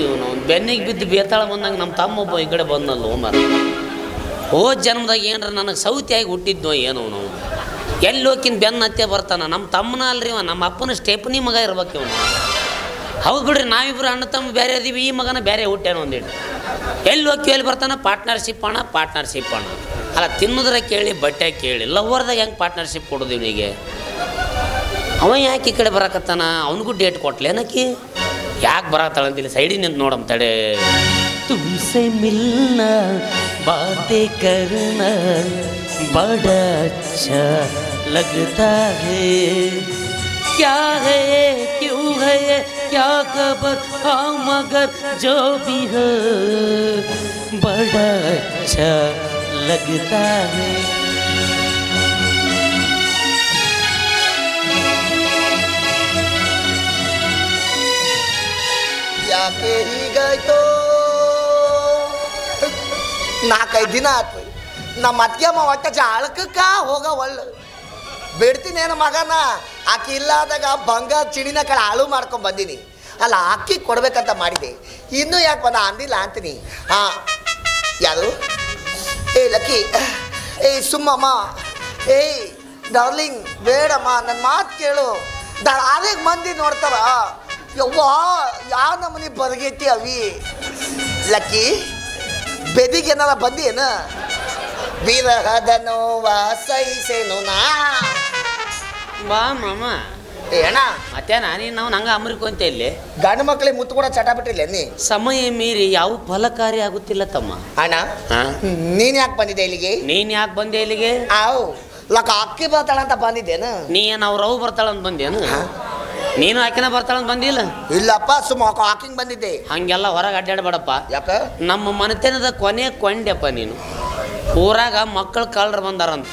ಇವನು ಬೆನ್ನಿಗೆ ಬಿದ್ದು ಬೇತಾಳ ಬಂದಂಗೆ ನಮ್ಮ ತಮ್ಮೊಬ್ಬ ಈ ಕಡೆ ಬಂದಲ್ಲ. ಮರ ಹೋದ ಜನ್ಮದಾಗ ಏನ್ರ ನನಗೆ ಸೌತಿಯಾಗಿ ಹುಟ್ಟಿದ್ನೋ ಏನೋ. ನಾವು ಎಲ್ಲಿ ಹೋಗಿನ ಬೆನ್ನ ಹತ್ತೆ ಬರ್ತಾನ. ನಮ್ಮ ತಮ್ಮನ ಅಲ್ರಿ ನಮ್ಮ ಅಪ್ಪನ ಸ್ಟೆಪ್ನಿ ಮಗ ಇರ್ಬೇಕು ಇವನು. ಹೌದು ಬಿಡ್ರಿ, ನಾವಿಬ್ರು ಅಣ್ಣ ತಮ್ಮ ಬೇರೆ ಅದೀವಿ, ಈ ಮಗನ ಬೇರೆ ಹುಟ್ಟ್ಯಾನ ಒಂದಿಟ್ಟು. ಎಲ್ಲಿ ಹೋಗಿ ಎಲ್ಲಿ ಬರ್ತಾನ, ಪಾರ್ಟ್ನರ್ಶಿಪ್ ಅಣ್ಣ ಅಲ್ಲ. ತಿನ್ನೋದ್ರ ಕೇಳಿ ಬಟ್ಟೆ ಕೇಳಿ ಲವ್ವರ್ದಾಗ ಹೆಂಗೆ ಪಾರ್ಟ್ನರ್ಶಿಪ್ ಕೊಡೋದು ಇವನಿಗೆ? ಅವ ಯಾಕೆ ಈ ಕಡೆ ಬರಕತ್ತಾನ? ಅವನಿಗೂ ಡೇಟ್ ಕೊಟ್ಲೇನಕ್ಕಿ ಯಾಕೆ ಬರತ್ತಾಳಂತಿಲ್ಲ. ಸೈಡಿನ ನಿಂತು ನೋಡಮ್ ತಡೆ. ತುಮ್ಸೆ ಮಿಲ್ನಾ ಬಾತೆ ಕರ್ನಾ ಬಡಾ ಅಚ್ಚಾ लगता है क्या है ये क्यों है ये क्या खबर हाँ मगर जो भी है बड़ा अच्छा लगता है ಯಾಕೆ ಹೀಗಾಯ್ತು 4-5 ದಿನ ಆಯ್ತು ನಮ್ಮ ಅತ್ತೆಮ್ಮ ಒಟ್ಟ ಜಾಳಕಕ್ಕ ಹೋಗವಳ್ಳ ಬಿಡ್ತೀನೇನು ಮಗನ ಆಕಿ ಇಲ್ಲಾದಾಗ ಬಂಗಾರ ಚಿಣಿನ ಕಡೆ ಹಾಳು ಮಾಡ್ಕೊಂಡು ಬಂದೀನಿ ಅಲ್ಲ ಅಕ್ಕಿ ಕೊಡ್ಬೇಕಂತ ಮಾಡಿದೆ ಇನ್ನೂ ಯಾಕೆ ಬಂದ ಅಂದಿಲ್ಲ ಅಂತೀನಿ ಹಾಂ ಯಾರು ಏ ಲಕ್ಕಿ ಏಯ್ ಸುಮ್ಮಮ್ಮ ಏಯ್ ಡಾರ್ಲಿಂಗ್ ಬೇಡಮ್ಮ ನನ್ನ ಮಾತು ಕೇಳು ಆರೇಗ ಮಂದಿ ನೋಡ್ತಾರ ಯವ್ವ ಯಾವ ನಮ್ಮನೆ ಬರಗೈತಿ ಅವಿ ಲಕ್ಕಿ ಬೆದಿಗೆ ಏನಾರ ಬಂದಿಯೇನ ವಿರಹದ ನೋವ ಸಹಿಸೇನು ನಾ ಬಾ ಮಾಮ ಏ ಅಣ್ಣ ಮತ್ತೆ ನಾನೇನು ನಾವು ನಂಗೆ ಅಮರ್ಕೊಂತ ಇಲ್ಲಿ ಗಂಡು ಮಕ್ಕಳಿಗೆ ಮುತ್ತು ಕೂಡ ಚಟ ಬಿಟ್ಟಿಲ್ಲ ನೀ ಸಮಯ ಮೀರಿ ಯಾವ ಫಲಕಾರಿ ಆಗುತ್ತಿಲ್ಲ ತಮ್ಮ ಅಣ್ಣ ನೀನ್ ಯಾಕೆ ಬಂದಿದ್ದೆ ಇಲ್ಲಿಗೆ ನೀನ್ ಯಾಕೆ ಬಂದೆ ಇಲ್ಲಿಗೆ ಆವ್ ಲಕ್ಕ ಅಕ್ಕಿ ಬರ್ತಾಳಂತ ಬಂದಿದ್ದೇನು ನೀ ಏನು ಅವ್ರ ಅವು ಬರ್ತಾಳಂತ ಬಂದೇನು ನೀನು ಆಕಿನ ಬರ್ತಾಳಂತ ಬಂದಿಲ್ಲ ಇಲ್ಲಪ್ಪ ಸುಮ್ಮ ವಾಕಿಂಗ್ ಬಂದಿದ್ದೆ ಹಂಗೆಲ್ಲ ಹೊರಗೆ ಅಡ್ಡಾಡಬೇಡಪ್ಪ ಯಾಕ ನಮ್ಮ ಮನೆತನದ ಕೊನೆ ಕೊಂಡ್ಯಪ್ಪ ನೀನು ಊರಾಗ ಮಕ್ಕಳು ಕಳ್ಳರು ಬಂದಾರಂತ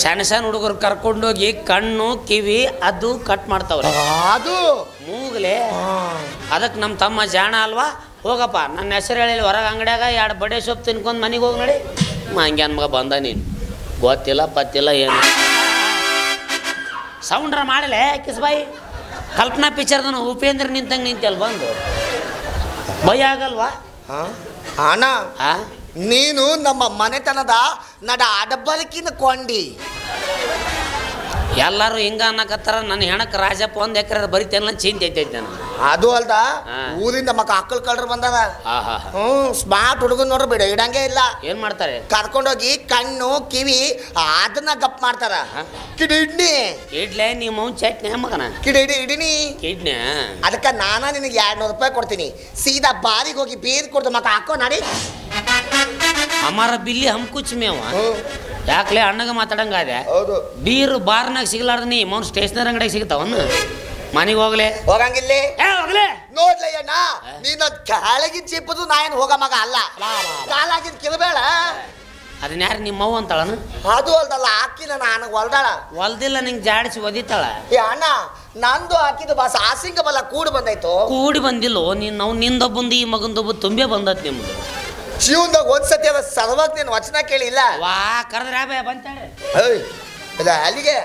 ಸಣ್ಣ ಸಣ್ಣ ಹುಡುಗರು ಕರ್ಕೊಂಡೋಗಿ ಕಣ್ಣು ಕಿವಿ ಅದು ಕಟ್ ಮಾಡ್ತಾವ್ರೆ ಅದು ಮೂಗಲೆ ಅದಕ್ಕೆ ನಮ್ಮ ತಮ್ಮ ಜಾಣ ಅಲ್ವಾ ಹೋಗಪ್ಪ ನನ್ನ ಹೆಸರು ಹೇಳಿ ಹೊರಗೆ ಅಂಗಡ್ಯಾಗ 2 ಬಡೆ ಸೊಪ್ಪು ತಿನ್ಕೊಂಡು ಮನೆಗೆ ಹೋಗಿ ನೋಡಿ ಹಂಗೆ ಮಗ ಬಂದ ನೀನು ಗೊತ್ತಿಲ್ಲ ಪತ್ತಿಲ್ಲ ಏನು ಸೌಂಡ್ರ ಮಾಡಲೆ ಕಿಸ್ಬಾಯಿ ಕಲ್ಪನಾ ಪಿಕ್ಚರ್ದನು ಉಪೇಂದ್ರ ನಿಂತಂಗೆ ನಿಂತಲ್ಲಿ ಬಂದು ಭಯ ಆಗಲ್ವಾ ಅಣ್ಣ ಆ ನೀನು ನಮ್ಮ ಮನೆತನದ ನಡ ಅಡಬಲಕಿನ ಕೊಂಡಿ ಎಲ್ಲರೂ ಹಿಂಗ ಅನ್ನಕತ್ತಾರ ನನ್ನ ಹೆಣಕ್ಕೆ ರಾಜಪ್ಪ 1 ಎಕರೆ ಬರಿತೇನಲ್ಲ ಚಿಂತೆ ಐತೈತೆ ನಾನು ಅದು ಅಲ್ದ ಊರಿಂದ ಮಕ್ಕ ಅಕ್ಕಲ್ ಕಳ್ರು ಬಂದದ ಸ್ಮಾರ್ಟ್ ಹುಡುಗನ್ ನೋಡ್ರಿ ಬಿಡ ಇಡಂಗೆ ಇಲ್ಲ ಏನ್ ಮಾಡ್ತಾರೆ ಕರ್ಕೊಂಡೋಗಿ ಕಣ್ಣು ಕಿವಿ ಅದನ್ನ ಗಪ್ ಮಾಡ್ತಾರ ಕಿಡ್ನಿ ಇಡ್ಲೆ ನಿಮ್ಮ ಚಟ್ನಿ ಮಗನ ಇಡಿನಿ ಕಿಡ್ನಿ ಅದಕ್ಕೆ ನಾನ ನಿನಗೆ 200 ರೂಪಾಯಿ ಕೊಡ್ತೀನಿ ಸೀದಾ ಬಾರಿಗೆ ಹೋಗಿ ಬೀರ್ ಕೊಡ್ದು ಮಕ್ಕ ಹಾಕೋ ನಡಿ ಅಮಾರ ಬಿಲ್ಲಿ ಹಮ್ಕುಚ್ ಮೇವ ಯಾಕಲೆ ಅಣ್ಣಗ ಮಾತಾಡಂಗಾದೆ ಹೌದು ಬೀರು ಬಾರ್ನಾಗ ಸಿಗ್ಲಾರ್ದ ನೀ ಮೌನ್ ಸ್ಟೇಷನರಿ ಅಂಗಡಿಯಾಗ ಸಿಗ್ತಾವನ್ನ ಮನೆಗೆ ಹೋಗ್ಲೆ ಹೋಗಂಗಿಲ್ಲೇ ಹೋಗ್ಲೆ ನೋಡ್ಲಯ್ಯಣ್ಣ ನೀನ ಕಾಳಗಿ ಚಿಪ್ಪದು ನಾ ಏನು ಹೋಗ ಮಗ ಅಲ್ಲ ಕಾಲಾಗಿದ್ ಕಿಲ್ಬೇಡ ಅದನ್ನ ಯಾರು ನಿಮ್ಮ ಅವ್ವ ಅಂತಾಳನ ಅದು ಅಲ್ದಲ್ಲ ಹಾಕಿನ ನಾನು ಹೊಲ್ದಾಳ ಹೊಲ್ದಿಲ್ಲ ನಿಂಗೆ ಜಾಡಿಸಿ ಒದಿತಾಳ ಏ ಅಣ್ಣ ನಂದು ಹಾಕಿದ್ದು ಬಾಸ ಆಸಿಂಗ ಬಲ್ಲ ಕೂಡಿ ಬಂದೈತು ಕೂಡಿ ಬಂದಿಲ್ಲೋ ನೀನು ನಾವು ನಿಂದೊಬ್ಬಂದು ಈ ಮಗಂದೊಬ್ಬ ತುಂಬೆ ಬಂದತ್ ನಿಮ್ದು ಜೀವನದಾಗ ಒಂದ್ಸತಿ ಅದ ಸರ್ವಾಗ ನೀನು ವಚನ ಕೇಳಿಲ್ಲ ವಾ ಕರೆದ್ರೆ ಬೇ ಬಂತಾಳೆ ಅಲ್ಲಿಗೆ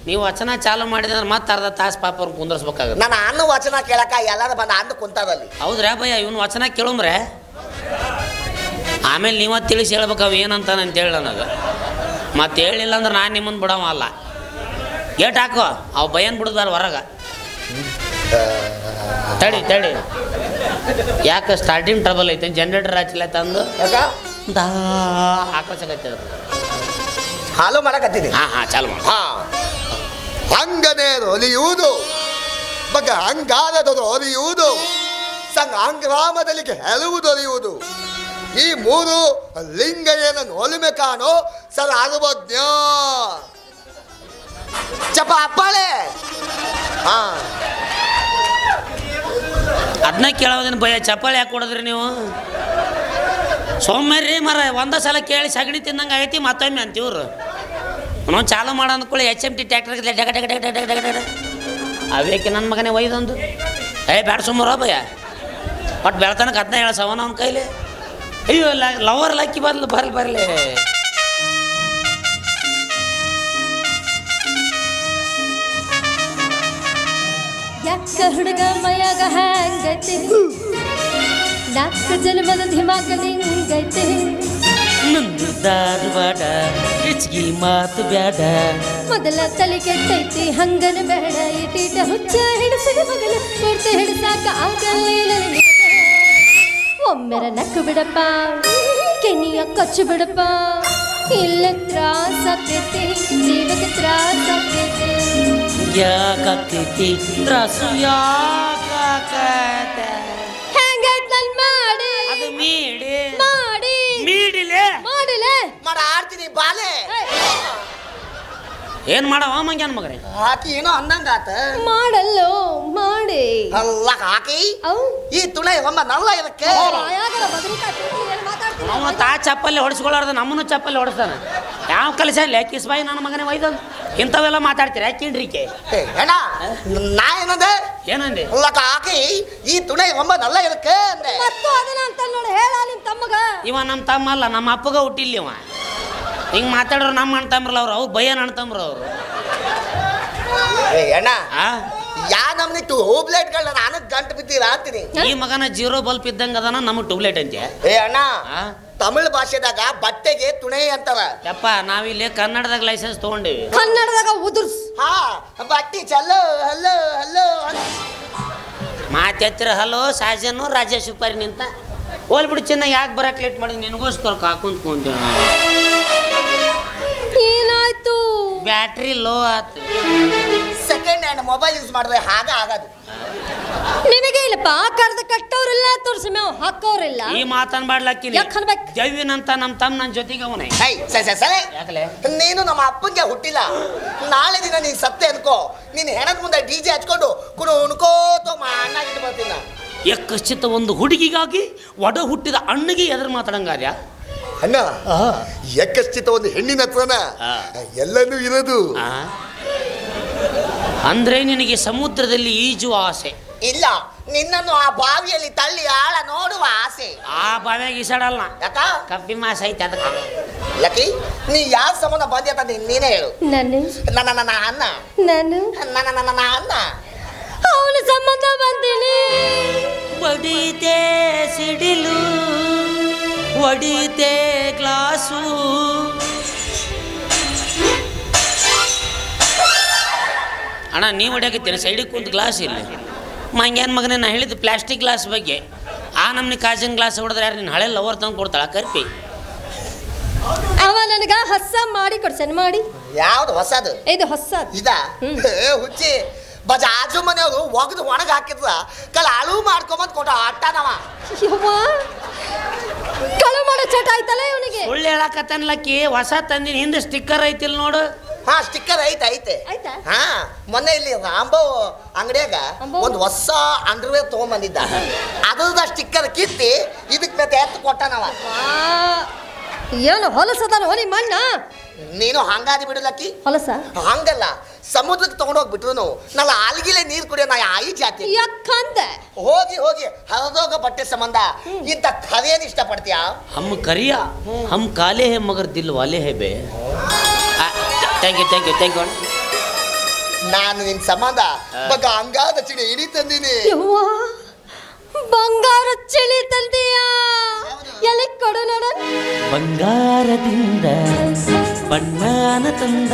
ನೀವು ವಚನ ಚಾಲು ಮಾಡಿದ್ರೆ ಮತ್ತೆ ಅರ್ಧ ತಾಸು ಪಾಪ ಅವ್ರು ಕುಂದರ್ಸ್ಬೇಕಾಗುತ್ತೆ ನಾನು ಅನ್ನ ವಚನ ಕೇಳಕ ಎಲ್ಲಾರು ಬಂದ ಅಂದು ಕುಂತದಲ್ಲಿ ಹೌದ್ರಾ ಭಯ್ಯ ಇವನು ವಚನ ಕೇಳುಮ್ರೆ ಆಮೇಲೆ ನೀವ ತಿಳಿಸಿ ಹೇಳ್ಬೇಕು ಅವ ಏನಂತಾನೆ ಅಂತೇಳಿ ನನಗೆ ಮತ್ತೆ ಹೇಳಿಲ್ಲ ಅಂದ್ರೆ ನಾನು ನಿಮ್ಮನ್ನು ಬಿಡವ ಅಲ್ಲ ಗೇಟ್ ಹಾಕೋ ಅವು ಭಯನ್ ಬಿಡುದಾರ ಹೊರಗೆ ತಡಿ ತಡಿ ಯಾಕೆ ಸ್ಟಾರ್ಟಿಂಗ್ ಟ್ರಬಲ್ ಐತೆ ಜನರೇಟರ್ ಹಚ್ಚಲ ತಂದು ಹಾಕೋಸಕತ್ತ ಹಾಲು ಮಾಡಕತ್ತೀನಿ ಹಾಂ ಚಾಲು ಮಾಡಿ ಹಂಗನೇ ಒಲಿಯುವುದು ಬಗ್ಗ ಹಂಗಾಲದದು ಒಲಿಯುವುದು ಸಂಗ್ರಾಮದಲ್ಲಿ ಗೆಲುವುದೊಲಿಯುವುದು ಈ 3 ಲಿಂಗಯ್ಯನನ್ನು ಒಲಿಮೆ ಕಾಣೋ ಸರ್ವಜ್ಞ ಚಪ ಅಪ್ಪಾಳೆ ಅದನ್ನ ಕೇಳೋದಿನ ಭಯ ಚಪ್ಪಾಳೆ ಯಾಕೆ ಕೊಡಿದ್ರಿ ನೀವು ಸೌಮ್ಯರಿ ಮರ ಒಂದ ಸಲ ಕೇಳಿ ಸಗಣಿ ತಿಂದಂಗೆ ಆಗೈತಿ ಮತ್ತೊಮ್ಮೆ ಅಂತೀವ್ರು ನಾವು ಚಾಲು ಮಾಡೋ ಅಂದ್ಕೊಳ್ಳಿ HMT ಟ್ಯಾಕ್ಟರ್ ಡಗ ಡಗ ಡಗ ಡಗ ಡಗ ಡಗ ಅವೇಕೆ ನನ್ನ ಮಗನೇ ಒಯ್ದೊಂದು ಬ್ಯಾಡ ಸುಮ್ಮರ ಭಯ ಒಟ್ಟು ಬೆಳ್ತಾನಕ್ಕೆ ಅದನ್ನ ಹೇಳ ಸವನ ಅವನ ಕೈಲಿ ಅಯ್ಯೋ ಲವರ್ ಲಕ್ಕಿ ಬರಲಿ ಯಾಕ ಹುಡುಗ ಮಯಾಗ ಹ್ಯಾಂಗೈತೆ ನಾಲ್ಕ ಜನ್ಮದ ಧಿಮಾಕ ನಿಂಗೈತೆ ನನ್ನ ಧಾರವಾಡ ಹೆಚ್ಚಿಗೆ ಮಾತು ಬ್ಯಾಡ ಮೊದಲ ತಲೆ ಕೆಟ್ಟೈತಿ ಹಂಗನ ಬೇಡ ಇಟೀಟ ಹುಚ್ಚ ಹಿಡಿಸಿದ ಮಗನ ಕೊಡ್ತೆ ಹಿಡಿಸಾಕ ಆಗಲ್ಲ ಒಮ್ಮೆರ ನಕ್ಕು ಬಿಡಪ್ಪ ಕೆನಿಯ ಕೊಚ್ಚು ಬಿಡಪ್ಪ ಇಲ್ಲ ತ್ರಾಸಕ್ಕೈತಿ ಜೀವಕ್ಕೆ ತ್ರಾಸಕ್ಕೈತಿ ಯಾಕಾಕೈತಿ ತ್ರಾಸು ಯಾಕಾಕೈತೆ ಹೆಂಗೈತ್ ನನ್ ಮಾಡಿ ಅದು ಮೀಡಿ ಮಾಡಿ ಮೀಡಿಲೆ ಮಾಡಿಲೆ ಮಾಡ ಆಡ್ತೀನಿ ಬಾಲೆ ಏನ್ ಮಾಡವ ಮಂಗ್ಯಾನ ಮಗರೇ ಆಕಿ ಏನೋ ಅಂದಂಗಾತ ಮಾಡಲ್ಲೋ ಮಾಡಿ ಅಲ್ಲ ಆಕಿ ಈ ತುಣೆ ಒಮ್ಮ ನಲ್ಲ ಇದಕ್ಕೆ ಅವನು ತಾ ಚಪ್ಪಲ್ಲಿ ಹೊಡಿಸ್ಕೊಳ್ಳಾರ್ದ ನಮ್ಮನ್ನು ಚಪ್ಪಲ್ಲಿ ಹೊಡಿಸ್ತಾನ ಯಾವ ಕಲಿಸಲ್ಲ ಕಿಸ್ಬಾಯಿ ನನ್ನ ಮಗನೇ ಒಯ್ದು ಇಂಥವೆಲ್ಲ ಮಾತಾಡ್ತೀರಿ ಯಾಕೇನ್ರಿಕೆ ಅಣ್ಣ ನಾ ಏನಂದೆ ಏನಂದೆ ಅಲ್ಲ ಆಕಿ ಈ ತುಣೆ ಒಮ್ಮ ನಲ್ಲ ಇದಕ್ಕೆ ಅಂದೆ ನೋಡಿ ಹೇಳ ನಿಮ್ ತಮ್ಮಗ ಇವ ನಮ್ಮ ತಮ್ಮ ಅಲ್ಲ ನಮ್ಮ ಅಪ್ಪಗ ಹುಟ್ಟಿಲ್ಲ ಇವ ಹಿಂಗೆ ಮಾತಾಡೋರು ನಮ್ಮ ಅಣ್ಣ ತಮ್ರಲ್ಲ ಅವ್ರು ಬಯ್ಯನ ಅಣ್ಣ ತಮ್ರ ಅವರು ಅಣ್ಣ ಯಾ ನಮ್ನಿ ಟ್ಯೂಬ್ಲೈಟ್ಗಳನ್ನ ನಾನು ಗಂಟು ಬಿದ್ದೀರಾ ಅಂತೀನಿ ಈ ಮಗನ ಜೀರೋ ಬಲ್ಪ್ ಇದ್ದಂಗ ಅದನ ನಮಗೆ ಟ್ಯೂಬ್ಲೈಟ್ ಅಂತೆ ಅಣ್ಣ ತಮಿಳ್ ಭಾಷೆದಾಗ ಬಟ್ಟೆಗೆ ತುಣೆ ಅಂತಾರ ಯಪ್ಪ ನಾವಿಲ್ಲಿ ಕನ್ನಡದಾಗ ಲೈಸೆನ್ಸ್ ತಗೊಂಡಿವಿ ಕನ್ನಡದಾಗ ಉದುರ್ಸ್ ಬಟ್ಟಿ ಚಲೋ ಹಲೋ ಹಲೋ ಮಾತೆತ್ತಿರ ಹಲೋ ಸಾಜನು ರಾಜೇಶ್ ಉಪಾರಿ ನಿಂತ ಹೋಲ್ಬಿಡು ಚಿನ್ನ ಯಾಕೆ ಬರಕ್ ಲೇಟ್ ಮಾಡಿ ನಿನಗೋಸ್ಕರ ಕಾಕುಂತ್ಕೊಂತ ಏನಾಯ್ತು ಬ್ಯಾಟ್ರಿ ಲೋ ಆತು ಸೆಕೆಂಡ್ ಹ್ಯಾಂಡ್ ಮೊಬೈಲ್ ಯೂಸ್ ಮಾಡಿದ್ರೆ ಹಾಗೆ ಆಗದು ನಿನಗೆ ಇಲ್ಲಪ್ಪ ಕರ್ದ ಕಟ್ಟೋರಿಲ್ಲ ತೋರ್ಸಿ ಮೇವು ಹಾಕೋರಿಲ್ಲ ಈ ಮಾತನ್ ಬಾಡ್ಲಕ್ಕಿಲ್ಲ ಯಾಕೆ ಅನ್ಬೇಕು ಜವ್ವಿನಂತ ನಮ್ಮ ತಮ್ಮ ನನ್ನ ಜೊತೆಗೆ ಅವನೇ ಸರಿ ಯಾಕಲೆ ನೀನು ನಮ್ಮ ಅಪ್ಪಂಗೆ ಹುಟ್ಟಿಲ್ಲ ನಾಳೆ ದಿನ ನೀನ್ ಸತ್ತೆ ಅನ್ಕೋ ನೀನ್ ಹೆಣದ ಮುಂದೆ ಡಿಜೆ ಹಚ್ಕೊಂಡು ಉಣ್ಕೋತೋ ಅಣ್ಣ ಇಟ್ಟು ಬರ್ತೀನ ಯಕ್ಕಶ್ಚಿತ ಒಂದು ಹುಡುಗಿಗಾಗಿ ಒಡ ಹುಟ್ಟಿದ ಅಣ್ಣಗೆ ಎದುರು ಮಾತಾಡಂಗಾರ್ಯ ಅಣ್ಣ ಯಕ್ಕಶ್ಚಿತ ಒಂದು ಹೆಣ್ಣಿನ ಹತ್ರನ ಎಲ್ಲನೂ ಇರೋದು ಅಂದ್ರೆ ನಿನಗೆ ಸಮುದ್ರದಲ್ಲಿ ಈಜುವ ಆಸೆ ಇಲ್ಲ ನಿನ್ನನ್ನು ಆ ಬಾವಿಯಲ್ಲಿ ತಳ್ಳಿ ಆಳ ನೋಡುವ ಆಸೆ ಆ ಬಾವಿಯಾಗ ಈಸಾಡಲ್ಲ ಯಾಕ ಕಬ್ಬಿ ಮಾಸ ಐತೆ ಅದಕ್ಕೆ ಲಕ್ಕಿ ನೀ ಯಾವ ಸಂಬಂಧ ಬಂದ್ಯತ ನೀನೇ ಹೇಳು ನನ್ನ ಅಣ್ಣ ನನ್ನ ಅಣ್ಣ ಅವನ ಸಂಬಂಧ ಬಂದೀನಿ ಒಡಿತೆ ಸಿಡಿಲು ಒಡಿತೆ ಗ್ಲಾಸು ಅಣ್ಣ ನೀವು ಹೊಡ್ಯಾಕತ್ತೀರ ಸೈಡಿಗೆ ಕುಂತು ಗ್ಲಾಸ್ ಇಲ್ಲ ಮಂಗ್ಯಾನ ಮಗನೇ ನಾ ಹೇಳಿದ್ದು ಪ್ಲಾಸ್ಟಿಕ್ ಗ್ಲಾಸ್ ಬಗ್ಗೆ ಆ ನಮ್ನಿ ಕಾಜಿನ ಗ್ಲಾಸ್ ಹೊಡೆದ್ರೆ ಯಾರು ನಿನ್ನ ಹಳೆ ಲವರ್ ತಂದು ಕೊಡ್ತಾಳ ಕರ್ಪಿ ಅವ ನನಗ ಹೊಸ ಮಾಡಿ ಕೊಡ್ಸೇನೆ ಮಾಡಿ ಯಾವ್ದು ಹೊಸದು ಇದು ಹೊಸ ಇದ ಹುಚ್ಚಿ ಬಜಾಜು ಮನೆಯವರು ಒಗದು ಒಣಗ ಹಾಕಿದ್ರ ಕಲ ಅಳು ಮಾಡ್ಕೊಂಬಂದ್ ಕೊಟ್ಟ ಅಟ್ಟನವ ಕಳು ಮಾಡೋ ಚಟ ಆಯ್ತಲ್ಲ ಇವನಿಗೆ ಸುಳ್ಳು ಹೇಳಕತ್ತನ್ಲಕ್ಕಿ ಹೊಸ ತಂದಿನ ಹಿಂದೆ ಸ್ಟಿಕ್ಕರ್ ಐತಿಲ್ ನೋಡು ಸ್ಟಿಕ್ಕರ್ ಐತೆ ಮೊನ್ನೆ ಇಲ್ಲಿ ರಾಂಬೋ ಅಂಗಡಿಯಾಗ ಒಂದು ಹೊಸ ಅಂಡರ್ವೇರ್ ತಗೊಂಡ್ಬಂದಿದ್ದ ಅದ್ರದ ಸ್ಟಿಕ್ಕರ್ ಕಿತ್ತಿ ಇದಕ್ ಮತ್ತೆ ಎತ್ತು ಕೊಟ್ಟನವ ಏನು ಹೊಲಸದಾನ ಹೊಲಿ ಮಣ್ಣ ನೀನು ಹಂಗಾದಿ ಬಿಡಲಕ್ಕಿ ಹೊಲಸ ಹಂಗಲ್ಲ ಸಮುದ್ರಕ್ಕೆ ತಗೊಂಡೋಗ್ಬಿಟ್ರು ನಲ್ಲ ಆಲ್ಗಿಲೆ ನೀರು ಕುಡಿಯೋ ನಾ ಆಯಿ ಜಾತಿ ಯಾಕಂದೆ ಹೋಗಿ ಹರಿದೋಗ ಬಟ್ಟೆ ಸಂಬಂಧ ಇಂಥ ಕರೆಯನ್ನು ಇಷ್ಟಪಡ್ತೀಯಾ ಹಮ್ ಕರಿಯ ಹಮ್ ಕಾಲೆ ಹೇ ಮಗರ್ ದಿಲ್ ವಾಲೆ ಹೇ ಬೇ ಥ್ಯಾಂಕ್ ಯು ನಾನು ನಿನ್ ಸಂಬಂಧ ಹಂಗಾದ ಚಿಡಿ ಇಡೀ ತಂದೀನಿ ಬಂಗಾರ ಚಳಿ ತಂದೀಯ ಎಲ್ಲಿ ಕೊಡು ನೋಡ ಬಂಗಾರದಿಂದ ಬಣ್ಣಾನ ತಂದ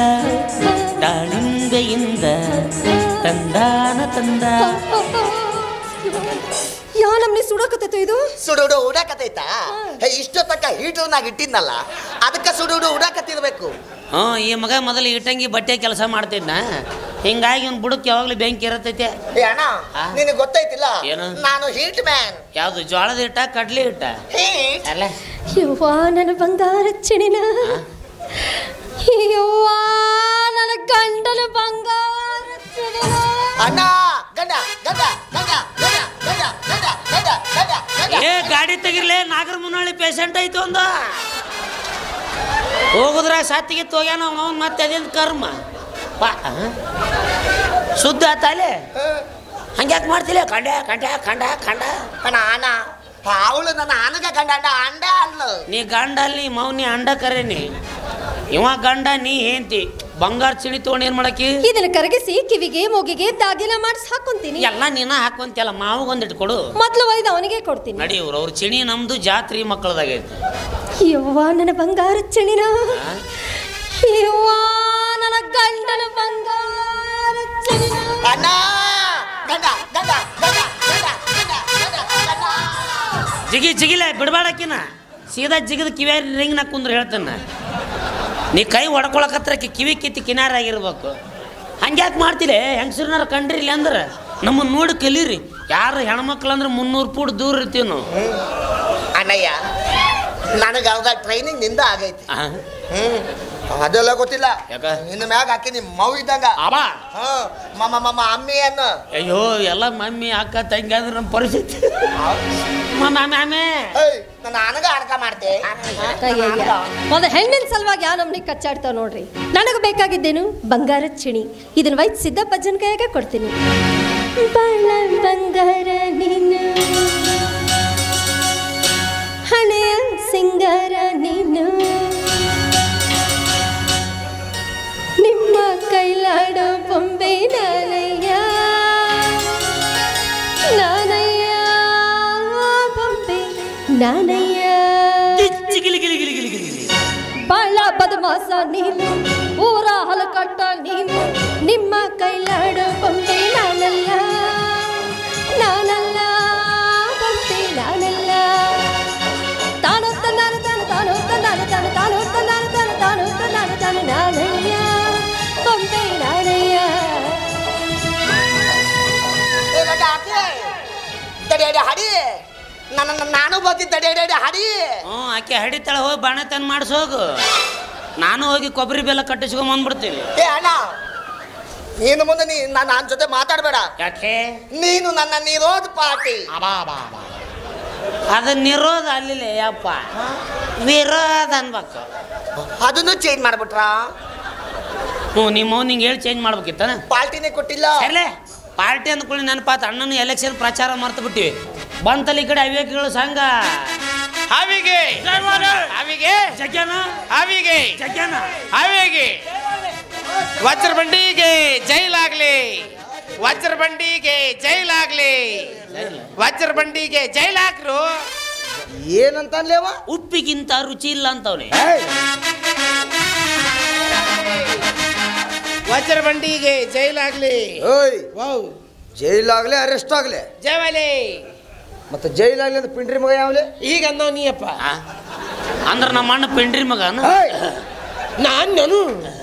ದಾಳಿಂಬೆಯಿಂದ ತಂದಾನ ತಂದ ಯಾ ನಮ್ನಿ ಸುಡಕತ್ತೈತು ಇದು ಸುಡುಡು ಉಡಾಕತೈತಾ ಇಷ್ಟೊತ್ತಕ್ಕ ಹೀಟರ್ನಾಗ ಇಟ್ಟಿದ್ನಲ್ಲ ಅದಕ್ಕೆ ಸುಡುಡು ಉಡಾಕತ್ತಿರ್ಬೇಕು ಈ ಮಗ ಮೊದಲು ಇಟ್ಟಂಗಿ ಬಟ್ಟೆ ಕೆಲಸ ಮಾಡ್ತಿದ್ನ ಹಿಂಗಾಗಿ ಒಂದು ಬುಡಕ್ಕೆ ಯಾವಾಗಲೂ ಬೆಂಕಿ ಇರತೈತೆ ಅಣ್ಣ ನಿನಗೆ ಗೊತ್ತೈತಿಲ್ಲ ಏನು ನಾನು ಹೀಟ್ ಮ್ಯಾನ್ ಯಾವುದು ಜೋಳದ ಹಿಟ್ಟ ಕಡ್ಲಿ ಹಿಟ್ಟ ಅಲ್ಲ ಯವ್ವಾ ನನ್ನ ಬಂಗಾರ ಚಿಣಿನ ಯವ್ವಾ ನನ್ನ ಗಂಡನ ಬಂಗಾರ ಚಿಣಿನ ಅಣ್ಣ ಗಂಡ ಗಂಡ ಗಂಡ ಗಂಡ ಗಂಡ ಗಂಡ ಗಂಡ ಗಂಡ ಏ ಗಾಡಿ ತೆಗಿರ್ಲೆ ನಾಗರ ಮುನ್ನಳ್ಳಿ ಪೇಷಂಟ್ ಐತು ಒಂದು ಹೋಗುದ್ರ ಸಾತಿಗೆ ಹೋಗ್ಯಾನ ಅವನು ಮತ್ತೆ ಅದೇನು ಕರ್ಮ ಶುದ್ಧ ಆತಾಲೆ ಹಂಗ್ಯಾಕೆ ಮಾಡ್ತಿಲ್ಲ ಕಂಡ ಕಂಡ ಕಂಡ ಕಂಡ ಅಣ್ಣ ಅಣ್ಣ ಅವಳು ನನ್ನ ಆನಗ ಗಂಡ ಅಂಡ ಅಲ್ಲ ನೀ ಗಂಡ ಅಲ್ಲಿ ಮೌನಿ ಅಂಡ ಕರೇನಿ ಇವ ಗಂಡ ನೀ ಏಂತಿ ಬಂಗಾರ ಚಿಣಿ ತೊಗೊಂಡು ಏನ್ ಮಾಡಕಿ ಇದನ್ನ ಕರಗಿಸಿ ಕಿವಿಗೆ ಮೂಗಿಗೆ ದಾಗಿನ ಮಾಡಿಸಿ ಹಾಕೊಂತೀನಿ ಎಲ್ಲ ನೀನ ಹಾಕೊಂತಿಯಲ್ಲ ಮಾವಗೊಂದಿಟ್ಟು ಕೊಡು ಮೊದ್ಲು ಒಯ್ದು ಅವನಿಗೆ ಕೊಡ್ತೀನಿ ನಡಿ ಅವ್ರ ಚಿಣಿ ನಮ್ದು ಜಾತ್ರಿ ಮಕ್ಕಳದಾಗೈತಿ ಯವ್ವಾ ನನ್ನ ಬಂಗಾರ ಚಿಣಿನ ಯವ್ವಾ ನನ್ನ ಗಂಡನ ಬಂಗಾರ ಚಿಣಿನ ಅಣ್ಣ ಗಂಡ ಗಂಡ ಗಂಡ ಗಂಡ ಗಂಡ ಗಂಡ ಗಂಡ ಜಿಗಿಲೆ ಬಿಡಬೇಡಕ್ಕಿನ ಸೀದಾ ಜಿಗಿದ ಕಿವಿಯ ರಿಂಗ್ನ ಕುಂದ್ರೆ ಹೇಳ್ತಾನ ನೀ ಕೈ ಹೊಡ್ಕೊಳಕತ್ರಕ್ಕೆ ಕಿವಿ ಕಿತ್ತಿ ಕಿನಾರಾಗಿರ್ಬೇಕು ಹಂಗ್ಯಾಕೆ ಮಾಡ್ತಿಲೆ ಹೆಂಗಸರ್ನಾರ ಕಂಡ್ರಿಲ್ಲ ಅಂದ್ರೆ ನಮ್ಮನ್ನು ನೋಡಿ ಕಲೀರಿ ಯಾರು ಹೆಣ್ಮಕ್ಳು ಅಂದ್ರೆ 300 ಫೂಟ್ ದೂರ ಇರ್ತೀವಿ ನಾವು ಅಣ್ಣಯ್ಯ ನನಗೆ ಅರ್ಧ ಟ್ರೈನಿಂಗ್ ನಿಂದ ಆಗೈತಿ ಅದೆಲ್ಲ ಗೊತ್ತಿಲ್ಲ. ಯಾಕ? ಇನ್ನು ಮ್ಯಾಗ ಹಾಕಿ ನಿಮ್ಮ ಮವ್ ಇದ್ದಂಗ. ಅಬಾ ಮಮ್ಮ ಅಮ್ಮಿ ಅನ್ನ. ಅಯ್ಯೋ ಎಲ್ಲ ಮಮ್ಮಿ ಅಕ್ಕ ತಂಗಿ ಅಂದ್ರೆ ನಮ್ಮ ಪರಿಸ್ಥಿತಿ. ನನಗ ಅರ್ಥ ಮಾಡ್ತೆ. ಒಂದು ಹೆಣ್ಣಿನ ಸಲುವಾಗಿ ಯಾವ ನಮ್ನಿ ಕಚ್ಚಾಡ್ತಾವ ನೋಡ್ರಿ. ನನಗೆ ಬೇಕಾಗಿದ್ದೇನು ಬಂಗಾರದ ಚಿಣಿ. ಇದನ್ನ ವೈದ್ ಸಿದ್ದಪ್ಪಜ್ಜನ ಕೈಯಾಗ ಕೊಡ್ತೀನಿ. ಬಾಳ ಬಂಗಾರ ನೀನು, ಹಣೆಯ ಸಿಂಗಾರ ನೀನು, ನಿಮ್ಮ ಕೈಲಾಡೋ ಬೊಂಬೆ ನಾನಯ್ಯ, ನಾನಯ್ಯ ಬೊಂಬೆ ನಾನಯ್ಯ. ಬಾಳ ಬದಮಾಸ ನೀನು, ಊರ ಹಲಕಟ್ಟ ನೀನು, ನಿಮ್ಮ ಕೈಲಾಡೋ ಬೊಂಬೆ ನಾನಲ್ಲ, ನಾನಲ್ಲ ಬೊಂಬೆ ನಾನಲ್ಲ. ತಾನು ತನ್ನಾನು ತಾನು ತಾನು ತನ್ನಾನು ತಾನು ತಾನು ತನ್ನಾನು ತಾನು ತಾನು ತನ್ನಾನು ತಾನು ನಾನಯ್ಯ ಬೊಂಬೆ ನಾನಯ್ಯ. ಹಡಿ ನಾನು ಬರ್ತಿದ್ದೆ ಹಡಿ. ಆಕೆ ಹಡಿತಾಳ, ಹೋಗಿ ಬಾಣೆ ತಂದು ಮಾಡಿಸೋಗು. ನಾನು ಹೋಗಿ ಕೊಬ್ಬರಿ ಬೆಲ್ಲ ಕಟ್ಟಿಸ್ಕೊಂಡ್ ಬಂದ್ಬಿಡ್ತೀನಿ. ಏ ಅಣ್ಣ, ನೀನು ಮುಂದೆ ನನ್ನ ಜೊತೆ ಮಾತಾಡಬೇಡ. ಯಾಕೆ? ನೀನು ನನ್ನ ನಿರೋಧ ಪಾರ್ಟಿ. ಅದು ನಿರೋಧ ಅಲ್ಲಿಲ್ಲ ಯಪ್ಪ, ವಿರೋಧ ಅನ್ಬೇಕು. ಅದನ್ನು ಚೇಂಜ್ ಮಾಡ್ಬಿಟ್ರಾ? ನಿಮ್ಮ ನಿಂಗೆ ಹೇಳಿ ಚೇಂಜ್ ಮಾಡ್ಬೇಕಿತ್ತಾನ? ಪಾರ್ಟಿನೇ ಕೊಟ್ಟಿಲ್ಲ. ಸರಿಲೇ, ಪಾರ್ಟಿ ಅಂದ್ಕೊಳ್ಳಿ ನೆನಪಾತ. ಅಣ್ಣನ ಎಲೆಕ್ಷನ್ ಪ್ರಚಾರ ಮಾಡ್ತಾ ಬಿಟ್ಟಿವಿ. ಬಂತಲ್ಲಿ ಈ ಕಡೆ ಅವಿವೇಕಿಗಳು ಸಂಘ ಹಾವಿಗೆ ಹಾವಿಗೆ ಜಗ್ಯಾನ ಹಾವಿಗೆ ಜಗ್ಯಾನ ಹಾವಿಗೆ ವಜ್ರ ಬಂಡಿಗೆ ಜೈಲಾಗ್ಲಿ, ವಜ್ರ ಬಂಡಿಗೆ ಜೈಲಾಗ್ಲಿ, ವಜ್ರ ಬಂಡಿಗೆ ಜೈಲಾಕ್ರು. ಏನಂತನ್ಲೇವ? ಉಪ್ಪಿಗಿಂತ ರುಚಿ ಇಲ್ಲ ಅಂತವ್ನೆ. ವಜ್ರ ಬಂಡಿಗೆ ಜೈಲಾಗ್ಲಿ. ಓಯ್ ಜೈಲಾಗ್ಲಿ ಅರೆಸ್ಟ್ ಆಗ್ಲಿ ಜೈವಾಲಿ. ಮತ್ತೆ ಜೈಲಾಗ್ಲಿ ಅಂತ ಪಿಂಡ್ರಿ ಮಗ ಯಾವ್ಲೆ? ಈಗ ಅಂದವ್ ನೀಯಪ್ಪ. ಅಂದ್ರೆ ನಮ್ಮ ಅಣ್ಣ ಪೆಂಡ್ರಿ ಮಗನ. ನಾನು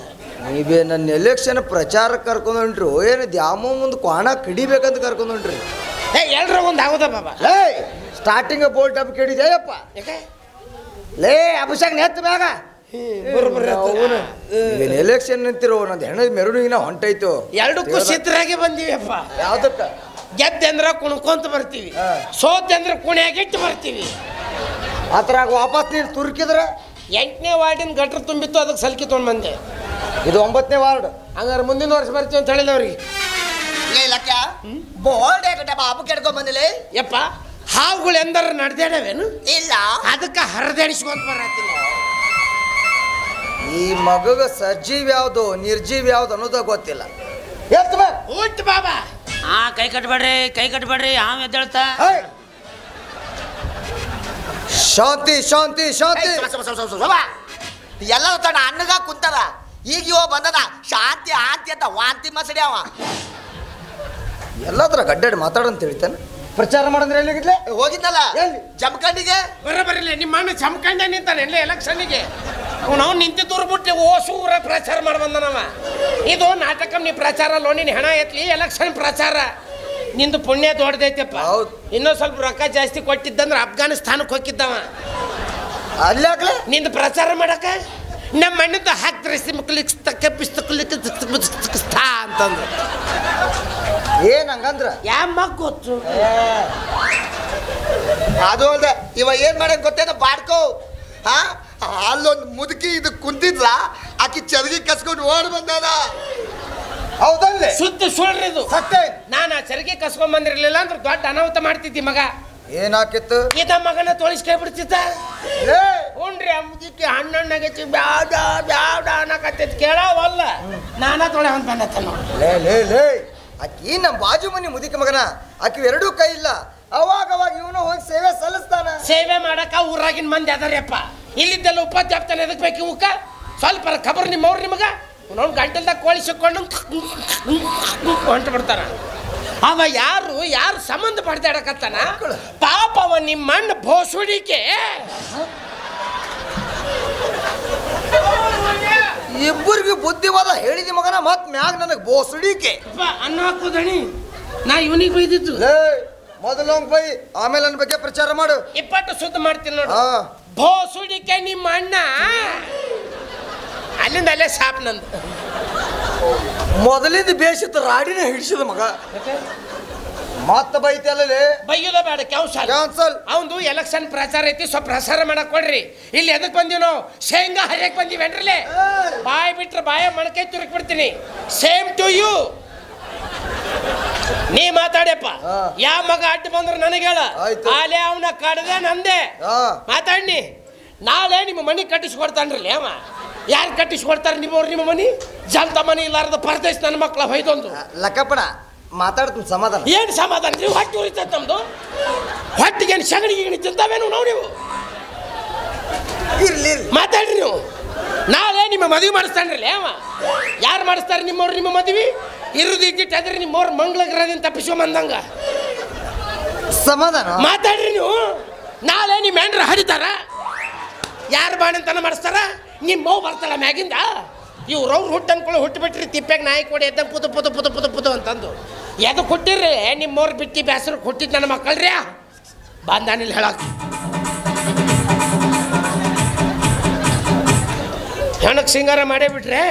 ನೀವೇ ನನ್ನ ಎಲೆಕ್ಷನ್ ಪ್ರಚಾರ ಕರ್ಕೊಂಡ್ರಿ ಏನು ದ್ಯಾಮೋ ಮುಂದೆ ಕ್ವಾಣ ಕಡಿಬೇಕಂತ ಕರ್ಕೊಂಡ್ರಿ. ಎಲ್ರ ಒಂದು ಆಗೋದ ಬಾಬಾ. ಲೇ ಸ್ಟಾರ್ಟಿಂಗ್ ಬೋಲ್ಟ್ ಹಬ್ಬ ಕೇಳಿದೆಯಪ್ಪ. ಲೇ ಅಭಿಷೇಕ್ ನೆತ್ತ ಬ್ಯಾಗ ಏನು ಎಲೆಕ್ಷನ್ ನಿಂತಿರೋ ನಂದು ಹೆಣ್ಣದ ಮೆರವಣಿಗೆನ ಹೊಂಟೈತು. ಎರಡಕ್ಕೂ ಸಿದ್ಧರಾಗಿ ಬಂದೀವಪ್ಪ. ಯಾವ್ದಕ್ಕ? ಗೆದ್ದೆ ಅಂದ್ರೆ ಕುಣ್ಕೊಂತ ಬರ್ತೀವಿ, ಸೋತೆ ಅಂದ್ರೆ ಕುಣಿಯಾಗಿಟ್ಟು ಬರ್ತೀವಿ. ಆ ಥರ ವಾಪಸ್ ನೀನು ತುರ್ಕಿದ್ರೆ 8ನೇ ವಾರ್ಡಿನ ಗಟ್ರ ತುಂಬಿತ್ತು, ಅದಕ್ಕೆ ಸಲ್ಕಿ ತೊಗೊಂಡು ಬಂದೆ. ಇದು 9ನೇ ವಾರ್ಡ್. ಹಂಗಾರೆ ಮುಂದಿನ ವರ್ಷ ಬರ್ತೀವಿ ಅಂತ ಹೇಳಿದವ್ರಿಗೆ. ಬೋಲ್ಡ್ ಬಾಬು ಕೆಡ್ಕೊಂಡ್ ಬಂದಿಲ್ಲ ಯಪ್ಪ. ಹಾವುಗಳು ಎಂದಾರ ನಡೆದಾಡವೇನು? ಇಲ್ಲ, ಅದಕ್ಕೆ ಹರಿದಾಡಿಸ್ಕೊಂತ ಬರತ್ತಿಲ್ಲ. ಈ ಮಗಗ ಸಜೀವ್ ಯಾವ್ದು ನಿರ್ಜೀವ್ ಯಾವ್ದು ಅನ್ನೋದ ಗೊತ್ತಿಲ್ಲ. ಊಟ ಬಾಬಾ. ಕೈ ಕಟ್ಬೇಡ್ರಿ, ಕೈ ಕಟ್ಬೇಡ್ರಿ. ಹಾವು ಎದ್ದೇಳ್ತಾ. ಶಾಂತಿ ಶಾಂತಿ ಶಾಂತಿ. ಎಲ್ಲ ತಡ ಅಣ್ಣಗ ಕುಂತಾರ. ಈಗ ಇವ ಬಂದದ ಶಾಂತಿ ಆಂತಿ ಅಂತ ವಾಂತಿ ಮಸಡಿ ಅವ. ಎಲ್ಲದ್ರ ಗಡ್ಡಾಡಿ ಮಾತಾಡಂತ ಹೇಳ್ತಾನೆ. ಪ್ರಚಾರ ಮಾಡಂದ್ರೆ ಎಲ್ಲಿಗಿದ್ಲೆ ಹೋಗಿದ್ದಲ್ಲ ಎಲ್ಲಿ? ಜಮಖಂಡಿಗೆ. ಬರಬರಿಲ್ಲ ನಿಮ್ಮ ಅಣ್ಣ ಜಮಖಂಡ ನಿಂತಾನೆ ಎಲ್ಲ ಎಲೆಕ್ಷನ್ನಿಗೆ. ನಾವು ನಿಂತಿದ್ದೂರು ಬಿಟ್ಟು ಓಸೂರ ಪ್ರಚಾರ ಮಾಡಿ ಬಂದನವ. ಇದು ನಾಟಕ. ನೀ ಪ್ರಚಾರ ಲೋನಿನ ಹೆಣ ಎತ್ಲಿ, ಎಲೆಕ್ಷನ್ ಪ್ರಚಾರ. ನಿಂದು ಪುಣ್ಯ ದೊಡ್ಡದೈತಪ್ಪ. ಇನ್ನೂ ಸ್ವಲ್ಪ ರೊಕ್ಕ ಜಾಸ್ತಿ ಕೊಟ್ಟಿದ್ದಂದ್ರೆ ಅಫ್ಘಾನಿಸ್ತಾನಕ್ಕೆ ಹೋಗಿದ್ದವ. ಅಲ್ಲಾಗ್ಲೆ ನಿಂದು ಪ್ರಚಾರ ಮಾಡಕ ನಮ್ಮ ಮಣ್ಣಿಂದ ಹಾಕ್ತಾರೆ ಸಿಮ್ಕಲಿಕ್ ಅಂತಂದ್ರು. ಏನ್ ಹಂಗಂದ್ರ ಯಾಮಗ್ ಗೊತ್ತು. ಅದು ಅಲ್ದೆ ಇವ ಏನ್ ಮಾಡಕ್ ಗೊತ್ತೇನ ಬಾಡ್ಕೋ. ಅಲ್ಲೊಂದು ಮುದುಕಿ ಇದು ಕುಂತಿದ್ಲ, ಆಕಿ ಚರಗಿ ಕಸ್ಕೊಂಡು ಓಡ್ ಬಂದಾನ. ಹೌದಲ್ಲೇ ಸುತ್ತ ಸುಳ್ರಿ ಇದು ಸತ್ಯ. ನಾನು ಆ ಚರಗಿ ಕಸ್ಕೊಂಡ್ ಬಂದಿರ್ಲಿಲ್ಲ ಅಂದ್ರೆ ದೊಡ್ಡ ಅನಾಹುತ ಮಾಡ್ತಿದ್ದಿ ಮಗ. ಏನಾಕಿತ್ತು? ಇದ ಮಗನ ತೋಳಿಸ್ಕೈ ಬಿಡ್ತಿದ್ದ. ಹುಣ್ರಿ ಆ ಮುದುಕಿ ಹಣ್ಣಣ್ಣಾಗೈತಿ, ಬ್ಯಾಡ ಬ್ಯಾಡ ಅನ್ನಕತ್ತೈತಿ. ಕೇಳವಲ್ಲ, ನಾನ ತೊಳೆ ಅಂತ ಬಂದತ್ತ ನೋಡಿ. ಲೇ ಲೇ ಲೇ ಆಕಿ ನಮ್ಮ ಬಾಜು ಮನಿ ಮುದುಕಿ ಮಗನ. ಆಕಿ ಎರಡೂ ಕೈ ಇಲ್ಲ. ಅವಾಗ ಇವನು ಹೋಗಿ ಸೇವೆ ಸಲ್ಲಿಸ್ತಾನ. ಸೇವೆ ಮಾಡಕ ಊರಾಗಿನ ಮಂದಿ ಅದಾರ್ಯಪ್ಪ. ಇಲ್ಲಿದ್ದೆಲ್ಲ ಉಪಾಧ್ಯಾಪ್ತಾನೆ ಎದಕ್ ಬೇಕು ಇವಕ್ಕ? ಸ್ವಲ್ಪ ಖಬರ್ ನಿಮ್ಮವ್ರು ನಿಮಗ. ಅವ್ನು ಗಂಟಲ್ದಾಗ ಕೋಳಿ ಸಿಕ್ಕೊಂಡು ಹೊಂಟು ಬಿಡ್ತಾರ. ಅವ ಯಾರು ಸಂಬಂಧ ಪಡ್ದಾಡಕತ್ತಾನ ಪಾಪ. ಅವ ನಿಮ್ಮ ಮಣ್ಣು ಬೋಸುಡಿಕೆ. ಇಬ್ಬರಿಗೆ ಬುದ್ಧಿವಾದ ಹೇಳಿದಿ ಮಗನ. ಮತ್ ಮ್ಯಾಗ ನನಗೆ ಬೋಸುಡಿಕೆ ಅನ್ನ ಹಾಕುದಣಿ. ನಾ ಇವನಿಗೆ ಬೈದಿದ್ದು. ಮೊದಲು ಬೈ, ಆಮೇಲೆ ನನ್ನ ಬಗ್ಗೆ ಪ್ರಚಾರ ಮಾಡು. 20 ಸುದ್ದ ಮಾಡ್ತೀನಿ ನೋಡು. ಬೋಸುಡಿಕೆ ನಿಮ್ಮ ಅಣ್ಣ ಅಲ್ಲಿಂದ ಅಲ್ಲೇ ಸಾಪ್ ನಂದು. ಮೊದಲಿಂದ ಬೇಸಿತ್ತು ರಾಡಿನ ಹಿಡಿಸಿದ ಮಗ ಮತ್ತ ಬೈತಲ್ಲೇ ಬೈಯೋದ ಬೇಡ ಕ್ಯಾನ್ಸಲ್. ಅವಂದು ಎಲೆಕ್ಷನ್ ಪ್ರಚಾರ ಐತಿ, ಸ್ವಲ್ಪ ಪ್ರಚಾರ ಮಾಡಕ್ ಕೊಡ್ರಿ. ಇಲ್ಲಿ ಎದಕ್ ಬಂದೀವಿ ನಾವು? ಶೇಂಗಾ ಹರಿಯಕ್ ಬಂದಿವೇನ್ರಲ್ಲೇ? ಬಾಯ್ ಬಿಟ್ರೆ ಬಾಯ ಮಣಕೈ ತುರುಕ್ ಬಿಡ್ತೀನಿ. Same to you. ನೀ ಮಾತಾಡ್ಯಪ್ಪ. ಯಾವ ಮಗ ಅಡ್ಡ ಬಂದ್ರೆ ನನಗೆ ಹೇಳ. ಆಲೆ ಅವನ ಕಡ್ದೆ ನಂದೆ ಮಾತಾಡ್ನಿ. ನಾಳೆ ನಿಮ್ಮ ಮನಿ ಕಟ್ಟಿಸ್ಕೊಡ್ತಾನ್ರಲ್ಲ ಅವ. ಯಾರು ಕಟ್ಟಿಸ್ಕೊಡ್ತಾರೆ? ನಿಮ್ಮ ಮನಿ ಜಂತ ಮನಿ ಇಲ್ಲಾರ್ದ ಪರದೇಶ ನನ್ನ ಮಕ್ಳ ಹೊಯ್ದೊಂದು ಲಕ್ಕಪ್ಪಣ ಮಾತಾಡ್ತೀನಿ ಸಮಾಧಾನ. ಏನು ಸಮಾಧಾನ? ನೀವು ಹೊಟ್ಟೆ ಉರಿತೈತೆ ನಮ್ದು. ಹೊಟ್ಟಿಗೇನು ಸಗಣಿಗೆ ತಿಂತಾವೇನು ನಾವು? ನೀವು ಇರ್ಲಿ ಮಾತಾಡ್ರಿ. ನೀವು ನಾಳೆ ನಿಮ್ಮ ಮದುವೆ ಮಾಡಿಸ್ತಾನ್ರಲ್ಲ ಅವ. ಯಾರು ಮಾಡಿಸ್ತಾರೆ ನಿಮ್ಮವ್ರು? ನಿಮ್ಮ ಮದುವೆ ಇರುದು ಇದ್ದಿಟ್ಟಾದ್ರೆ ನಿಮ್ಮವ್ರು ಮಂಗಳ ಗ್ರಹದಿಂದ ತಪ್ಪಿಸ್ಕೊಂಬಂದಂಗ ಸಮಾಧಾನ ಮಾತಾಡ್ರಿ. ನೀವು ನಾಳೆ ನಿಮ್ಮ ಹೆಂಡ್ರ ಹಡಿತಾರ? ಯಾರು ಬಾಣಂತನ ಮಾಡಿಸ್ತಾರ? ನಿಮ್ಮವ್ ಬರ್ತಾಳ ಮ್ಯಾಗಿಂದ. ಇವ್ರವ್ರು ಹುಟ್ಟು ಅನ್ಕೊಳ್ಳಿ ಹುಟ್ಟು ಬಿಟ್ರಿ ತಿಪ್ಪಾಗ ನಾಯಿ ಕೊಡಿ ಎದ್ದಂಗೆ ಪುತು ಪುತು ಪುತು ಪುತು ಪುತು ಅಂತಂದು ಎದು ಕೊಟ್ಟಿರ್ರಿ. ನಿಮ್ಮವ್ರು ಬಿಟ್ಟು ಬ್ಯಾಸರು ಕೊಟ್ಟಿದ್ದು ನನ್ನ ಮಕ್ಕಳ್ರಿ ಬಂದಾನಿಲ್ಲ ಹೇಳಕ್. ಹೆಣಕ್ ಸಿಂಗಾರ ಮಾಡೇ ಬಿಟ್ರೆ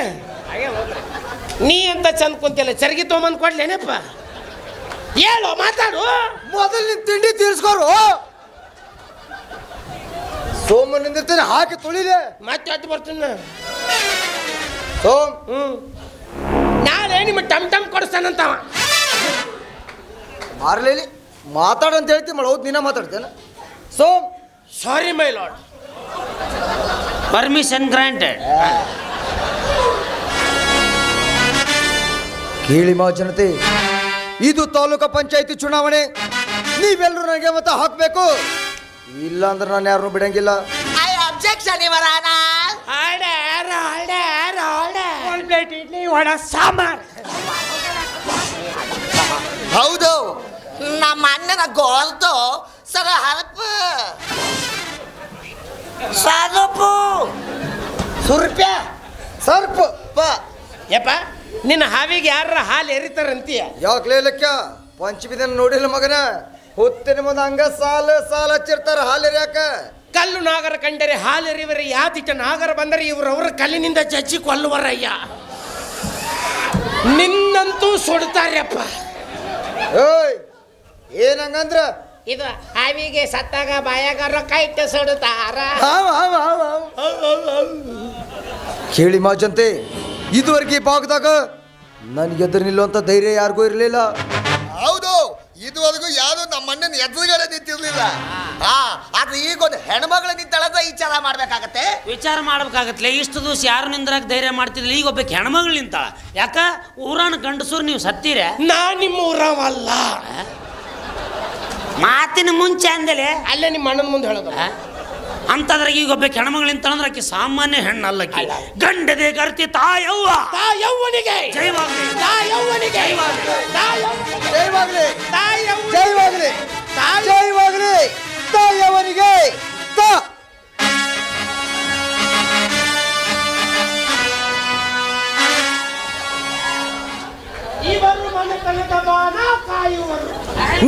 ನೀ ಅಂತ ಚಂದ ಕುಂತಿಲ್ಲ. ಚರ್ಗಿ ತೊಗೊಂಬಂದು ಕೊಡ್ಲೇನಪ್ಪ? ಹೇಳು, ಮಾತಾಡು. ಮೊದಲು ತಿಂಡಿ ತೀರ್ಸ್ಕೋರು. ಸೋಮನಿಂದಿರ್ತೀನಿ ಹಾಕಿ ತುಳಿಲೆ ಮತ್ತೆ ಅಡ್ಡು ಬರ್ತೀನಿ. ಸೋಮ್ ನಾಳೆ ನಿಮ್ಮ ಟಮ್ ಟಮ್ ಕೊಡಿಸ್ತಾನಂತವ. ಮಾರ್ಲೇಲಿ ಮಾತಾಡಂತ ಹೇಳ್ತಿ ಮಳ ಹೌದು ನೀನ ಮಾತಾಡ್ತೇನೆ. ಸೋಮ್ ಸಾರಿ ಮೈ ಲಾರ್ಡ್, ಪರ್ಮಿಷನ್ ಗ್ರಾಂಟೆಡ್. ಕೇಳಿ ಮಾ ಜನತೆ, ಇದು ತಾಲೂಕಾ ಪಂಚಾಯತಿ ಚುನಾವಣೆ. ನೀವೆಲ್ಲರೂ ನನಗೆ ಮತ ಹಾಕಬೇಕು, ಇಲ್ಲ ಅಂದ್ರೆ ನಾನು ಯಾರನ್ನೂ ಬಿಡಂಗಿಲ್ಲ. I objection your honour. Idli vada sambar. ಹೌದು, ನಮ್ಮ ಅಣ್ಣನ ಗೋಲ್ತು ಸರ ಹರಪು ಸಾರಪು ಸುರ್ಪ್ಯ ಸರ್ಪ ಯಪ್ಪ. ನಿನ್ನ ಹಾವಿಗೆ ಯಾರ ಹಾಲು ಎರಿತಾರಂತೀಯ? ಯಾಕ್ಲೇ ಲೆಕ್ಕ ಪಂಚಮಿ ದಿನ ನೋಡಿಲ್ಲ ಮಗನ. ಹೊತ್ತಿನ ಮುಂದೆ ಹಂಗ ಸಾಲ ಸಾಲ ಹಚ್ಚಿರ್ತಾರ ಹಾಲು ಯಾಕ? ಕಲ್ಲು ನಾಗರ ಕಂಡರೆ ಹಾಲೆರಿವರೆ ಯಾತಿಟ ನಾಗರ ಬಂದರೆ ಇವ್ರವ್ರ ಕಲ್ಲಿನಿಂದ ಚಚ್ಚಿ ಕೊಲ್ಲುವರಯ್ಯ. ನಿನ್ನಂತೂ ಸುಡ್ತಾರ್ಯಪ್ಪ. ಏಯ್ ಏನಂಗಂದ್ರ ಇದು ಹಾವಿಗೆ ಸತ್ತಾಗ ಬಾಯಾಗ ರೊಕ್ಕ ಇಟ್ಟು ಸುಡುತ್ತಾರ. ಕೇಳಿ ಮಾ ಜನತೆ, ಇದುವರೆಗೆ ಈ ಭಾಗದಾಗ ನನ್ಗೆ ಎದುರು ನಿಲ್ಲುವಂತ ಧೈರ್ಯ ಯಾರಿಗೂ ಇರಲಿಲ್ಲ. ಹೌದು, ಇದುವರೆಗೂ ಯಾರು ನಮ್ಮ ಅಣ್ಣನ ಎದುರುಗಡೆ ನಿಂತಿರ್ಲಿಲ್ಲ. ಆದ್ರೆ ಈಗ ಒಂದು ಹೆಣ್ಮಗಳು ನಿಂತಳದ ವಿಚಾರ ಮಾಡ್ಬೇಕಾಗತ್ತೆ. ವಿಚಾರ ಮಾಡ್ಬೇಕಾಗತ್ಲೆ. ಇಷ್ಟು ದಿವಸ ಯಾರು ನಿಂದ್ರಾಗ ಧೈರ್ಯ ಮಾಡ್ತಿದ್ಲಿ, ಈಗ ಒಬ್ಬ ಹೆಣ್ಮಗಳು ನಿಂತಾಳ. ಯಾಕ? ಊರಾನ ಗಂಡಸೂರು ನೀವು ಸತ್ತೀರ. ನಾ ನಿಮ್ಮ ಊರವಲ್ಲ. ಮಾತಿನ ಮುಂಚೆ ಅಂದಲೆ ಅಲ್ಲೇ ನಿಮ್ಮ ಅಣ್ಣನ ಮುಂದೆ ಹೇಳೋದು. ಅಂತದ್ರಾಗ ಈಗ ಒಬ್ಬ ಹೆಣ್ಮಗಳು ನಿಂತಾಳಂದ್ರೆ ಆಕೆ ಸಾಮಾನ್ಯ ಹೆಣ್ಣಲ್ಲಕ್ಕಿ. ಗಂಡದೆ ಗರ್ತಿ ತಾಯವ್ವ. ತಾಯವ್ವನಿಗೆ ಜೈವಾಗ್ಲಿ. ತಾಯವ್ವನಿಗೆ ಜೈವಾಗ್ಲಿ ಜೈವಾಗ್ಲಿ ಜೈವಾಗ್ಲಿ ತಾಯವನಿಗೆ ತಾ.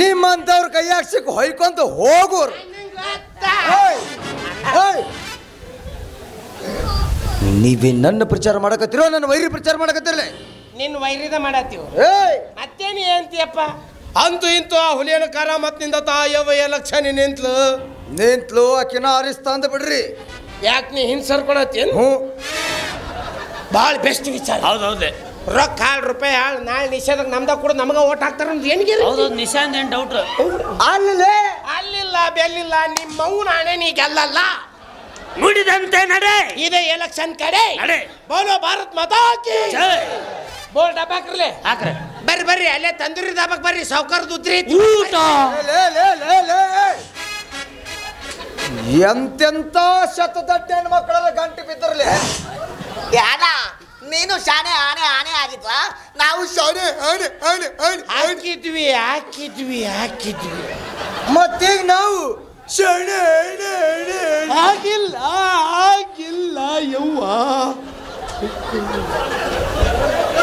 ನಿಮ್ಮಂತವ್ರ ಕೈಯಾಗ ಸಿಕ್ಕ ಹೊಯ್ಕೊಂತ ಹೋಗೋರು. ನೀವೇ ನನ್ನ ಪ್ರಚಾರ ಮಾಡಕತ್ತಿರೋ ನನ್ನ ವೈರಿ ಪ್ರಚಾರ ಮಾಡಕತ್ತಿರಲ್ಲ? ನಿನ್ನ ವೈರಿದ ಮಾಡತ್ತೀವಿ. ಮತ್ತೇನು ಅಂತೀಯಪ್ಪ? ಅಂತೂ ಇಂತೂ ಆ ಹುಲಿಯನ ಕರಾಮತ್ನಿಂದ ತಾಯವ್ವ ಎಲೆಕ್ಷನ್ ನಿಂತ್ಲು ಆಕಿನ ಆರಿಸ್ತಾ ಅಂದ ಬಿಡ್ರಿ. ಯಾಕೆ ನೀ ಹಿಂದೆ ಸರ್ಕೊಳತ್ತೇನು? ಭಾಳ ಬೆಸ್ಟ್ ವಿಚಾರ. ಹೌದೌದೇ. ರೊಕ್ಕ ₹1 ಹಾಳು ನಾಳೆ ನಿಷೇಧಕ್ಕೆ ನಮ್ದಾಗ ಕೂಡ ನಮಗ ಓಟ್ ಹಾಕ್ತಾರ ಏನಿಗೆ? ಹೌದೌದು, ನಿಶಾಂತ್ ಏನು ಡೌಟ್? ಅಲ್ಲಿಲ್ಲ ಬೆಲ್ಲಿಲ್ಲ ನಿಮ್ಮವ್ವ ನಾನೇ ನೀ ಗೆಲ್ಲಲ್ಲ. ನುಡಿದಂತೆ ನಡೆ. ಇದೇ ಎಲೆಕ್ಷನ್ ಕಡೆ ನಡೆ. ಬೋಲೋ ಭಾರತ್ ಮಾತಾ ಕಿ ಜೈ. ಬೋಲ್ ಡಬ್ಬ ಹಾಕ್ರಲೆ ಹಾಕ್ರೆ. ಬರ್ರಿ ಅಲ್ಲೇ ತಂದೂರಿ ದಾಬಕ್ ಬರ್ರಿ. ಸಾವ್ಕಾರದ ಉದ್ರಿ ಊಟ. ಎಂತೆಂತ ಶತದಡ್ಡ ಹೆಣ್ಮಕ್ಳೆಲ್ಲ ಗಂಟೆ ಬಿದ್ದರ್ಲಿ. ಯಾನ ನೀನು ಶಾಣೆ ಆಣೆ ಆಣೆ ಆಗಿದ್ವಾ? ನಾವು ಶಾಣೆ ಆಣೆ ಆಣೆ ಆಣೆ ಹಾಕಿದ್ವಿ. ಮತ್ತೀಗ ನಾವು ಶಾಣೆ ಆಗಿಲ್ಲ ಯವ್ವ.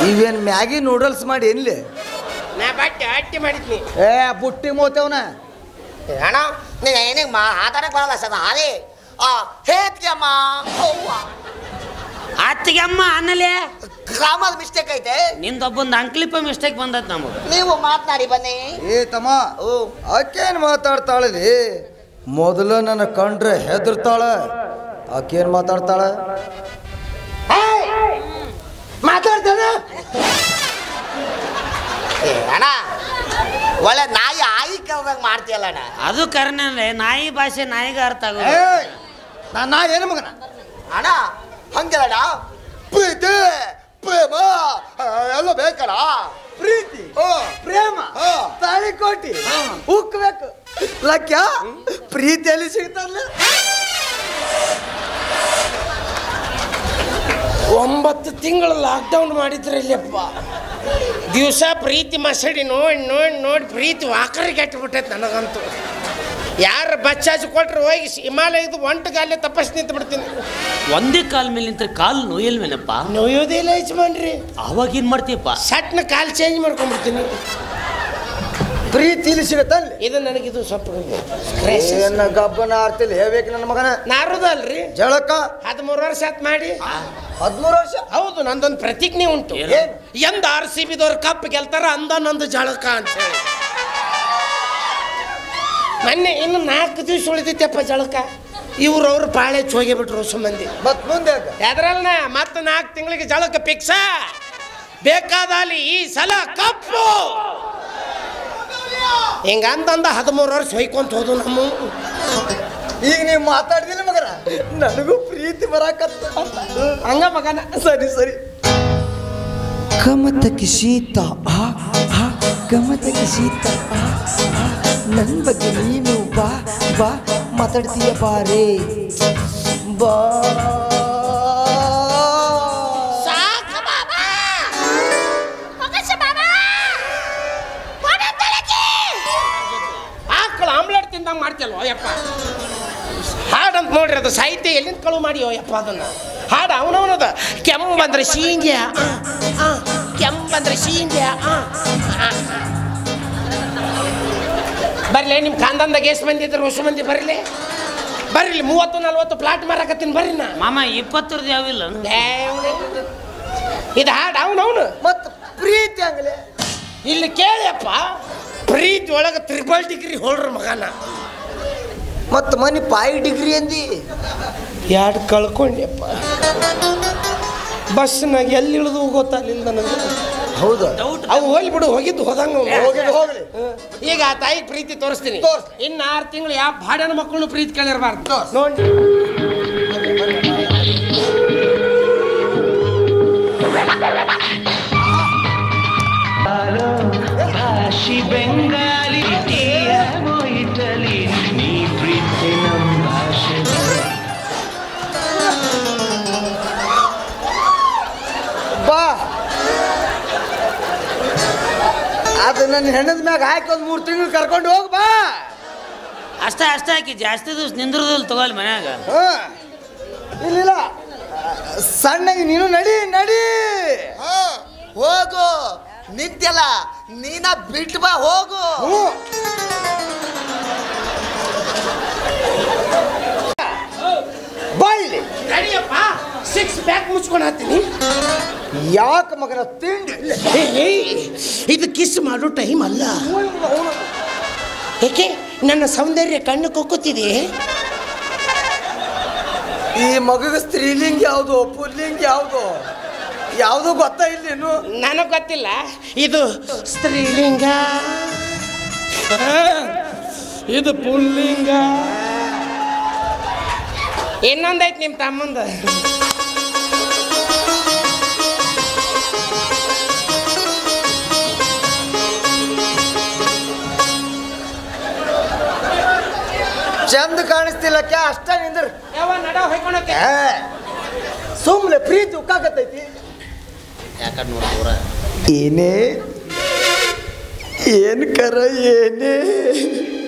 ಇವೇನ್ ಮ್ಯಾಗಿ ನೂಡಲ್ಸ್ ಮಾಡಿ ಏನ್ಲಿ? ನಾ ಅಟ್ಟಿ ಮಾಡಿದ್ನಿ. ಬುಟ್ಟಿ ಮೋತೇವನ ಅಣ್ಣ ನೀನು ಏನಿಗೆ ಮಾತಾಡಕ್ ಬರಲ್ಲ ಸದ ಹಾಲಿ ಹೇತ್ಗೆಮ್ಮ ಅವ್ವ ಅತ್ತಿಗೆ ಅಮ್ಮ ಅನ್ನಲೇ ಗ್ರಾಮದ ಮಿಸ್ಟೇಕ್ ಐತೆ. ನಿಂದೊಬ್ಬಂದು ಅಂಕ್ಲಿಪ ಮಿಸ್ಟೇಕ್ ಬಂದತ್ ನಮಗೆ. ನೀವು ಮಾತನಾಡಿ ಬನ್ನಿ. ಏ ತಮ್ಮ ಆಕೇನ್ ಮಾತಾಡ್ತಾಳಲಿ? ಮೊದಲು ನನ್ನ ಕಂಡ್ರೆ ಹೆದರ್ತಾಳ. ಆಕೇನ್ ಮಾತಾಡ್ತಾಳ? ಮಾತಾಡ್ತಾನ ಅಣ್ಣ ಒಳ್ಳೆ ನಾಯಿ ಆಯಿ ಕಲ್ದಂಗ ಮಾಡ್ತೀಯಲ್ಲ ಅಣ್ಣ. ಅದು ಕರ್ನಲ್ಲೇ ನಾಯಿ ಭಾಷೆ ನಾಯಿಗೆ ಅರ್ಥ ಆಗೋದು. ನಾ ಏನು ಮಗನ ಅಣ್ಣ ಹಂಗಲ್ಲ ಪ್ರೀತಿ ಪ್ರೇಮ ಎಲ್ಲ ಬೇಕಲ್ಲ. ಪ್ರೀತಿ ಪ್ರೇಮ ತಾಳಿಕೋಟಿ ಉಕ್ಬೇಕು ಲಕ್ಯ ಪ್ರೀತಿಯಲ್ಲಿ ಸಿಗ್ತಲ್ಲ. 9 ತಿಂಗಳು ಲಾಕ್ಡೌನ್ ಮಾಡಿದ್ರೆ ಇಲ್ಲಪ್ಪ. ದಿವಸ ಪ್ರೀತಿ ಮಸಡಿ ನೋಡಿ ನೋಡಿ ನೋಡಿ ಪ್ರೀತಿ ವಾಕರಿಗೆ ಕೆಟ್ಟಬಿಟ್ಟೈತೆ ನನಗಂತೂ. ಯಾರು ಬಚ್ಚಾಚಿ ಕೊಟ್ರೆ ಹೋಗಿ ಹಿಮಾಲಯದ ಒಂಟಗಾಲೆ ತಪಸ್ ನಿಂತು ಬಿಡ್ತೀನಿ. ಒಂದೇ ಕಾಲ್ ಮೇಲೆ ನಿಂತ್ರೆ ಕಾಲು ನೋಯಲ್ವೇನಪ್ಪ? ನೋಯೋದಿಲ್ಲ ಯಜಮಾನ್ರಿ. ಅವಾಗ ಏನ್ ಮಾಡ್ತೀಯಪ್ಪ? ಸಟ್ನ ಕಾಲು ಚೇಂಜ್ ಮಾಡ್ಕೊಂಡ್ಬಿಡ್ತೀನಿ. ಪ್ರೀತಿಲಿ ಸಿಗತ್ತಲ್ಲಿ. ಇದು ನನಗಿದು ಸ್ವಲ್ಪ ಗಬ್ಬನ ಆರ್ತಿಲಿ ಹೇಳ್ಬೇಕು ನನ್ನ ಮಗನ. ನಾರುದಲ್ರಿ ಜಳಕ 13 ವರ್ಷ ಆತ್ ಮಾಡಿ. 13 ವರ್ಷ? ಹೌದು, ನಂದೊಂದು ಪ್ರತಿಜ್ಞೆ ಉಂಟು. ಎಂದ RCBದವ್ರು ಕಪ್ ಗೆಲ್ತಾರ ಅಂದ ನಂದು ಜಳಕ ಅಂತ ಹೇಳಿ. ಮೊನ್ನೆ ಇನ್ನು 4 ದಿವಸ ಉಳಿದೈತೆಪ್ಪ ಜಳಕ. ಅವ್ರು ಪಾಳೆ ಹೋಗಿ ಬಿಟ್ರು ಸುಮ್ಮಂದಿ. ಮತ್ ಮುಂದೆ ಎದ್ರಲ್ನ ಮತ್ತೆ 4 ತಿಂಗಳಿಗೆ ಜಳಕ ಪಿಕ್ಸ. ಬೇಕಾದಲ್ಲಿ ಈ ಸಲ ಕಪ್ಪು ಹಿಂಗಂತಂದ 13 ವರ್ಷ ಹೊಯ್ಕೊಂತ ಹೋದು ನಮ್ಮ. ಈಗ ನೀವು ಮಾತಾಡ್ದಿಲ್ಲ ಮಗನ, ನನಗೂ ಪ್ರೀತಿ ಬರಾಕತ್ತ ಹಂಗ ಮಗನ. ಸರಿ ಸರಿ. ಕಮತಕ್ಕೆ ಶೀತ ಕಮತಕ್ಕೆ ಶೀತ ನನ್ನ ಬಗ್ಗೆ ನೀನು ಬಾ ಬಾ ಮಾತಾಡ್ತೀಯ ಬಾರೇ ಬಾ. ಆಕಳ ಆಮ್ಲೆಟ್ ತಿಂದಂಗೆ ಮಾಡ್ತಿಲ್ವ ಯಪ್ಪ? ಹಾಡಂತ ನೋಡ್ರಿ, ಅದು ಸಾಹಿತ್ಯ ಎಲ್ಲಿಂದ ಕಳು ಮಾಡಿಯೋ ಯಪ್ಪ ಅದನ್ನ. ಹಾಡು ಅವನವನದ ಕೆಂಬಂದ್ರೆ ಶೀಂಗ್ಯ ಕೆಂಬಂದ್ರೆ ಶೀಂಗ್ಯ. ಬರ್ಲಿ ನಿಮ್ಮ ಖಾನ್ದಾನ್ದಾಗ ಎಷ್ಟು ಮಂದಿ ಇದ್ರು? ಹೊಸ ಮಂದಿ ಬರ್ಲಿ ಬರ್ಲಿ. 30-40 ಪ್ಲಾಟ್ ಮಾರಾಕತ್ತೀನಿ ಬರ್ರಿ. ನಾ ಮಾಮ 20 ಯಾವಿಲ್ಲ ಇದು ಹಾಡು ಅವನವನು. ಮತ್ತು ಪ್ರೀತಿ ಹಂಗಲೇ ಇಲ್ಲಿ ಕೇಳಿಯಪ್ಪ, ಪ್ರೀತಿ ಒಳಗೆ 3 ಡಿಗ್ರಿ ಹೋಳ್ರ ಮಗನ. ಮತ್ತು ಮನಿ 5 ಡಿಗ್ರಿ ಅಂದಿ. 2 ಕಳ್ಕೊಂಡ್ಯಪ್ಪ. ಬಸ್ನಾಗ ಎಲ್ಲಿ ಇಳಿದು ಗೊತ್ತಾಗಲಿಲ್ಲ ನನಗೆ. ಹೌದಾ? ಅವು ಹೋಗ್ಲಿ ಬಿಡು, ಹೋಗಿದ್ದು ಹೋದಂಗ ಹೋಗ್ಲಿ. ಈಗ ಆ ತಾಯಿಗೆ ಪ್ರೀತಿ ತೋರಿಸ್ತೀನಿ. ಇನ್ನು 6 ತಿಂಗಳು ಯಾವ ಭಾಡ್ಯನ ಮಕ್ಕಳು ಪ್ರೀತಿ ಕೇಳಿರಬಾರ್ದು ನೋಡಿ. ಭಾಷಿ ಬೆಂಗಾಲಿ ಇಟಲಿ ನೀ ಪ್ರೀತಿ ನಮ್ಮ ಭಾಷೆ. ಬಾ ಅದು ನನ್ನ ಹೆಣ್ಣದ ಮ್ಯಾಗ ಹಾಕಿ 1-3 ತಿಂಗಳು ಕರ್ಕೊಂಡು ಹೋಗ್ ಬಾ. ಅಷ್ಟೇ ಹಾಕಿ ಜಾಸ್ತಿ ದಿವಸ ನಿಂದ್ರದಲ್ಲಿ ತಗೊಳ್ಳಿ ಮನ್ಯಾಗ. ಇಲ್ಲ ಸಣ್ಣಗೆ ನೀನು ನಡಿ ನಡಿ. ಹೋಗು, ನಿಂತ್ಯಲ್ಲ ನೀನ ಬಿಟ್ಟು ಬಾ ಹೋಗು. ಬಾ ಇಲ್ಲಿ. ನಡಿಯಪ್ಪ, 6 ಪ್ಯಾಕ್ ಮುಚ್ಕೊಂಡು ಹಾಕ್ತೀನಿ. ಯಾಕೆ ಮಗನ ತಿಂಡಿ? ಇದು ಕಿಸ್ ಮಾಡೋ ಟೈಮ್ ಅಲ್ಲ. ಏಕೆ ನನ್ನ ಸೌಂದರ್ಯ ಕಣ್ಣು ಕೊಕ್ಕುತ್ತಿದೆ? ಈ ಮಗಗ ಸ್ತ್ರೀಲಿಂಗ ಯಾವುದು ಪುಲ್ಲಿಂಗ ಯಾವುದು ಯಾವುದು ಗೊತ್ತಾ ಇಲ್ಲೇನು? ನನಗೆ ಗೊತ್ತಿಲ್ಲ. ಇದು ಸ್ತ್ರೀಲಿಂಗ, ಇದು ಪುಲ್ಲಿಂಗ. ಇನ್ನೊಂದೈತಿ ನಿಮ್ಮ ತಮ್ಮಂದ. ಚಂದ ಕಾಣಿಸ್ತಿಲ್ಲ ಕ್ಯಾ ಅಷ್ಟ ನಿಂದ್ರ. ಯಾವ ನಡ ಹೊಯ್ಕೊಂಡೋಕೆ ಸುಮ್ಮನೆ ಪ್ರೀತಿ ಉಕ್ಕಾಕತ್ತೈತಿ. ಯಾಕಂದ್ರೆ ನೋಡ್ದವ್ರ ಏನೇ ಏನ್ ಕರ ಏನೇ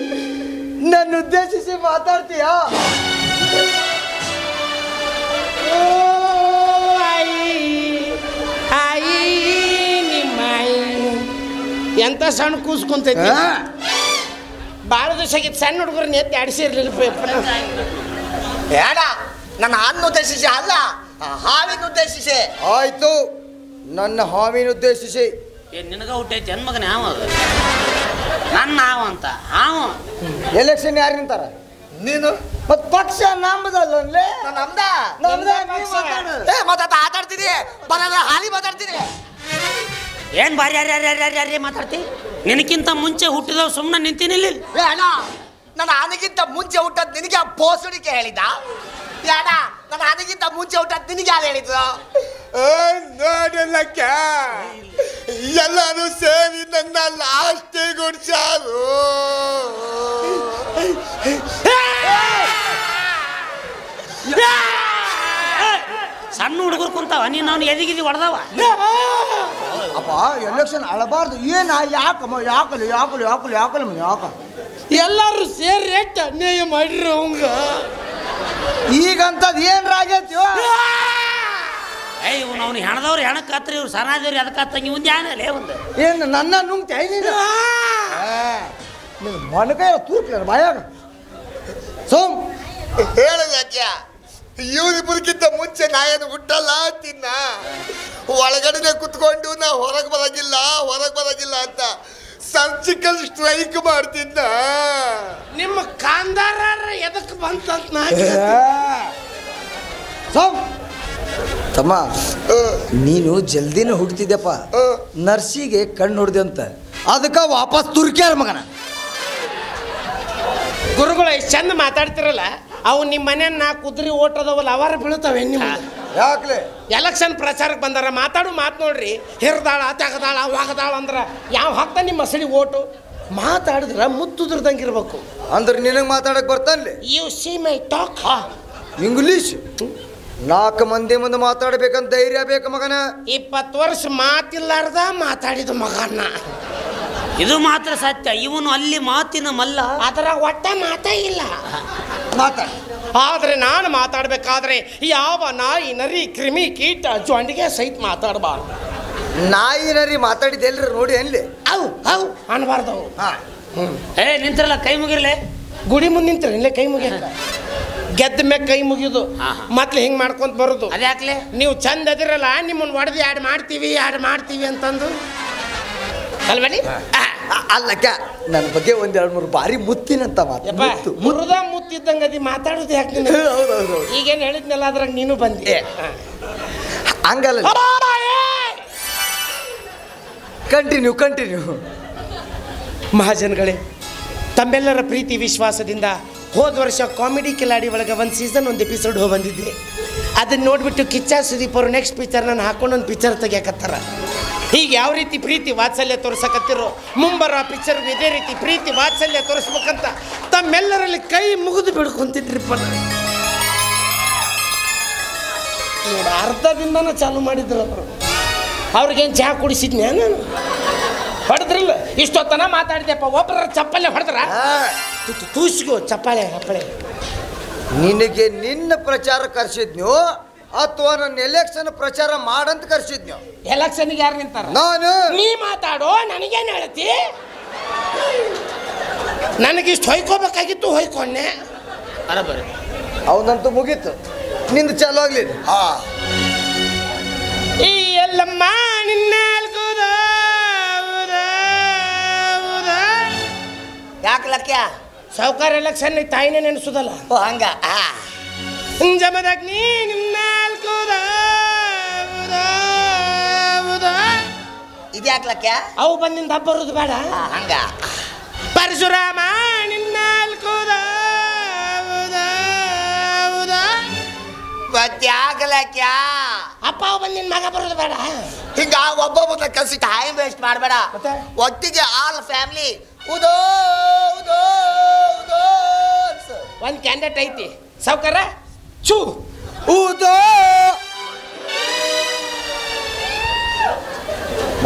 ನನ್ನ ಉದ್ದೇಶಿಸಿ ಮಾತಾಡ್ತೀಯಾ? ಎಂತ ಸಣ್ಣ ಕೂಸ್ಕೊಂತೈತಿ. ಭಾಳ ದಿವಸ ಆಗಿತ್ತು ಸಣ್ಣ ಹುಡುಗರನ್ನ ಎತ್ತಿ ಆಡಿಸಿರ್ಲಿಲ್ಲ. ಬೇಡ, ನನ್ನ ಅನ್ನ ಉದ್ದೇಶಿಸಿ ಅಲ್ಲ ಹಾವಿನ ಉದ್ದೇಶಿಸಿ. ಆಯ್ತು, ನನ್ನ ಹಾವಿನ ಉದ್ದೇಶಿಸಿ. ನಿನಗ ಹುಟ್ಟೈತಿ ಹೆಣ್ಮಗನ ಹಾವ ಅದು ನನ್ನ ಹಾವ ಅಂತ. ಹಾವು ಎಲೆಕ್ಷನ್ ಯಾರು ನಿಂತಾರ? ನೀನು. ಮತ್ ಪಕ್ಷ ನಮ್ಮದಲ್ಲೇ. ಮಾತಾಡ್ತೀನಿ ಬರಲ್ಲ, ಹಾಲಿ ಮಾತಾಡ್ತೀನಿ. ಏನ್ ಬಾರಿ ಯಾರ್ಯಾರ್ಯಾರ್ಯಾರ್ಯಾರೇ ಮಾತಾಡ್ತಿ? ನಿನಕ್ಕಿಂತ ಮುಂಚೆ ಹುಟ್ಟಿದವ್ ಸುಮ್ಮನೆ ನಿಂತಿನಿಲ್ಲ. ಅಣ್ಣ, ನನ್ನ ಆನೆಗಿಂತ ಮುಂಚೆ ಹುಟ್ಟದ್ ನಿನಗೆ ಆ ಬೋಸುಡಿಕೆ ಹೇಳಿದ? ಅಣ್ಣ, ನನ್ನ ಆನೆಗಿಂತ ಮುಂಚೆ ಹುಟ್ಟದ್ ನಿನಗೆ ಯಾರು ಹೇಳಿದ್ರು? ನೋಡಲ್ಲಕ್ಕ, ಎಲ್ಲರೂ ಸೇರಿ ನನ್ನ ಲಾಸ್ಟೇ ಗುಡ್ಸಾರು. ಸಣ್ಣ ಹುಡುಗರು ಕುಂತಾವ, ನೀನು ಅವ್ನು ಎದಿಗಿದಿ ಹೊಡೆದವ. ಅಪ್ಪ ಎಲೆಕ್ಷನ್ ಅಳಬಾರ್ದು. ಏನ ಯಾಕಮ್ಮ? ಯಾಕಲ್ಲ ಎಲ್ಲಾರು ಸೇರಿ ಎಷ್ಟು ಅನ್ಯಾಯ ಮಾಡಿರಿ ಅವಂಗ. ಈಗಂತದ್ ಏನ್ರ ಆಗೈತಿ? ಇವ್ನು ಅವ್ನು ಹೆಣದವ್ರು ಹೆಣಕ್ಕೆ ಹತ್ರಿ, ಇವ್ರು ಸನಾದೇವ್ರು ಅದಕ್ಕೆ ಹತ್ತಂಗಿ ಮುಂದೆ ಆನಲ್ಲೇ ಒಂದು ಏನು ನನ್ನ ನುಂಗ್ತಿ ನೀನು? ಮೊಣಕಾಯ ತೂರ್ಕ್ಲ ಬಾಯಾಗ ಸೋಮ್ ಹೇಳಕ್ಕ. ಇವ್ರಿಬ್ಬರಿಗಿಂತ ಮುಂಚೆ ನಾ ಏನು ಹುಟ್ಟಲ್ಲ ತಿನ್ನ ಒಳಗಡೆ ಕುತ್ಕೊಂಡು ನಾ ಹೊರಗೆ ಬರಂಗಿಲ್ಲ ಅಂತ ಸರ್ಜಿಕಲ್ ಸ್ಟ್ರೈಕ್ ಮಾಡ್ತಿದ್ದ. ನಿಮ್ಮ ಕಾಂದಾರ ಎದಕ್ಕೆ ಬಂತಂತ ಸೋಮ್ ತಮ್ಮ, ನೀನು ಜಲ್ದಿನ ಹುಡ್ತಿದ್ದೆಪ್ಪ. ನರ್ಸಿಗೆ ಕಣ್ಣು ಹೊಡ್ದೆ ಅಂತ ಅದಕ್ಕೆ ವಾಪಸ್ ತುರ್ಕ್ಯಾರ ಮಗನ. ಗುರುಗಳು ಎಷ್ಟು ಚಂದ ಮಾತಾಡ್ತಿರಲ್ಲ, ಅವು ನಿಮ್ಮ ಮನೆಯನ್ನ ಕುದುರೆ ಓಟದವಲ್ಲ ಅವಾರ ಬೀಳ್ತಾವೆ. ನಿಮ್ಮ ಯಾಕ್ಲೆ ಎಲೆಕ್ಷನ್ ಪ್ರಚಾರಕ್ಕೆ ಬಂದಾರ ಮಾತಾಡು ಮಾತು ನೋಡ್ರಿ. ಹಿರ್ದಾಳ ತೆಗದಾಳ ವಾಗದಾಳ ಅಂದ್ರೆ ಯಾವ ಹಾಕ್ತಾ ನಿಮ್ಮ ಮಸಳಿ ಓಟು ಮಾತಾಡಿದ್ರ ಮುತ್ತುದ್ರದಂಗಿರ್ಬೇಕು. ಅಂದ್ರೆ ನಿನಗೆ ಮಾತಾಡಕ್ ಬರ್ತಾನ್ಲಿ? You see my talk English 4 ಮಂದಿ ಮುಂದೆ ಮಾತಾಡ್ಬೇಕಂತ ಧೈರ್ಯ ಬೇಕು ಮಗನ. 20 ವರ್ಷ ಮಾತಿಲ್ಲಾರ್ದ ಮಾತಾಡಿದ ಮಗನ್ನ. ಇದು ಮಾತ್ರ ಸತ್ಯ. ಇವನು ಅಲ್ಲಿ ಮಾತಿನ ಮಲ್ಲ, ಅದರ ಒಟ್ಟ ಮಾತೇ ಇಲ್ಲ. ಮಾತಾಡ. ಆದ್ರೆ ನಾನು ಮಾತಾಡ್ಬೇಕಾದ್ರೆ ಯಾವ ನಾಯಿ ನರಿ ಕ್ರಿಮಿ ಕೀಟ ಜೊಂಡಿಗೆ ಸಹಿತ ಮಾತಾಡಬಾರ್ದು. ನಾಯಿ ನರಿ ಮಾತಾಡಿದ ಎಲ್ರಿ ನೋಡಿ ಅಲ್ಲಿ ಅವು ಅನ್ಬಾರ್ದವು. ನಿಂತಿರಲ್ಲ, ಕೈ ಮುಗಿರ್ಲೆ. ಗುಡಿ ಮುಂದೆ ನಿಂತಿರ ಇಲ್ಲೇ ಕೈ ಮುಗಿಯಲ್ಲ. ಗೆದ್ದ ಮ್ಯಾಗ ಕೈ ಮುಗಿದು ಮತ್ತೆ ಹಿಂಗೆ ಮಾಡ್ಕೊಂತ ಬರೋದು. ಅದ್ಯಾಕ್ಲೆ? ನೀವು ಚಂದ ಅದಿರಲ್ಲ, ನಿಮ್ಮನ್ನು ಹೊಡೆದು ಆ್ಯಡ್ ಮಾಡ್ತೀವಿ ಅಂತಂದು ಅಲ್ಬೇಡಿ. ಅಲ್ಲಕ್ಕ, ನನ್ನ ಬಗ್ಗೆ 1-2-3 ಬಾರಿ ಮುತ್ತಿನಂತ ಮಾತು. ಮುತ್ತಿದ್ದಂಗೆ ಅದಿ ಮಾತಾಡೋದು ಯಾಕೆ? ಈಗೇನು ಹೇಳಿದ್ನಲ್ಲ ಅದ್ರಾಗ ನೀನು ಬಂದೆ. ಹಂಗಲ್ಲ, ಕಂಟಿನ್ಯೂ. ಮಹಾಜನಗಳೇ, ತಮ್ಮೆಲ್ಲರ ಪ್ರೀತಿ ವಿಶ್ವಾಸದಿಂದ ಹೋದ ವರ್ಷ ಕಾಮಿಡಿ ಕಿಲಾಡಿ ಒಳಗೆ ಒಂದು ಸೀಸನ್ ಒಂದು ಎಪಿಸೋಡ್ ಬಂದಿದ್ದೆ. ಅದನ್ನ ನೋಡ್ಬಿಟ್ಟು ಕಿಚ್ಚ ಸುದೀಪ್ ಅವರು ನೆಕ್ಸ್ಟ್ ಪಿಕ್ಚರ್ ನಾನು ಹಾಕೊಂಡು ಒಂದು ಪಿಕ್ಚರ್ ತೆಗಿಯಕತ್ತಾರ. ಹೀಗೆ ಯಾವ ರೀತಿ ಪ್ರೀತಿ ವಾತ್ಸಲ್ಯ ತೋರಿಸಕತ್ತಿರೋ ಮುಂಬರ ಪಿಕ್ಚರ್ಗೂ ಇದೇ ರೀತಿ ಪ್ರೀತಿ ವಾತ್ಸಲ್ಯ ತೋರಿಸ್ಬೇಕಂತ ತಮ್ಮೆಲ್ಲರಲ್ಲಿ ಕೈ ಮುಗಿದು ಬಿಡ್ಕೊಂತಿದ್ರಿಪ್ಪ. ನೋಡಿ, ಅರ್ಧದಿಂದನೂ ಚಾಲು ಮಾಡಿದ್ರು ಅವರು. ಅವ್ರಿಗೇನು ಚಹಾ ಕುಡಿಸಿದ್ನಿ ನಾನು? ಹೊಡೆದ್ರಿಲ್ಲ? ಇಷ್ಟೊತ್ತನ ಮಾತಾಡಿದೆಪ್ಪ. ಒಬ್ಬರ ಚಪ್ಪಲೆ ಹೊಡೆದ್ರ ತೂಸ್ಗೋ ಚಪ್ಪಾಳೆ ಹಪ್ಪಳೆ. ನಿನಗೆ ನಿನ್ನ ಪ್ರಚಾರ ಕರ್ಸಿದ್ನು ಅಥವಾ ನನ್ನ ಎಲೆಕ್ಷನ್ ಪ್ರಚಾರ ಮಾಡಂತ ಕರ್ಸಿದ್ನು? ಎಲೆಕ್ಷನ್ಗೆ ಯಾರು ನಿಂತಾರ? ನಾನು. ನೀ ಮಾತಾಡೋ, ನನಗೇನು ಹೇಳ್ತಿ? ನನಗಿಷ್ಟು ಹೊಯ್ಕೋಬೇಕಾಗಿತ್ತು, ಹೊಯ್ಕೊಂಡೆ. ಬರಬರಿ ಅವನಂತೂ ಮುಗೀತು, ನಿಂದು ಚಾಲು ಆಗ್ಲಿ. ಈ ಎಲ್ಲಮ್ಮ ನಿನ್ನ ಯಾಕಲಕ್ಕ? ಸಾವುಕಾರ ಎಲೆಕ್ಷನ್ ತಾಯಿನೇ ನೆನೆಸುದಲ್ಲ. ಹಂಗ ಜಮದಗ್ನಿ ನಿನ್ನ ಇದ್ಯಾಕ್ಲಕ್ಕ? ಅವು ಬಂದಿಂದ ಬರೋದು ಬೇಡ. ಹಂಗ ಪರಶುರಾಮ ನಿನ್ನ ಯಾಕಲಕ್ಕ? ಅಪ್ಪ ಅವು ಬಂದಿನ ಮಗ ಬರೋದು ಬೇಡ. ಹಿಂಗ ಒಬ್ಬೊಬ್ಬನ ಕಲ್ಸಿ ಟೈಮ್ ವೇಸ್ಟ್ ಮಾಡಬೇಡ. ಒಟ್ಟಿಗೆ ಆಲ್ ಫ್ಯಾಮಿಲಿ ಉದೋ ಉದೋ ಉದೋ. ಒಂದು ಕ್ಯಾಂಡಿಡೇಟ್ ಐತಿ ಸಾವುಕಾರ. ಚೂ ಊದೋ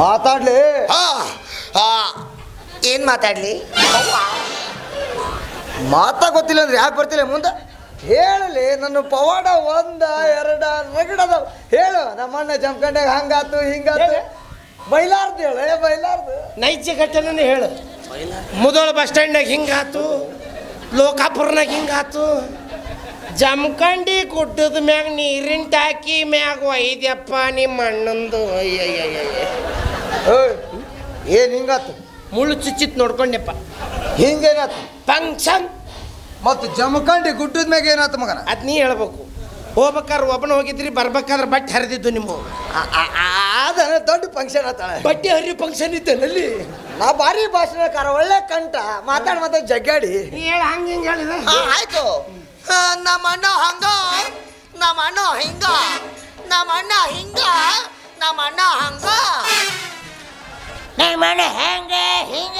ಮಾತಾಡ್ಲಿ. ಏನ್ ಮಾತಾಡ್ಲಿ? ಮಾತಾ ಗೊತ್ತಿಲ್ಲ ಅಂದ್ರೆ ಯಾಕೆ ಬರ್ತಿಲ್ಲ ಮುಂದೆ ಹೇಳಲಿ. ನನ್ನ ಪವಾಡ 1-2 ರಗಡದ ಹೇಳು. ನಮ್ಮಣ್ಣ ಜಮ್ಕಂಡಾಗ ಹಂಗಾತು ಹಿಂಗಾತು ಬೈಲಾರ್ದು ಹೇಳು. ಬೈಲಾರ್ದು ನೈಜ ಘಟನೆ ಹೇಳು. ಮುದೋಳ ಬಸ್ ಸ್ಟ್ಯಾಂಡ್ನಾಗ ಹಿಂಗಾತು, ಲೋಕಾಪುರ್ನಾಗ ಹಿಂಗಾತು, ಜಮಖಂಡಿ ಗುಡ್ಡದ ಮ್ಯಾಗ ನೀರಿನ ಟಾಕಿ ಮ್ಯಾಗ ಒಯ್ದ್ಯಪ್ಪ ನಿಮ್ಮ ಅಣ್ಣಂದು ಏನ್ ಹಿಂಗಾತು? ಮುಳ್ಳು ಚುಚ್ಚಿತ್ ನೋಡ್ಕೊಂಡೆಪ್ಪ. ಹಿಂಗೇನಾತು? ಫಂಕ್ಷನ್ ಮತ್ತು ಜಮಖಂಡಿ ಗುಡ್ಡದ ಮ್ಯಾಗ ಏನಾತು ಮಗನ? ಅದ್ ನೀ ಹೇಳ್ಬೇಕು. ಹೋಗ್ಬೇಕಾದ್ರೆ ಒಬ್ಬನ ಹೋಗಿದ್ರಿ, ಬರ್ಬೇಕಾದ್ರೆ ಬಟ್ಟೆ ಹರಿದಿದ್ದು ನಿಮ್ಮ ಅದನ್ನ ದೊಡ್ಡ ಫಂಕ್ಷನ್ ಆತಾಳೆ. ಬಟ್ಟೆ ಹರಿ ಫಂಕ್ಷನ್ ಇದ್ದೇನಲ್ಲಿ. ನಾ ಭಾರಿ ಭಾಷಣಕಾರ, ಒಳ್ಳೆ ಕಂಠ, ಮಾತಾಡ ಜಗ್ಗಾಡಿ ಹೇಳ ಹಂಗ ಹಿಂಗ ಹೇಳಿದ. ಆಯ್ತು. ನಮ್ಮ ಅಣ್ಣ ಹಂಗ, ನಮ್ಮ ಅಣ್ಣ ಹಿಂಗ, ನಮ್ಮ ಅಣ್ಣ ಹಿಂಗ, ನಮ್ಮ ಅಣ್ಣ ಹಂಗ, ನಮ್ಮ ಅಣ್ಣ ಹಂಗ ಹಿಂಗ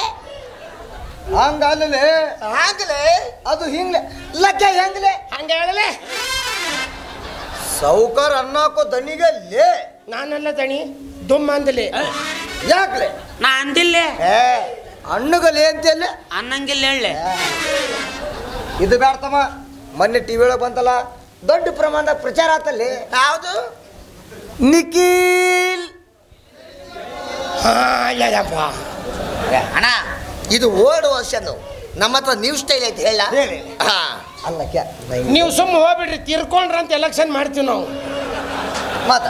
ಹಂಗಲ್ಲೇ ಹಂಗಲೇ ಅದು ಹಿಂಗ್ಲೆ ಲಕ್ಕೆ ಹೆಂಗ್ಲೆ ಹಂಗ ಹೇಳಲೆ. ಸೌಕರ್ ಅನ್ನಕೋ ದನಿಗೆ ಲೇ. ನಾನೆಲ್ಲ ದಣಿ ದುಮ್ಮ ಅಂದಲೆ. ಯಾಕ್ಲೆ? ನಾ ಅಂದಿಲ್ಲ. ಹಣ್ಣುಗಲೇ ಅಂತೇಳಿ ಅನ್ನಂಗಿಲ್ಲ ಹೇಳಿ. ಇದು ಬ್ಯಾಡ್ತಮ್ಮ. ಮೊನ್ನೆ ಟಿವಿ ಒಳಗೆ ಬಂತಲ್ಲ, ದೊಡ್ಡ ಪ್ರಮಾಣದ ಪ್ರಚಾರ ಆತಲ್ಲಿ. ಯಾವುದು? ನಿಖಿಲ್. ಅಣ್ಣ ಇದು ಓಲ್ಡ್ ವರ್ಷನ್, ನಮ್ಮ ಹತ್ರ ನ್ಯೂ ಸ್ಟೈಲ್ ಐತೆ ಹೇಳ. ಅಲ್ಲ ನೀವು ಸುಮ್ಮ ಹೋಗ್ಬಿಡ್ರಿ, ತೀರ್ಕೊಂಡ್ರ ಅಂತ ಎಲೆಕ್ಷನ್ ಮಾಡ್ತೀವಿ ನಾವು. ಮಾತ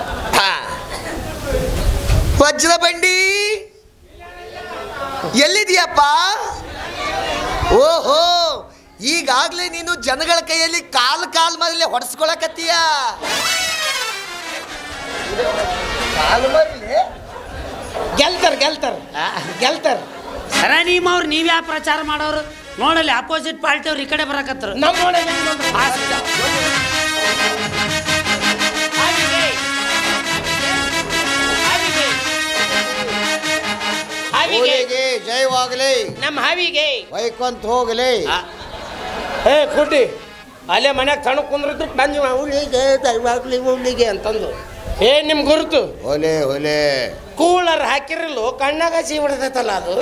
ವಜ್ರ ಬಂಡಿ ಎಲ್ಲಿದೀಯಪ್ಪ? ಓಹೋ, ಈಗಾಗ್ಲೇ ನೀನು ಜನಗಳ ಕೈಯಲ್ಲಿ ಕಾಲ್ ಮೇಲೆ ಹೊಡೆಸ್ಕೊಳಕತ್ತೀಯ. ಗೆಲ್ತಾರ. ಸರ ನಿಮ್ಮವ್ರು ನೀವ್ಯಾ ಪ್ರಚಾರ ಮಾಡೋರು ನೋಡಲ್ಲಿ, ಅಪೋಸಿಟ್ ಪಾರ್ಟಿ ಅವ್ರು ಈ ಕಡೆ ಬರಕತ್ರು. ನಮ್ಮ ಜಯವಾಗಲಿ, ನಮ್ಮ ಹಾವಿಗೆ ವೈಕೊಂತ ಹೋಗಲಿ. ಏ ಕುಡ್ಡಿ ಅಲ್ಲೇ ಮನ್ಯಾಗ ತಣ ಕುಂದ್ರಿದ್ರು ಬಂದು ಉಳ್ಳಿಗೆ ಅಂತಂದು. ಏ ನಿಮ್ ಗುರುತು ಹೊಲೆ ಹೊಲೆ ಕೂಲರ್ ಹಾಕಿರಲು ಕಣ್ಣಾಗ ಸಿ ಹೊಡೆದೈತಲ್ಲ ಅದು.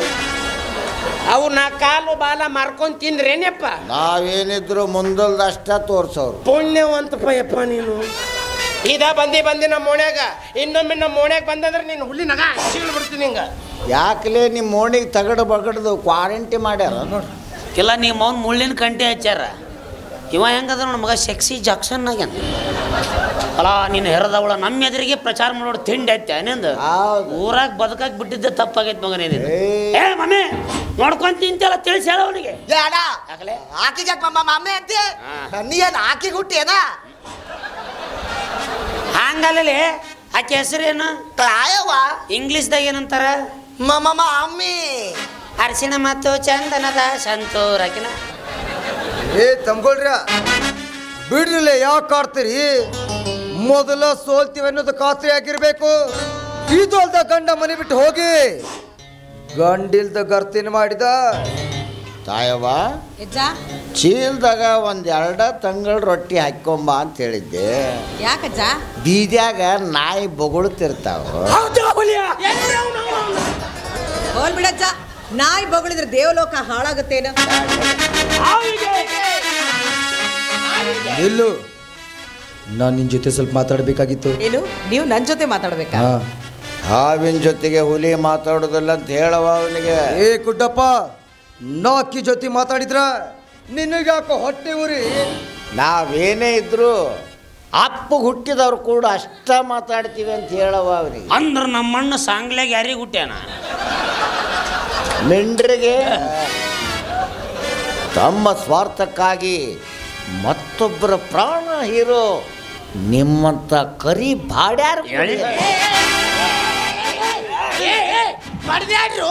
ಅವು ನಾ ಕಾಲು ಬಾಲ ಮಾರ್ಕೊಂಡ್ ತಿಂದ್ರೇನಪ್ಪ? ನಾವೇನಿದ್ರು ಮುಂದಲ್ದಷ್ಟ ತೋರ್ಸವ್ರು. ಪುಣ್ಯವಂತಪ್ಪ ಯಪ್ಪ ನೀನು. ಇದ ಬಂದಿ ನಮ್ಮ ಓಣ್ಯಾಗ, ಇನ್ನೊಮ್ಮೆ ನಮ್ಮ ಓಣ್ಯಾಗ ಬಂದಂದ್ರೆ ನೀನು ಹುಲ್ಲಿನಾಗ ಸೀಳು ಬಿಡ್ತೀನಿ ಹಿಂಗ. ಯಾಕಲೇ ನಿಮ್ಮ ಓಣಿಗೆ ತಗಡು ಬಗಡ್ದು ಕ್ವಾರಂಟಿ ಮಾಡ್ಯಾರ ನೋಡ್ರಿ. ಇಲ್ಲ ನಿಮ್ಮ ಅವ್ನು ಮುಳ್ಳಿನ ಕಂಟಿ ಹಚ್ಚಾರ. ಇವ ಹೆಂಗದ ನೋಡ ಮಗ, ಸೆಕ್ಸಿ ಜಾಕ್ಸನ್ ಆಗ್ಯಾನ. ಅಲ್ಲ ನೀನು ಹೆರದವಳ ನಮ್ಮ ಎದುರಿಗೆ ಪ್ರಚಾರ ಮಾಡೋದು ತಿಂಡಿ ಐತೆ ನಿಂದು. ಊರಾಗ ಬದುಕಾಗಿ ಬಿಟ್ಟಿದ್ದೆ ತಪ್ಪಾಗೈತೆ ಮಗ ನೀನು. ಏ ಮಮ್ಮಿ ನೋಡ್ಕೊಂತ ತಿಂತಲ್ಲ ತಿಳಿಸಿ ಹೇಳ ಅವನಿಗೆ. ಆಕಿಗೆ ಮಮ್ಮಿ ಅಂತೆ, ನೀ ಏನು ಆಕಿಗೆ ಹುಟ್ಟಿಯೇನ? ಹಂಗಲ್ಲೇ ಆಕೆ ಹೆಸರೇನು? ಕ್ಲಾಯವ್ವ. ಇಂಗ್ಲೀಷ್ದಾಗ ಏನಂತಾರ? ಮಮ್ಮಿ. ಅರಿಶಿಣ ಮತ್ತು ಚಂದನದ ಸಂತೂರ್ ಆಕಿನ. ಏ ತಮ್ಗೊಳ್ರ ಬಿಡ್ರಿಲ್ಲ, ಯಾಕೆ ಕಾಡ್ತೀರಿ? ಮೊದಲ ಸೋಲ್ತೀವಿ ಅನ್ನೋದು ಖಾತ್ರಿ ಆಗಿರ್ಬೇಕು. ಇದು ಅಲ್ದ ಗಂಡ ಮನೆ ಬಿಟ್ಟು ಹೋಗಿ ಗಂಡಿಲ್ದ ಗರ್ತಿನ ಮಾಡಿದ ತಾಯವ್ವ, ಚೀಲ್ದಾಗ ಒಂದೆರಡ ತಂಗಳ ರೊಟ್ಟಿ ಹಾಕೊಂಬ ಅಂತ ಹೇಳಿದ್ದೆ. ಯಾಕಜ್ಜ? ಬೀದ್ಯಾಗ ನಾಯಿ ಬೊಗಳುತ್ತಿರ್ತಾವ. ಹೋಲ್ ಬಿಡಜ್ಜ, ನಾಯಿ ಬೊಗಳಿದ್ರೆ ದೇವಲೋಕ ಹಾಳಾಗುತ್ತೇನ? ನಿಲ್ಲು, ನಾನು ನಿನ್ ಜೊತೆ ಸ್ವಲ್ಪ ಮಾತಾಡ್ಬೇಕಾಗಿತ್ತು. ಏನು? ನೀವು ನನ್ನ ಜೊತೆ ಮಾತಾಡ್ಬೇಕಾ? ಹಾವಿನ ಜೊತೆಗೆ ಹುಲಿ ಮಾತಾಡೋದಿಲ್ಲ ಅಂತ ಹೇಳವ ಅವನಿಗೆ. ಏ ಕುಡ್ಡಪ್ಪ, ನಾಕಿ ಜೊತೆ ಮಾತಾಡಿದ್ರ ನಿನಗ್ಯಾಕೋ ಹೊಟ್ಟೆ ಉರಿ? ನಾವೇನೇ ಇದ್ರು ಅಪ್ಪ ಹುಟ್ಟಿದವ್ರು ಕೂಡ ಅಷ್ಟ ಮಾತಾಡ್ತೀವಿ ಅಂತ ಹೇಳವ ಅವ್ರಿಗೆ. ಅಂದ್ರೆ ನಮ್ಮಣ್ಣ ಸಾಂಗ್ಲಾಗ ಯಾರಿಗೆ ಹುಟ್ಟ್ಯಾನ? ಮೆಂಡ್ರಿಗೆ ತಮ್ಮ ಸ್ವಾರ್ಥಕ್ಕಾಗಿ ಮತ್ತೊಬ್ಬರ ಪ್ರಾಣ ಹೀರೋ ನಿಮ್ಮಂತ ಕರಿ ಬಾಡ್ಯಾರು. ಬಡ್ದ್ಯಾಡ್ರು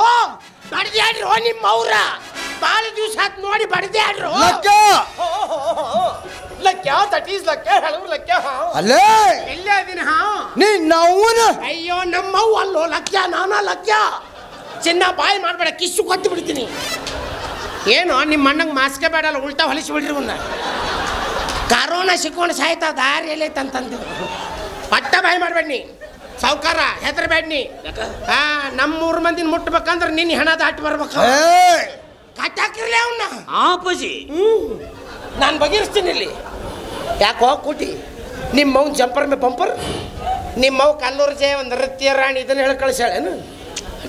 ನಿಮ್ಮ ಅವ್ರ ಭಾಳ ದಿವಸ ಆತ್ ನೋಡಿ ಬಡ್ದ್ಯಾಡ್ರು. ಅಲ್ಲೇ ಇಲ್ಲೇ ಅದೀನಿ. ಅಯ್ಯೋ ನಮ್ಮವ್ವ ಅಲ್ಲೋ ಲಕ್ಯ, ನಾನಾ ಲಕ್ಯ. ಚಿನ್ನ ಬಾಯಿ ಮಾಡ್ಬೇಡ, ಕಿಸ್ಸು ಕೊತ್ತು ಬಿಡ್ತೀನಿ. ಏನು ನಿಮ್ಮ ಅಣ್ಣಂಗೆ ಮಾಸ್ಕೆ ಬೇಡಲ್ಲ, ಉಲ್ಟಾ ಹೊಲಿಸಿ ಬಿಡ್ರಿ ಅವನ್ನ. ಕರೋನಾ ಸಿಕ್ಕೊಂಡು ಸಾಯ್ತಾ ದಾರಿ ಎಲ್ಲೈತಂತಂದು ಪಟ್ಟ ಬಾಯಿ ಮಾಡ್ಬೇಡ ನೀ ಸಾವುಕಾರ, ಹೆದರ್ಬೇಡ ನೀ. ನಮ್ಮೂರು ಮಂದಿನ ಮುಟ್ಬೇಕಂದ್ರೆ ನಿನ್ನ ಹೆಣ ದಾಟಿ ಬರ್ಬೇಕು. ಕಟ್ಟಾಕಿರ್ಲಿ ಅವನ್ನ. ಆಪಜಿ ನಾನು ಬಗೆಹರಿಸ್ತೀನಿ ಇಲ್ಲಿ. ಯಾಕೆ ಹೋಗಿ ಕೂಟಿ ನಿಮ್ಮವ್ನ ಜಂಪರ್ ಮೇ ಬಂಪರ್. ನಿಮ್ಮವ್ ಕಲ್ಲೂರು ಜಯ ಒಂದು ನೃತ್ಯ ರಾಣಿ ಇದನ್ನ ಹೇಳಿ ಕಳಿಸ್ಯಾಳೇನು?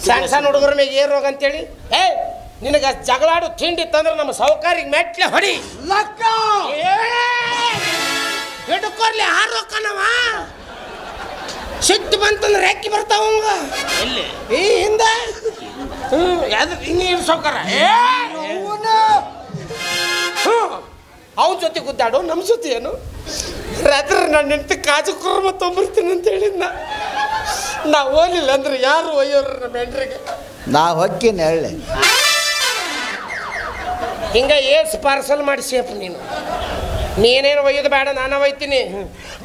ಸಣ್ಣ ಸಣ್ಣ ಹುಡುಗರ ಮೇಲೆ ಏರ್ ರೋಗ ಅಂತೇಳಿ. ಏ ನಿನಗೆ ಜಗಳಾಡು ತಿಂಡಿ ತಂದ್ರೆ ನಮ್ಮ ಸಾವುಕಾರಿಗೆ ಮೆಟ್ಲೆ ಹೊಡಿ. ಹಿಡ್ಕೊರ್ಲಿ ಹಾರೋಕನವ ಸಿಟ್ಟು ಬಂತಂದ್ರೆ ರೆಕ್ಕಿ ಬರ್ತಾವ ಎಲ್ಲಿ ಈ ಹಿಂದ ಯಾವ್ದು ಹಿಂಗೆ ಸೌಕರ ಅವನ ಜೊತೆ ಗುದ್ದಾಡು ನಮ್ಮ ಜೊತೆ ಏನು ರಾತ್ರಿ ನಾನು ನೆಂಟು ಕಾಜು ಕುರ್ಮ ತೊಂಬರ್ತೀನಿ ಅಂತ ಹೇಳಿದ್ನ ನಾ ಓಲಿಲ್ಲ ಅಂದ್ರೆ ಯಾರು ಒಯ್ಯೋರು ನಮ್ಮ ಹೆಂಡ್ರಿಗೆ ನಾ ಹೊಕ್ಕಿನ ಹೇಳಿ ಹಿಂಗ ಏಸ್ ಪಾರ್ಸಲ್ ಮಾಡಿಸಿಯಪ್ಪ ನೀನೇನು ಒಯ್ಯೋದು ಬೇಡ ನಾನು ಒಯ್ತೀನಿ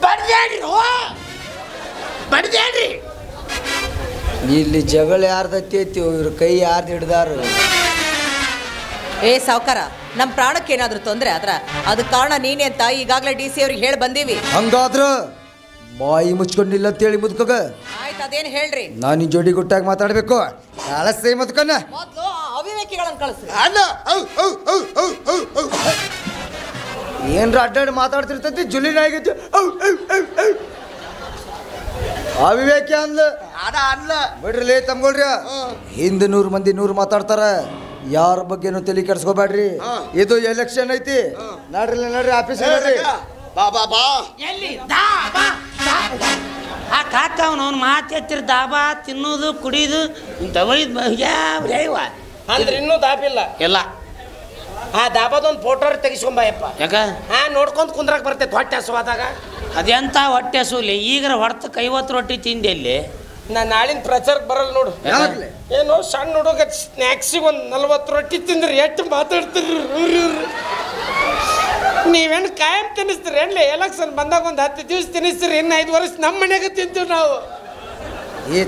ಬಡ್ದಾಡ್ರಿ ಬಡ್ದಾಡ್ರಿ ಇಲ್ಲಿ ಜಗಳ ಯಾರ್ದೈತಿ ಇವ್ರ ಕೈ ಯಾರ್ದು ಹಿಡ್ದಾರು ಏ ಸಾವ್ಕಾರ ನಮ್ಮ ಪ್ರಾಣಕ್ಕೆ ಏನಾದ್ರೂ ತೊಂದರೆ ಆದ್ರ ಅದಕ್ಕೆ ಕಾರಣ ನೀನೇ ಅಂತ ಈಗಾಗಲೇ DC ಅವ್ರಿಗೆ ಹೇಳಿ ಬಂದೀವಿ. ಹಂಗಾದ್ರ ಬಾಯಿ ಮುಚ್ಕೊಂಡಿಲ್ಲ ಅಂತೇಳಿ ಮುದ್ಕೋಗ ಆಯ್ತು ಅದೇನು ಹೇಳ್ರಿ. ನಾನು ನಿನ್ ಜೋಡಿ ಗುಟ್ಟಾಗಿ ಮಾತಾಡ್ಬೇಕು ಕಳಸೇ ಮುದ್ಕನ್ನ ಮೊದಲು ಅವಿವೇಕಿಗಳನ್ನು ಕಳಿಸ್ರಿ. ಏನ್ರ ಅಡ್ಡಾಡಿ ಮಾತಾಡ್ತಿರ್ತೈತಿ ಜುಲಿನ ಆಗಿತ್ತು ಅವಿವೇಕಿ ಅಂದ್ಲ ಬಿಡ್ರಿ ತಮ್ಗೊಳ್ರಿ ಹಿಂದೆ 100 ಮಂದಿ 100 ಮಾತಾಡ್ತಾರ ಯಾರ ಬಗ್ಗೆನೂ ತಲೆ ಕೆಡ್ಸ್ಕೋಬೇಡ್ರಿ ಇದು ಎಲೆಕ್ಷನ್ ಐತಿ ನಡ್ರಿ ಆಫೀಸ್ ಬಾ ಎಲ್ಲಿ ಆ ಕಾಕ ಅವನು ಮಾತು ಎತ್ತಿರ ದಾಬಾ ತಿನ್ನೋದು ಕುಡಿಯೋದು ಅಂದ್ರೆ ಇನ್ನೂ ದಾಪಿಲ್ಲ ಎಲ್ಲ ಆ ದಾಬಾದೊಂದು ಫೋಟೋ ತೆಗಿಸ್ಕೊಂಬಯಪ್ಪ ಯಾಕ ನೋಡ್ಕೊಂತ ಕುಂದ್ರಕ್ ಬರ್ತೈತೆ ಹೊಟ್ಟೆ ಹಸುವಾದಾಗ ಅದೆಂತ ಹೊಟ್ಟೆ ಹಸುಲಿ ಈಗರ ಹೊಡ್ತಕ್ಕೆ 50 ರೊಟ್ಟಿ ತಿಂದೆ ಇಲ್ಲಿ ನಾನು ನಾಳಿನ ಪ್ರಚಾರಕ್ಕೆ ಬರಲ್ಲ ನೋಡು ಏನೋ ಸಣ್ಣ ಹುಡುಗ ಸ್ನ್ಯಾಕ್ಸಿಗೆ ಒಂದು 40 ರೊಟ್ಟಿ ತಿಂದ್ರೆ ಎಷ್ಟು ಮಾತಾಡ್ತೀರಿ ನೀವೇನು ಕಾಯಂ ತಿನ್ನಿಸ್ತೀರಿ ಎಲ್ಲಿ ಎಲೆಕ್ಷನ್ ಬಂದಾಗ ಒಂದು 10 ದಿವಸ ತಿನ್ನಿಸ್ತೀರಿ ಇನ್ನು 5 ವರ್ಷ ನಮ್ಮ ಮನೆಗೆ ತಿಂತೀವಿ ನಾವು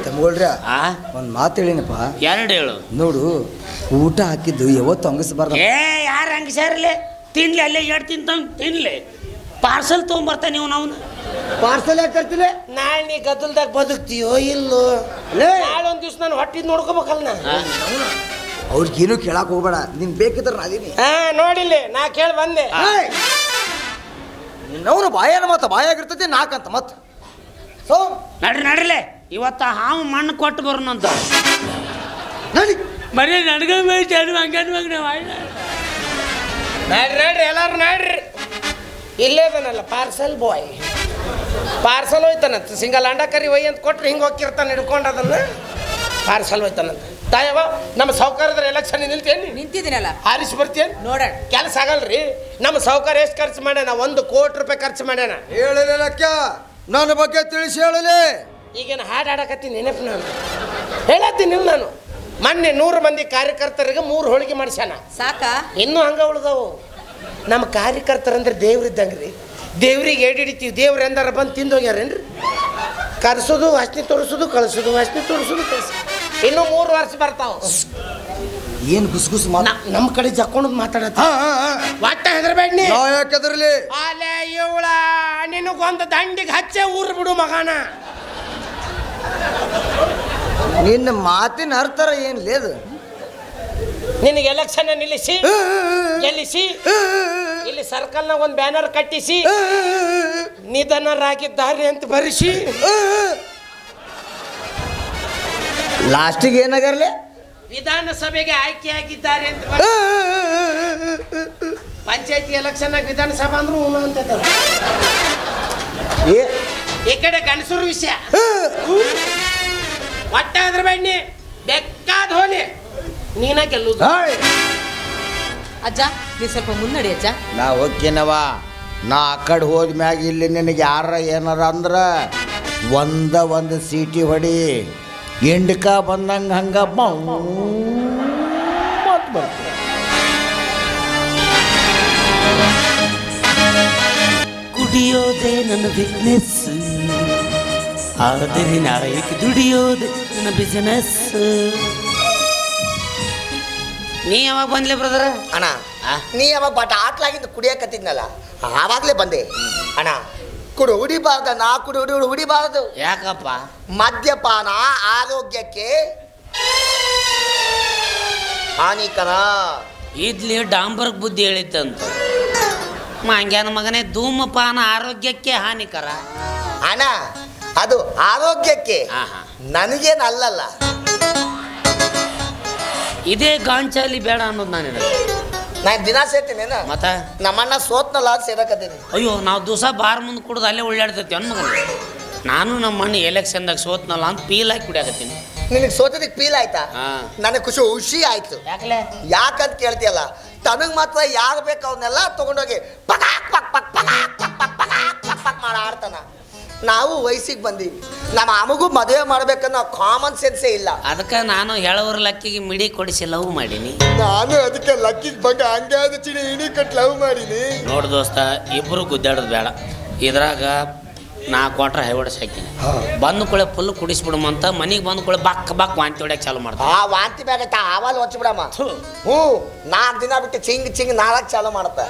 ತಮ್ಗೊಳ್ರಿ ಒಂದ್ ಮಾತು ಹೇಳಿನಪ್ಪ 2 ಹೇಳು ನೋಡು ಊಟ ಹಾಕಿದ್ದು ಯಾವತ್ತು ಹಂಗಸ್ಬಾರ್ದು ಯಾರು ಹಂಗಸಾರಲೆ ತಿನ್ಲಿ ಅಲ್ಲೇ 2 ತಿನ್ಲಿ ಪಾರ್ಸಲ್ ತೊಗೊಂಬರ್ತಾನೆ ನೀವು ನಾವು ಪಾರ್ಸಲ್ ಯಾಕೆ ತರ್ತಿಲ್ಲ ನಾಳೆ ನೀ ಗದ್ದಲ್ದಾಗ ಬದುಕ್ತೀಯೋ ಇಲ್ಲೋ ನಾಳೆ ಒಂದು ದಿವ್ಸ ನಾನು ಹೊಟ್ಟಿದ್ ನೋಡ್ಕೋಬೇಕಲ್ಲ ಅವ್ರಿಗೇನು ಕೇಳಕ್ ಹೋಗ್ಬೇಡ ನಿನ್ ಬೇಕಿದ್ರೆ ನಾದೀನಿ ನೋಡಿಲ್ಲ ನಾ ಕೇಳಿ ಬಂದೆ ನಿನ್ನವನು ಬಾಯನ ಮತ್ತ ಬಾಯಾಗಿರ್ತೈತಿ ನಾಕಂತ ಮತ್ ನಡ್ರಲೆ ಇವತ್ತ ಹಾವು ಮಣ್ಣು ಕೊಟ್ಟು ಬರೋಣಂತ ನಡಿ ಬರೀ ನಡ್ರಿ ಎಲ್ಲಾರು ನೋಡ್ರಿ ಇಲ್ಲೇ ಬಂದಲ್ಲ ಪಾರ್ಸಲ್ ಬಾಯ್ ಪಾರ್ಸಲ್ ಹೋಯ್ತಾನಂತ ಸಿಂಗಲ್ ಅಂಡ ಕರಿ ಒಯ್ ಅಂತ ಕೊಟ್ರೆ ಹಿಂಗೆ ಹೋಗಿರ್ತಾನೆ ಹಿಡ್ಕೊಂಡು ಅದನ್ನ ಪಾರ್ಸಲ್ ಹೋಯ್ತಾನಂತ ತಾಯವ ನಮ್ಮ ಸೌಕರ್ಯದ್ರ ಎಲೆಕ್ಷನ್ ನಿಂತಿದ್ದೀನಲ್ಲ ಹಾರಿಸಿ ಬರ್ತೀಯನ್ ನೋಡೋಣ ಕೆಲಸ ಆಗಲ್ರಿ ನಮ್ಮ ಸೌಕರ್ಯ ಎಷ್ಟು ಖರ್ಚು ಮಾಡ್ಯಾನ 1 ಕೋಟಿ ರೂಪಾಯಿ ಖರ್ಚು ಮಾಡ್ಯಾನ ಹೇಳಲಿಲ್ಲಕ್ಕ ನನ್ನ ಬಗ್ಗೆ ತಿಳಿಸಿ ಹೇಳಲಿ ಈಗೇನು ಹಾಡು ಹಾಡಕತ್ತೀನಿ ನೆನಪು ನಾನು ಹೇಳತ್ತೀನಿ ನಾನು ಮೊನ್ನೆ 100 ಮಂದಿ ಕಾರ್ಯಕರ್ತರಿಗೆ 3 ಹೋಳಿಗೆ ಮಾಡಿಸ್ಯಾನ ಸಾಕ ಇನ್ನೂ ಹಂಗ ಉಳ್ದವು ನಮ್ಮ ಕಾರ್ಯಕರ್ತರಂದ್ರೆ ದೇವ್ರಿದ್ದಂಗ್ರಿ ದೇವ್ರಿಗೆ ಹಿಡಿತೀವಿ ದೇವ್ರು ಎಂದಾರ ಬಂದು ತಿಂದು ಹೋಗ್ಯಾರೇನ್ರಿ ಕರ್ಸೋದು ವಾಸನೆ ತೋರಿಸೋದು ಕಳಿಸೋದು ವಾಸನೆ ತೋರಿಸೋದು ಕಳಿಸೋದು ಇನ್ನೂ 3 ವರ್ಷ ಬರ್ತಾವ ಏನು ಗುಸ್ ನಮ್ಮ ಕಡೆ ಜಕ್ಕೊಂಡು ಮಾತಾಡತ್ತ ಒಟ್ಟ ಹೆದರ್ಬೇಡ್ನಿ ಯಾಕೆದರ್ಲಿ ಅಲೆ ಇವಳ ನಿನಗೊಂದು ದಂಡಿಗೆ ಹಚ್ಚೆ ಊರು ಬಿಡು ಮಗನ ನಿನ್ನ ಮಾತಿನ ಅರ್ಥರ ಏನ್ ಲೇದು ನಿನಗೆ ಎಲೆಕ್ಷನ್ ನಿಲ್ಲಿಸಿ ಗೆಲ್ಲಿಸಿ ಇಲ್ಲಿ ಸರ್ಕಲ್ನಾಗ ಒಂದು ಬ್ಯಾನರ್ ಕಟ್ಟಿಸಿ ನಿಧನರಾಗಿದ್ದಾರೆ ಅಂತ ಬರೆಸಿ ಲಾಸ್ಟಿಗೆ ಏನಾಗರ್ಲಿ ವಿಧಾನಸಭೆಗೆ ಆಯ್ಕೆಯಾಗಿದ್ದಾರೆ ಅಂತ ಪಂಚಾಯತಿ ಎಲೆಕ್ಷನ್ ವಿಧಾನಸಭಾ ಅಂದ್ರೂ ಅಂತ ಈ ಕಡೆ ಗಂಡಸರು ವಿಷಯ ಒಟ್ಟ ಅದ್ರ ಬಣ್ಣಿ ಬೆಕ್ಕಾದ ಹೋಲಿ ನೀನ ಗೆಲ್ಲುದು ಅಜ್ಜ ನೀ ಸ್ವಲ್ಪ ಮುನ್ನಡಿ ಅಜ್ಜ ನಾ ಹೋಗ್ತೀನವ ನಾ ಆ ಕಡೆ ಹೋದ್ಮ್ಯಾಗ ಇಲ್ಲಿ ನಿನಗೆ ಯಾರ ಏನಾರ ಅಂದ್ರೆ ಒಂದು ಸೀಟಿ ಹೊಡಿ ಎಂಡ್ಕ ಬಂದಂಗೆ ಹಂಗ ಕುಡಿಯೋದೇ ನನ್ನ ಬಿಸ್ನೆಸ್ ಆದರೆ ನಾಳೆ ದುಡಿಯೋದೇ ನನ್ನ ಬಿಸಿನೆಸ್ ನೀ ಯಾವಾಗ ಬಂದ್ಲೆ ಬ್ರದರ ಅಣ್ಣ ನೀ ಯಾವಾಗ ಬಟ್ ಆಟ್ಲಾಗಿಂದ ಕುಡಿಯಕತ್ತಿದ್ನಲ್ಲ ಆವಾಗಲೇ ಬಂದೆ ಅಣ್ಣ ಹುಡಿಬಾರ್ದ ನಾ ಹುಡಿಬಾರದು ಯಾಕಪ್ಪ ಮದ್ಯಪಾನ ಆರೋಗ್ಯಕ್ಕೆ ಹಾನಿಕರ ಇದ್ಲಿ ಡಾಂಬರ್ಗ್ ಬುದ್ಧಿ ಹೇಳಿತ್ತಂತ ಮಂಗ್ಯಾನ ಮಗನೇ ಧೂಮಪಾನ ಆರೋಗ್ಯಕ್ಕೆ ಹಾನಿಕರ ಅಣ್ಣ ಅದು ಆರೋಗ್ಯಕ್ಕೆ ನನಗೇನು ಅಲ್ಲಲ್ಲ ಇದೇ ಗಾಂಚಾಲಿ ಬೇಡ ಅನ್ನೋದು ನಾನು ನಾನು ದಿನ ಸೇರ್ತೀನಿ ಮತ್ತ ನಮ್ಮಣ್ಣ ಸೋತ್ನಲ್ಲ ಅಂತ ಸೇರಕತ್ತೀನಿ. ಅಯ್ಯೋ ನಾವು ದಿವಸ ಬಾರ್ ಮುಂದೆ ಕುಡ್ದು ಅಲ್ಲೇ ಉಳ್ಳಾಡ್ತೈತಿ ಅನ್ಮಗ. ನಾನು ನಮ್ಮ ಅಣ್ಣ ಎಲೆಕ್ಷನ್ದಾಗ ಸೋತ್ನಲ್ಲ ಅಂತ ಪೀಲ್ ಹಾಕಿ ಕುಡಿಯಾಕತ್ತೀನಿ. ನಿನಗೆ ಸೋತದಿಕ್ಕೆ ಫೀಲ್ ಆಯ್ತಾ? ನನಗೆ ಖುಷಿ ಆಯ್ತು. ಯಾಕಂತ ಕೇಳ್ತೀಯಲ್ಲ, ತನಗೆ ಮಾತ್ರ ಯಾರು ಬೇಕು ಅವನ್ನೆಲ್ಲ ತಗೊಂಡೋಗಿ ಪಕ್ ಪಕ್ ಪಕ್ ಪಕ್ ಪಕ್ ಪಕ್ ಪಕ್ ಪಕ್ ಪಕ್ ಮಾಡ ಆಡ್ತಾನ. ನಾವು ವಯಸ್ಸಿಗೆ ಬಂದೀವಿ, ನಮ್ಮ ಅಮ್ಮಗೂ ಮದುವೆ ಮಾಡ್ಬೇಕನ್ನೋ ಕಾಮನ್ ಸೆನ್ಸೇ ಇಲ್ಲ. ಅದಕ್ಕೆ ನಾನು ಹೇಳೋರ ಲಕ್ಕಿಗೆ ಮಿಡಿ ಕೊಡಿಸಿ ಲವ್ ಮಾಡೀನಿ. ನಾನು ಅದಕ್ಕೆ ಲಕ್ಕಿಗೆ ಬಗ್ಗೆ ಹಂಗಾದ ಚಿಡಿ ಇಡೀ ಕಟ್ ಲವ್ ಮಾಡೀನಿ. ನೋಡು ದೋಸ್ತ, ಇಬ್ಬರು ಗುದ್ದಾಡೋದು ಬೇಡ. ಇದ್ರಾಗ ನಾ ಕ್ವಾಟ್ರ್ ಹೈವರ್ಡ್ಸ್ ಹಾಕಿನಿ. ಬಂದು ಕೂಡ ಫುಲ್ ಕುಡಿಸ್ಬಿಡಮಂತ ಮನೆಗೆ ಬಂದು ಕೂಡ ಬಕ್ ಬಕ್ ವಾಂತಿ ಹೊಡ್ಯಕ್ಕೆ ಚಾಲು ಮಾಡ್ತಾರೆ. ಆ ವಾಂತಿ ಬ್ಯಾಗತ್ತ ಆವಾಲ್ ಹೊಚ್ಬಿಡಮ್ಮ. 4 ದಿನ ಬಿಟ್ಟು ಚಿಂಗ್ 4 ಚಾಲು ಮಾಡುತ್ತೆ.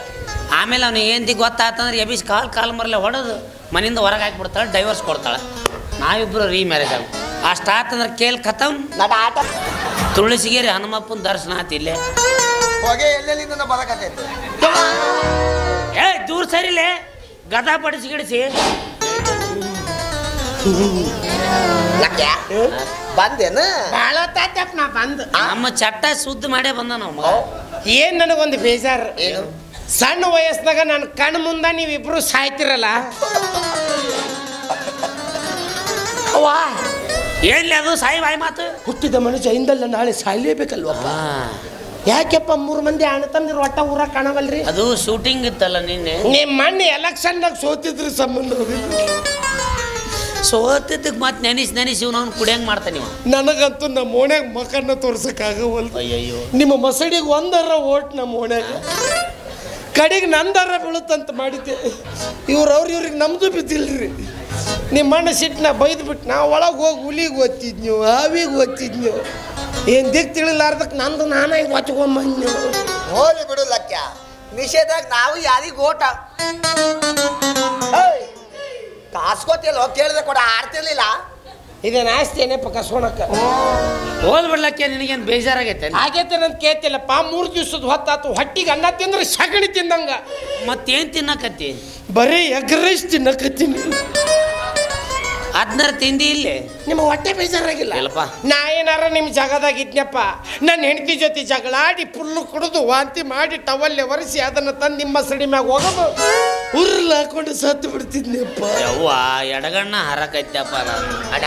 ಆಮೇಲೆ ಅವ್ನಿಗೆ ಏನು ಗೊತ್ತಾತಂದ್ರೆ ಎಬಿಸ್ ಕಾಲ್ ಮರಲೆ ಹೊಡೆದು ಮನೆಯಿಂದ ಹೊರಗೆ ಹಾಕಿಬಿಡ್ತಾಳೆ, ಡೈವರ್ಸ್ ಕೊಡ್ತಾಳೆ. ನಾವಿಬ್ಬರು ರೀಮ್ಯಾರೇಜ್ ಆಗ ಅಷ್ಟಾತಂದ್ರೆ ಕೇಲ್ ಖತಮ್. ನನ್ನ ಆಟ ತುಳಸಿಗೇರಿ ಹನುಮಪ್ಪನ ದರ್ಶನ ಆತ ಇಲ್ಲೇ. ಹೊಗೆ ಎಲ್ಲೆಲ್ಲಿಂದ ಬರಕತ್ತೈತೆ. ಏ ದೂರ ಸರಿಲೇ ಗದಾ ಪಡಿಸಿ ಬಂದೇನು? ಭಾಳ ತಾತ್ಯಪ್ಪ ನಾ ಬಂದು ನಮ್ಮ ಚಟ್ಟ ಸುದ್ದಿ ಮಾಡೇ ಬಂದ ನಾವು. ಏನು ನನಗೊಂದು ಬೇಜಾರು, ಏನು ಸಣ್ಣ ವಯಸ್ಸಿನಾಗ ನನ್ನ ಕಣ್ಣು ಮುಂದೆ ನೀವಿಬ್ರು ಸಾಯ್ತಿರಲ್ಲ. ಅವ್ವಾ ಏನ್ಲಿ ಅದು ಸಾಯಿ ಬಾಯಿ ಮಾತು. ಹುಟ್ಟಿದ ಮನುಷ್ಯ ಹಿಂದಲ್ಲ ನಾಳೆ ಸಾಯ್ಲೇಬೇಕಲ್ವಪ್ಪ. ಯಾಕೆಪ್ಪ 3 ಮಂದಿ ಅಣ್ಣ ತಮ್ಮದಿರು ಒಟ್ಟ ಊರ ಕಾಣವಲ್ರಿ? ಅದು ಶೂಟಿಂಗ್ ಇತ್ತಲ್ಲ ನಿನ್ನೆ. ನಿಮ್ಮ ಮಣ್ಣು ಎಲೆಕ್ಷನ್ದಾಗ ಸೋತಿದ್ರು ಸಂಬಂಧ ಸೋತಿದ್ದಕ್ಕೆ ಮತ್ತೆ ನೆನಿಸಿ ಇವ್ನು ಕುಡಿಯಂಗೆ ಮಾಡ್ತಾನೆ ನೀವು. ನನಗಂತೂ ನಮ್ಮ ಓಣ್ಯಾಗ ಮಕನ್ನ ತೋರ್ಸಕ್ಕಾಗವಲ್ದು. ಅಯ್ಯಯ್ಯೋ, ನಿಮ್ಮ ಮಸಡಿಗೆ ಒಂದರ ಓಟ್ ನಮ್ಮ ಓಣ್ಯಾಗ ಕಡೆಗೆ ನಂದರ ಬೀಳುತ್ತಂತ ಮಾಡಿದ್ದೆ. ಇವ್ರಿಗೆ ನಮ್ದು ಬಿದ್ದಿಲ್ರಿ. ನಿಮ್ಮ ಅಣ್ಣ ಸಿಟ್ಟನ್ನ ಬೈದ್ಬಿಟ್ಟು ನಾವು ಒಳಗೆ ಹೋಗಿ ಹುಲಿಗೆ ಓದ್ತಿದ್ನು, ಹಾವಿಗೆ ಓದ್ತಿದ್ನು. ಏನು ದಿಕ್ ತಿಳಿಲಾರ್ದಕ್ಕೆ ನಂದು ನಾನಾಗಿ ಒಚ್ಕೊಂಬಂದು. ಹೋಲಿ ಬಿಡು ಲಕ್ಯ, ನಿಷೇಧಾಗ ನಾವು ಯಾರಿಗೂ ಓಟ ಕಾಸ್ಕೋತಿಲ್ಲ, ಕೇಳಿದ್ರೆ ಕೂಡ ಆಡ್ತಿರ್ಲಿಲ್ಲ. ಇದೇನು ಆಸ್ತಿ ಏನಪ್ಪ ಕಸ್ಕೊಳಕ್ಕೆ? ಹೋಲ್ಬಿಡ್ಲಕ್ಕೆ ನಿನಗೇನು ಬೇಜಾರಾಗೈತೆ? ಆಗೈತೆ ಅಂತ ಕೇಳ್ತಿಲ್ಲಪ್ಪ. 3 ದಿವಸದ ಹೊತ್ತಾತು, ಹೊಟ್ಟಿಗೆ ಅನ್ನ ತಿಂದ್ರೆ ಸಗಣಿ ತಿಂದಂಗ. ಮತ್ತೇನು ತಿನ್ನಕತ್ತಿ? ಬರೀ ಎಗ್ ರೈಸ್ ತಿನ್ನಕತ್ತೀನಿ. ಅದನ್ನ ತಿಂದಿ ಇಲ್ಲಿ ನಿಮ್ಮ ಹೊಟ್ಟೆ ಬೇಜಾರಾಗಿಲ್ಲ? ಇಲ್ಲಪ್ಪ. ನಾ ಏನಾರ ನಿಮ್ಮ ಜಾಗದಾಗ ಇದ್ನಪ್ಪ, ನನ್ನ ಹೆಂಡತಿ ಜೊತೆ ಜಗಳಾಡಿ ಪುಲ್ಲು ಕುಡಿದು ವಾಂತಿ ಮಾಡಿ ಟವಲ್ಲೆ ಒರೆಸಿ ಅದನ್ನು ತಂದು ನಿಮ್ಮ ಸಡಿ ಮ್ಯಾಗ ಹೋಗೋದು ಉರ್ಲ್ ಹಾಕೊಂಡು ಸತ್ತು ಬಿಡ್ತಿದ್ನಪ್ಪ. ಯವ್ವ ಎಡಗಣ್ಣ ಹರಕೈತಪ್ಪ. ಅಣ್ಣ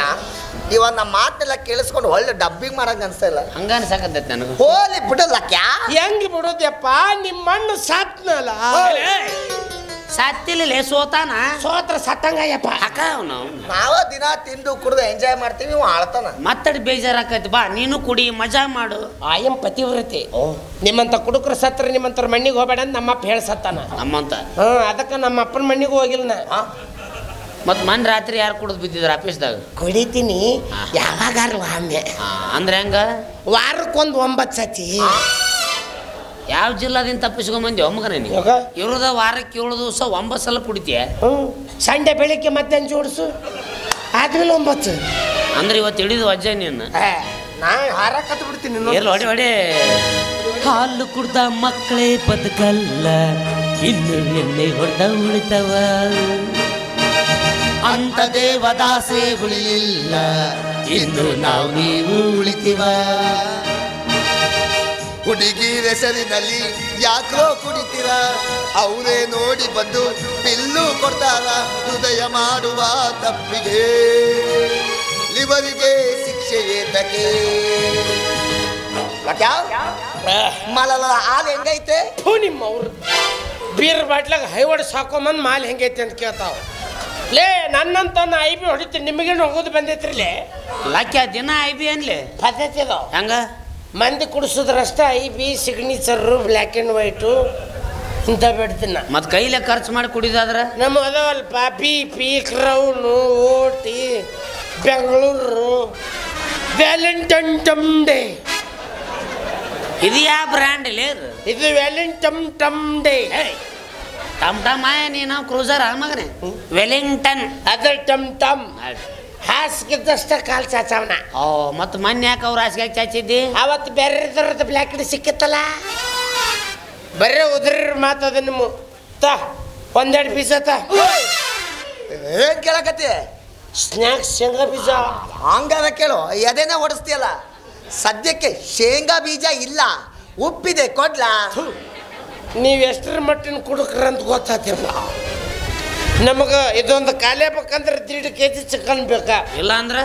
ಇವಾಗ ನಮ್ಮ ಮಾತೆಲ್ಲ ಕೇಳಿಸ್ಕೊಂಡು ಒಳ್ಳೆ ಡಬ್ಬಿಂಗ್ ಮಾಡಂಗ ಅನ್ಸ್ತಾ ಇಲ್ಲ. ಹಂಗ ಅನ್ಸಕತ್ತೈತೆ ನನಗೆ. ಹೋಲಿ ಬಿಡು ಲಕ್ಯ. ಹೆಂಗ್ ಬಿಡೋದ್ಯಪ್ಪ? ನಿಮ್ಮ ಮಣ್ಣು ಸಾತ್ನಲ್ಲ. ಸತ್ತಿಲ್ಲ, ಸೋತಾನ. ಸೋತ್ರ ಸತ್ತಂಗಯ್ಯಪ್ಪ. ನಾವ ದಿನ ತಿಂದು ಕುಡ್ದು ಎಂಜಾಯ್ ಮಾಡ್ತೀವಿ, ನೀವು ಆಳ್ತಾನ. ಮತ್ತಡಿ ಬೇಜಾರಾಕೈತಿ. ಬಾ ನೀನು ಕುಡಿ, ಮಜಾ ಮಾಡು. ಆಯಂ ಪತಿವ್ರತೆ. ನಿಮ್ಮಂತ ಕುಡುಕ್ರ ಸತ್ರ ನಿಮ್ಮಂತರ ಮಣ್ಣಿಗೆ ಹೋಗ್ಬೇಡ ಅಂತ ನಮ್ಮಪ್ಪ ಹೇಳಿ ಸತ್ತಾನ. ನಮ್ಮಂತ ಅದಕ್ಕೆ ನಮ್ಮ ಅಪ್ಪನ ಮಣ್ಣಿಗೆ ಹೋಗಿಲ್ಲ ನಾ. ಮತ್ ಮನ್ ರಾತ್ರಿ ಯಾರು ಕುಡಿದು ಬಿದ್ದಿದ್ರ ಆಫೀಸ್ದಾಗ? ಕುಡಿತೀನಿ ಯಾವಾಗಾರು ಒಮ್ಮೆ. ಅಂದ್ರೆ ಹೆಂಗ? ವಾರಕ್ಕೊಂದು 9 ಸತಿ. ಯಾವ ಜಿಲ್ಲಾದಿಂದ ತಪ್ಪಿಸ್ಕೊಂಬಂದಿ ಒಮ್ಮಗನ ನೀವು? ಇವ್ರದ ವಾರಕ್ಕೆ 7 ದಿವಸ 9 ಸಲ ಕುಡಿತೀಯ? ಸಂಡೆ ಬೆಳಿಗ್ಗೆ ಮಧ್ಯಾಹ್ನ ಜೋಡಿಸು, ಆದ್ಮೇಲೆ 9. ಅಂದ್ರೆ ಇವತ್ತು ಹಿಡಿದು ವಜ್ಜ ನೀನು. ನಾ ಹಾರ ಕತ್ ಬಿಡ್ತೀನಿ. ಹೊಡೆ ಹಾಲು ಕುಡ್ದ ಮಕ್ಕಳೇ ಬದುಕಲ್ಲ, ಇನ್ನು ಎಣ್ಣೆ ಹೊಡೆದ ಉಳಿತವ. ಅಂತ ದೇವದಾಸೆ ಉಳಿಲಿಲ್ಲ, ಇನ್ನು ನಾವು ನೀವು ಉಳಿತೀವ. ಹುಡುಗಿರ ಹೆಸರಿನಲ್ಲಿ ಯಾಕೋ ಕುಡಿತೀರ, ಅವರೇ ನೋಡಿ ಬಂದು ಬಿಲ್ಲು ಕೊಡ್ತಾರ. ಹೃದಯ ಮಾಡುವ ತಪ್ಪಿಗೆ ಲಿವರಿಗೆ ಶಿಕ್ಷೆ ಏತಕ್ಕೆ? ಮಲಲ ಹಾಲು ಹೆಂಗೈತೆ? ನಿಮ್ಮವ್ರು ಬೀರ್ ಬಾಟ್ಲಾಗ ಹೈವಡ್ ಸಾಕೊಂಬಂದು ಮಾಲ್ ಹೆಂಗೈತೆ ಅಂತ ಕೇಳ್ತಾವ. ಲೇ ನನ್ನಂತ IB ಹೊಡಿತೀನಿ, ನಿಮಗೇನು ಹೋಗೋದು ಬಂದೈತ್ರಿಲೇ? ಲಕ್ಯ ದಿನ IB ಅನ್ಲಿ ಪದ್ಧತಿ ಅದಾವ. ಹಂಗ ಮಂದಿ ಕುಡಿಸೋದ್ರಷ್ಟೇ IB signature black and white ಇಂಥ ಬಿಡ್ತೀನಿ. ಮತ್ತು ಕೈಲೇ ಖರ್ಚು ಮಾಡಿ ಕುಡಿದಾದ್ರೆ ನಮ್ಮ ಅದಾವಲ್ಪ BP, crown, OT, Bengaluru, Valentine Day. ಇದು ಯಾವ ಬ್ರ್ಯಾಂಡ್ ಇಲ್ಲಿ? ಇದು ವ್ಯಾಲೆಂಟೈನ್ ಡೇ. ಟಮ್ ನೀನು ಕ್ರೂಸರ್ ಮಗನೇ ವೆಲಿಂಗ್ಟನ್. ಅದ್ರ ಟಮ್ ಹಾಸಿಗೆದಷ್ಟ ಕಾಲು ಚಾಚವನ. ಓ ಮತ್ತು ಮೊನ್ನೆ ಯಾಕೆ ಅವ್ರು ಹಾಸಿಗೆ ಚಾಚಿದ್ದಿ? ಅವತ್ತು ಬೇರೆ ಥರದ ಬ್ಲ್ಯಾಕ್ ಸಿಕ್ಕಿತ್ತಲ್ಲ, ಬರೀ ಉದ್ರ ಮಾತದ ನಿಮ್ಮ ತ 1-2 ಪೀಸ್ ಆತ. ಏನ್ ಕೇಳಕತ್ತಿ? ಸ್ನ್ಯಾಕ್ಸ್ ಶೇಂಗಾ ಬೀಜ ಹಂಗಾರ ಕೇಳು, ಎದೆನೇ ಓಡಿಸ್ತೀಯಲ್ಲ. ಸದ್ಯಕ್ಕೆ ಶೇಂಗಾ ಬೀಜ ಇಲ್ಲ, ಉಪ್ಪಿದೆ ಕೊಡ್ಲಾ? ನೀವು ಎಷ್ಟರ ಮಟ್ಟಿನ ಕುಡುಕ್ರಂತ ಗೊತ್ತಾತಪ್ಪ. ನಮಗೆ ಇದೊಂದು ಕಾಲೇ ಬೇಕಂದ್ರೆ 3 kg ಚಿಕನ್ ಬೇಕಾ? ಇಲ್ಲ ಅಂದ್ರೆ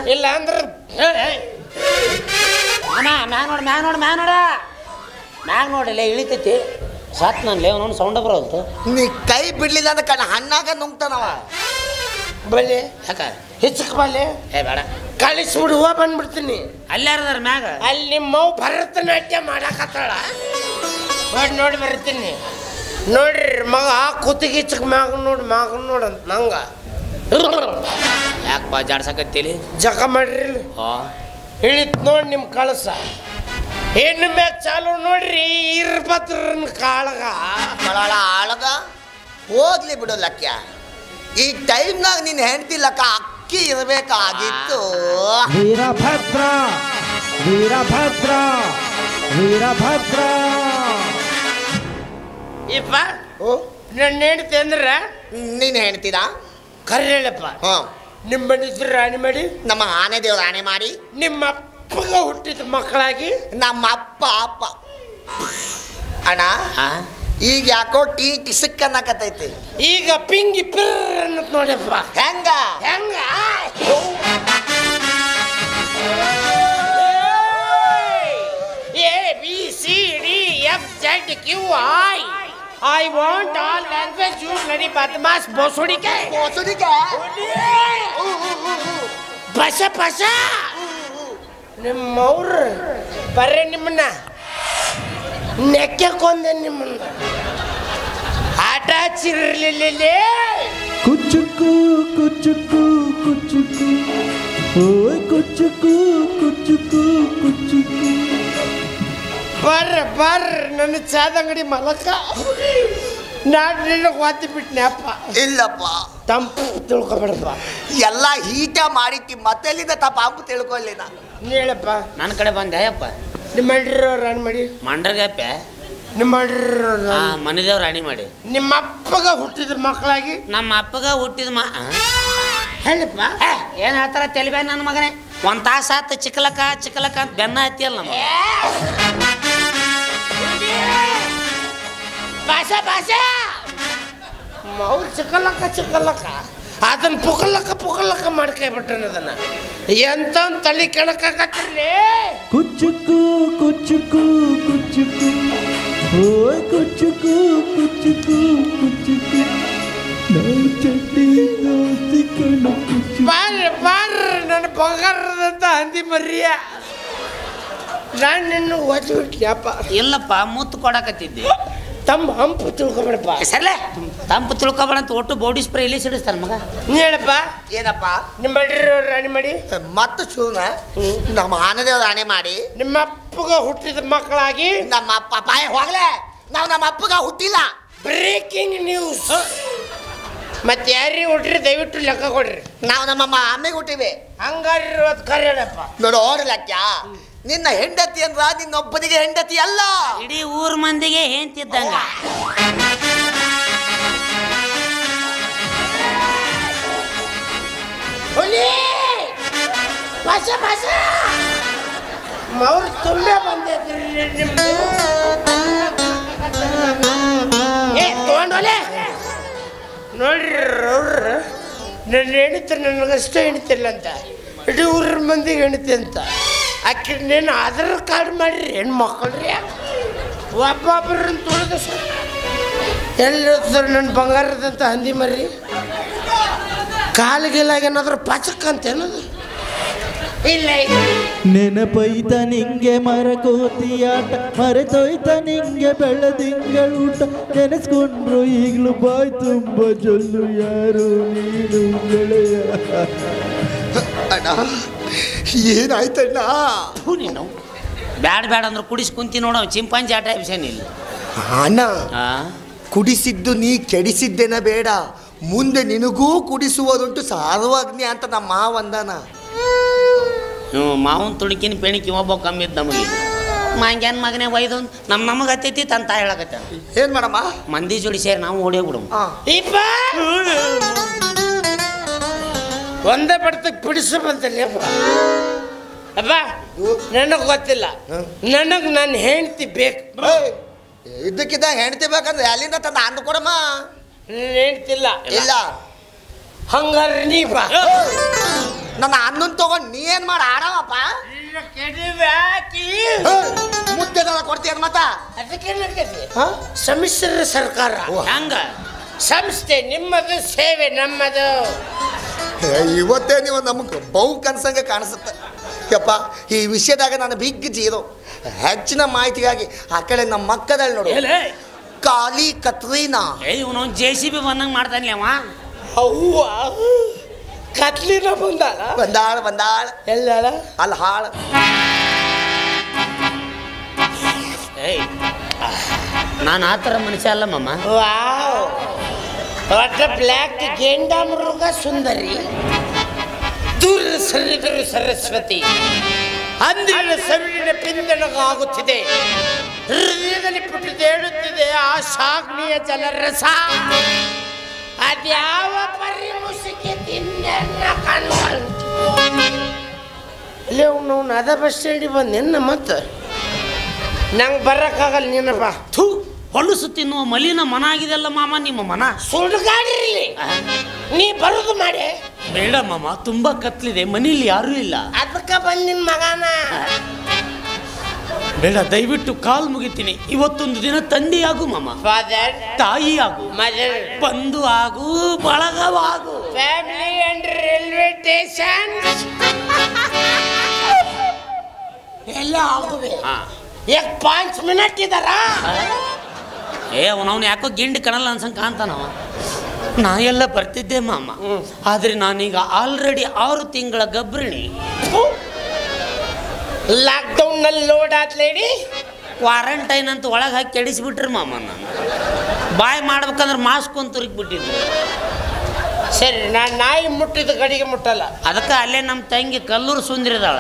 ಮ್ಯಾಗ ನೋಡಿಲ್ಲ ಇಳಿತೈತಿ ಸಾತ್ ನಾನು ಲೇವನ ಸೌಂಡ ಬರೋದು. ನೀ ಕೈ ಬಿಡ್ಲಿಲ್ಲ ಅಂದ್ರೆ ಕಣ್ಣ ಹಣ್ಣಾಗ ನುಂಗ್ತಾನವ. ಬಳ್ಳಿ ಯಾಕ ಹೆಚ್ಚಕ್ ಬಳ್ಳಿ ಬೇಡ ಕಳಿಸ್ಬಿಡು, ಹೂವ ಬಂದ್ಬಿಡ್ತೀನಿ. ಅಲ್ಲಿ ಯಾರದಾರ ಮ್ಯಾಗ? ಅಲ್ಲಿ ನಿಮ್ಮವ್ ಭರತನಾಟ್ಯ ಮಾಡಕತ್ತಾಳ ನೋಡಿ ಬರ್ತೀನಿ. ನೋಡ್ರಿ ಮಗ ಕುತ್ತಿಗೆ ಮ್ಯಾಗ ನೋಡಂತ ನಂಗ ಯಾಕಪ್ಪ ಜಾಡ್ಸಕತ್ತೀಲಿ? ಜಗ ಮಾಡ್ರಿ ಇಳಿತ್ ನೋಡಿ ನಿಮ್ಮ ಕಳಸ. ಹೆಣ್ಣು ಮ್ಯಾಗ ಚಾಲು ನೋಡ್ರಿ ಇರ್ಬತ್ರನ್ ಕಾಳಗ ಮಳಾಳ ಆಳಗ ಹೋಗ್ಲಿ ಬಿಡು ಲಕ್ಯ. ಈ ಟೈಮ್ನಾಗ ನೀನ್ ಹೆಂಡ್ತಿ ಲಕ್ಕ ಅಕ್ಕಿ ಇರಬೇಕಾಗಿತ್ತು. ವೀರಭದ್ರ ವೀರಭದ್ರ ವೀರಭದ್ರ. ಇಪ್ಪ ನನ್ನ ಹೆಂಡ್ತಿ ಅಂದ್ರ ನೀನ್ ಹೆಣ್ತೀರಾ? ಕರ್ರಿ ಹೇಳಪ್ಪ. ನಿಮ್ಮ ಮನಿದ್ರು ರಾಣಿ ಮಾಡಿ, ನಮ್ಮ ಆನೆ ದೇವ್ರ ರಾಣಿ ಮಾಡಿ, ನಿಮ್ಮ ಅಪ್ಪಗ ಹುಟ್ಟಿದ ಮಕ್ಕಳಾಗಿ ನಮ್ಮ ಅಪ್ಪ ಅಣ್ಣ ಈಗ ಯಾಕೋ ಟಿಸಕ್ ಅನ್ನಕತೈತಿ. ಈಗ ಪಿಂಗಿ ಪಿರ್ ಅನ್ನತ್ ನೋಡಪ್ಪ. ಹೆಂಗ ABCDFZQI I want all language you bloody badmas bosodike ಬಸ ನಿಮ್ಮವ್ರ ಬರ್ರೆ ನಿಮ್ಮನ್ನ ನೆಕ್ಕೆ ಕೊಂದೆ ನಿಮ್ಮನ್ನ ಆಟ ಹಚ್ಚಿರ್ಲಿಲ್ಲ. ಕುಚ್ಚುಕು ಕುಚ್ಚುಕು ಕುಚ್ಚುಕು ಓಯ್ ಕುಚ್ಚುಕು ಕುಚ್ಚುಕು ಕುಚ್ಚುಕು. ಬರ್ರ ನನ್ನ ಚಾದಂಗಡಿ ಮಲಕ ನಾನು ನಿನಗೆ ವಾತಿ ಬಿಟ್ನೆ ಅಪ್ಪ. ಇಲ್ಲಪ್ಪ ತಂಪು ತಿಳ್ಕೊಬೇಡಪ್ಪ. ಎಲ್ಲ ಹೀಟ ಮಾಡಿಟ್ಟಿ ಮತ್ತೆಲ್ಲಿಂದ ತಂಪು ತಿಳ್ಕೊಳ್ಳಿನ. ಹೇಳಪ್ಪ. ನನ್ನ ಕಡೆ ಬಂದೆ ಅಯ್ಯಪ್ಪ. ನಿಮ್ಮ ರಾಣಿ ಮಾಡಿ ಮಂಡ್ರಗಪ್ಪ. ನಿಮ್ಮ ಮನೆದೇವ್ ರಾಣಿ ಮಾಡಿ. ನಿಮ್ಮ ಅಪ್ಪಗ ಹುಟ್ಟಿದ ಮಕ್ಕಳಾಗಿ ನಮ್ಮ ಅಪ್ಪಗ ಹುಟ್ಟಿದ ಹೇಳಪ್ಪ. ಏನ್ ಹೇಳ್ತಾರ ತೆಲಿಬೇ ನನ್ನ ಮಗನೇ. ಒಂದ್ ತಾಸ ಆತ ಚಿಕ್ಕಲಕ್ಕ ಅಂತ ಬೆನ್ನ ಹತ್ತಿಯಲ್ಲ ನಮ್ಮ ಭಾಷೆ ಮೌಲ್ ಚಿಕ್ಕಲಕ್ಕ ಅದನ್ನ ಪುಕಲಕ್ಕ ಮಾಡ್ಕೊಬಿಟ್ರೆ ಅದನ್ನ ಎಂತ ತಲೆ ಕೆಣಕಾಕತ್ತಿರ್ಲಿ. ಕುಚ್ಚುಕು ಕುಚ್ಚುಕು ಕುಚ್ಚುಕು ಓಯ್ ಕುಚ್ಚುಕು ಕುಚ್ಚುಕು ಕುಚ್ಚುಕು. ನಾವು ಚಟ್ಟಿ ದೋಸ್ತಿ ಕಣ್ಣು ಕುಚ್ಚು. ಬಾರ್ ನನ್ನ ಬಂಗಾರದಂತ ಹಂದಿ ಮರ್ರಿಯ ನಾನು ನಿನ್ನ ಓದ್ಬಿಟ್ಲಪ್ಪ. ಇಲ್ಲಪ್ಪ ಮುತ್ತು ಕೊಡಕತ್ತಿದ್ದೆ. ತಮ್ಮ ಹಂಪು ತಿಳ್ಕೊಬೇಡಪ್ಪ. ಸರಲೆ ತಂಪು ತಿಳ್ಕೊಬೇಡ ಅಂತ ಒಟ್ಟು ಬಾಡಿ ಸ್ಪ್ರೇ ಇಲ್ಲಿ ಸಿಡಿಸ್ತಾರ ಮಗ. ಹೇಳಪ್ಪ. ಏನಪ್ಪ? ನಿಮ್ಮ ರಾಣಿ ಮಾಡಿ ಮತ್ತು ಚೂನ ನಮ್ಮ ಆನೆದೇವ್ರ ರಾಣಿ ಮಾಡಿ ನಿಮ್ಮ ಅಪ್ಪಗ ಹುಟ್ಟಿದ ಮಕ್ಕಳಾಗಿ ನಮ್ಮ ಅಪ್ಪ ಪಾಯ ಹೋಗ್ಲೆ. ನಾವು ನಮ್ಮ ಅಪ್ಪಗ ಹುಟ್ಟಿಲ್ಲ. Breaking news. ಮತ್ತೆ ಯಾರಿಗೆ ಹುಟ್ಟ್ರಿ ದಯವಿಟ್ಟು ಲೆಕ್ಕ ಕೊಡ್ರಿ. ನಾವು ನಮ್ಮ ಅಮ್ಮೆಗೆ ಹುಟ್ಟಿವಿ. ಹಂಗಾರಿರೋದು ಕರೆಯಪ್ಪ. ನೋಡು ಓಡ್ಲಕ್ಕ ನಿನ್ನ ಹೆಂಡತಿ ಅಂದ್ರ ನಿನ್ನೊಬ್ಬನಿಗೆ ಹೆಂಡತಿ ಅಲ್ಲ, ಇಡೀ ಊರ್ ಮಂದಿಗೆ ಹೆಂಡ್ತಿದ್ದಂಗ. ಅವ್ರು ತುಂಬೆ ಬಂದಿದ್ರಿ ನಿಮ್ದು. ತಗೊಂಡೋಲೆ ನೋಡ್ರಿ ಅವ್ರು ನನ್ನ ಹೆಣಿತ ನನಗಷ್ಟೇ ಹೆಣಿತಿಲ್ಲ ಅಂತ ಇಡೀ ಊರ ಮಂದಿಗೆ ಹೆಣಿತಿ ಅಂತ. ಆಕೆ ನೀನು ಆಧಾರ್ ಕಾರ್ಡ್ ಮಾಡಿರಿ ಹೆಣ್ಮಕ್ಳ್ರಿ. ಒಬ್ಬೊಬ್ಬರನ್ನ ತುಳಿದು ಎಲ್ಲಿರ್ತಾರೆ ನನ್ನ ಬಂಗಾರದಂತ ಹಂದಿ ಮರ್ರಿ. ಕಾಲಿಗಿಲ್ಲಾಗ ಏನಾದ್ರು ಪಚಕ್ ಏನದು ಇಲ್ಲ. ನೆನಪೈತ ನಿಂಗೆ ಮರಕೋತಿಯಾಟ ಮರೆತೋಯ್ತ ನಿಂಗೆ ಬೆಳದಿಂಗಳೂಟ ನೆನೆಸ್ಕೊಂಡ್ರು ಈಗಲೂ ಬಾಯ್ ತುಂಬ ಜೊಲ್ಲು ಯಾರು ನೀನು ಗೆಳೆಯ. ಅಣ್ಣ ಏನಾಯ್ತಣ್ಣ? ನೀನು ಬ್ಯಾಡ ಅಂದ್ರೆ ಕುಡಿಸಿ ಕುಂತಿ ನೋಡ ಚಿಂಪಾಂಜಿ ಆಟ ವಿಷಯ ಇಲ್ಲ. ಅಣ್ಣ ಕುಡಿಸಿದ್ದು ನೀ ಕೆಡಿಸಿದ್ದೇನ ಬೇಡ, ಮುಂದೆ ನಿನಗೂ ಕುಡಿಸುವುದುಂಟು ಸಾರ್ವಜ್ಞ ಅಂತ ನಮ್ಮ ಮಾವಂದನ. ಮಾವನ್ ತುಡುಕಿನ ಪೆಣಿಕಿ ಒಬ್ಬ ಕಮ್ಮಿ ಇದ್ದ ನಮಗೆ. ಮಂಗ್ಯಾನ್ ಮಗನೇ ಒಯ್ದು ನಮಗೆ ಹತ್ತೈತಿ ತಂತ ಹೇಳಕತ್ತ. ಏನ್ ಮಾಡಮ್ಮ? ಮಂದಿ ಜೋಡಿ ಸೇರಿ ನಾವು ಓಡೋಗ್ಬಿಡು. ಒಂದೇ ಬಡ್ತಕ್ಕೆ ಬಿಡಿಸು ಬಂತಲ್ಲ ಅಪ್ಪ. ನನಗೆ ಗೊತ್ತಿಲ್ಲ, ನನಗೆ ನನ್ನ ಹೆಂಡ್ತಿ ಬೇಕು. ಇದ್ದಕ್ಕಿದ್ದ ಹೆಂಡತಿ ಬೇಕಂದ್ರೆ ಅಲ್ಲಿಂದ ತಂದ ಅಂದು ಕೊಡಮ್ಮ. ಹೇಳ್ತಿಲ್ಲ ಇಲ್ಲ ಹಂಗಾರೆ ನೀ ಬಾ. ನನ್ನ ಅನ್ನನ್ ತಗೊಂಡು ನೀ ಏನ್ ಮಾಡ ಆಡವಪ್ಪ. ಮುದ್ದೆ ಕೊಡ್ತೀಯ ಮತ್ತ ಅದಕ್ಕೆ ಸಮ್ಮಿಶ್ರ ಸರ್ಕಾರ ಹಂಗ ಸಂಸ್ಥೆ ನಿಮ್ಮದು, ಸೇವೆ ನಮ್ಮದು. ಇವತ್ತೇ ನೀವು ನಮಗೆ ಬಹು ಕನಸಂಗೆ ಕಾಣಿಸುತ್ತೆ ಯಪ್ಪ. ಈ ವಿಷಯದಾಗ ನಾನು ಬಿಗ್ ಜೀರೋ. ಹೆಚ್ಚಿನ ಮಾಹಿತಿಗಾಗಿ ಆ ಕಡೆ ನಮ್ಮ ಮಕ್ಕದಲ್ಲಿ ನೋಡು, ಕಾಲಿ ಕತ್ರೀನಾ. ಇವನು JCB ಬಂದಂಗೆ ಮಾಡ್ತಾನೆ ಅವ. ಅವ್ವ ಕತ್ಲಿನ ಬಂದಾಳ ಎಲ್ಲ ಅಲ್ಲಿ ಹಾಳ. ನಾನು ಆ ಥರ ಮನುಷ್ಯ ಅಲ್ಲ ಮಮ್ಮ. ವಾವ್, ಒಟ್ಟ ಬ್ಲ್ಯಾಕ್ ಗೇಂಡ ಮೃಗ ಸುಂದರಿ, ದೂರ ಸರಿದರು ಸರಸ್ವತಿ, ಅಂದಿನ ಸವಿಡಿನ ಪಿಂದಣಗಾಗುತ್ತಿದೆ, ಹೃದಯದಲ್ಲಿ ಪುಟಿದೇಳುತ್ತಿದೆ ಆ ಶಾಗ್ನಿಯ ಜಲರಸ. ಅದ್ಯಾವ ಪರಿಮುಸಿಕೆ ತಿನ್ನ ಕಣ್ಗಳು. ಇಲ್ಲಿ ಅವ್ನು ಅದ ಬಸ್ ಸ್ಟ್ಯಾಂಡಿಗೆ ಬಂದೇನ ಮತ್ತೆ ನಂಗೆ ಬರೋಕ್ಕಾಗಲ್ಲ. ನೀನು ಬಾ. ಥೂ, ಹೊಲಸು ತಿನ್ನುವ ಮಲಿನ ಮನ ಆಗಿದೆಲ್ಲ ಮಾಮ ನಿಮ್ಮ ಮನ. ಸುಡುಗಾಡಿರ್ಲಿ, ನೀ ಬರೋದು ಮಾಡಿ. ಬೇಡ ಮಾಮ, ತುಂಬಾ ಕತ್ಲಿದೆ, ಮನೇಲಿ ಯಾರೂ ಇಲ್ಲ. ಅದಕ್ಕೆ ಬಂದಿನ ಮಗನ. ಬೇಡ, ದಯವಿಟ್ಟು ಕಾಲ್ ಮುಗಿತೀನಿ. ಇವತ್ತೊಂದು ದಿನ ತಂದೆ ಆಗು ಮಾಮ, ಫಾದರ್, ತಾಯಿ ಆಗು, ಮದರ್, ಬಂಧು ಆಗು, ಬಳಗವಾಗು, ಫ್ಯಾಮಿಲಿ ಅಂಡ್ ರೈಲ್ವೆ ಸ್ಟೇಷನ್ ಎಲ್ಲ ಆಗುವೆ. ಯಾಕೆ 5 ಮಿನಿಟ್ ಇದಾರ? ಅವನವನು ಯಾಕೋ ಗಿಂಡಿ ಕಣಲ್ಲ ಅನ್ಸಂಗೆ ಕಾಣ್ತಾನವ. ನಾ ಎಲ್ಲ ಬರ್ತಿದ್ದೆ ಮಾಮ, ಆದ್ರೆ ನಾನೀಗ ಆಲ್ರೆಡಿ 6 ತಿಂಗಳ ಗರ್ಭಿಣಿ. ಲಾಕ್ಡೌನ್ ನಲ್ಲಿ ಲೋಡ್ ಆತ್ಲೇಡಿ ಕ್ವಾರಂಟೈನ್ ಅಂತ ಒಳಗೆ ಹಾಕಿ ಕೆಡಿಸ್ಬಿಟ್ರಿ ಮಾಮ. ನಾನು ಬಾಯ್ ಮಾಡ್ಬೇಕಂದ್ರೆ ಮಾಸ್ಕ್ ಒಂದು ತುರುಕ್ಬಿಟ್ಟಿದ್ರು. ಸರಿ, ನಾನು ನಾಯಿ ಮುಟ್ಟಿದ ಕಡೆಗೆ ಮುಟ್ಟಲ್ಲ. ಅದಕ್ಕೆ ಅಲ್ಲೇ ನಮ್ಮ ತಂಗಿ ಕಲ್ಲೂರು ಸುಂದರಿದಾಳ,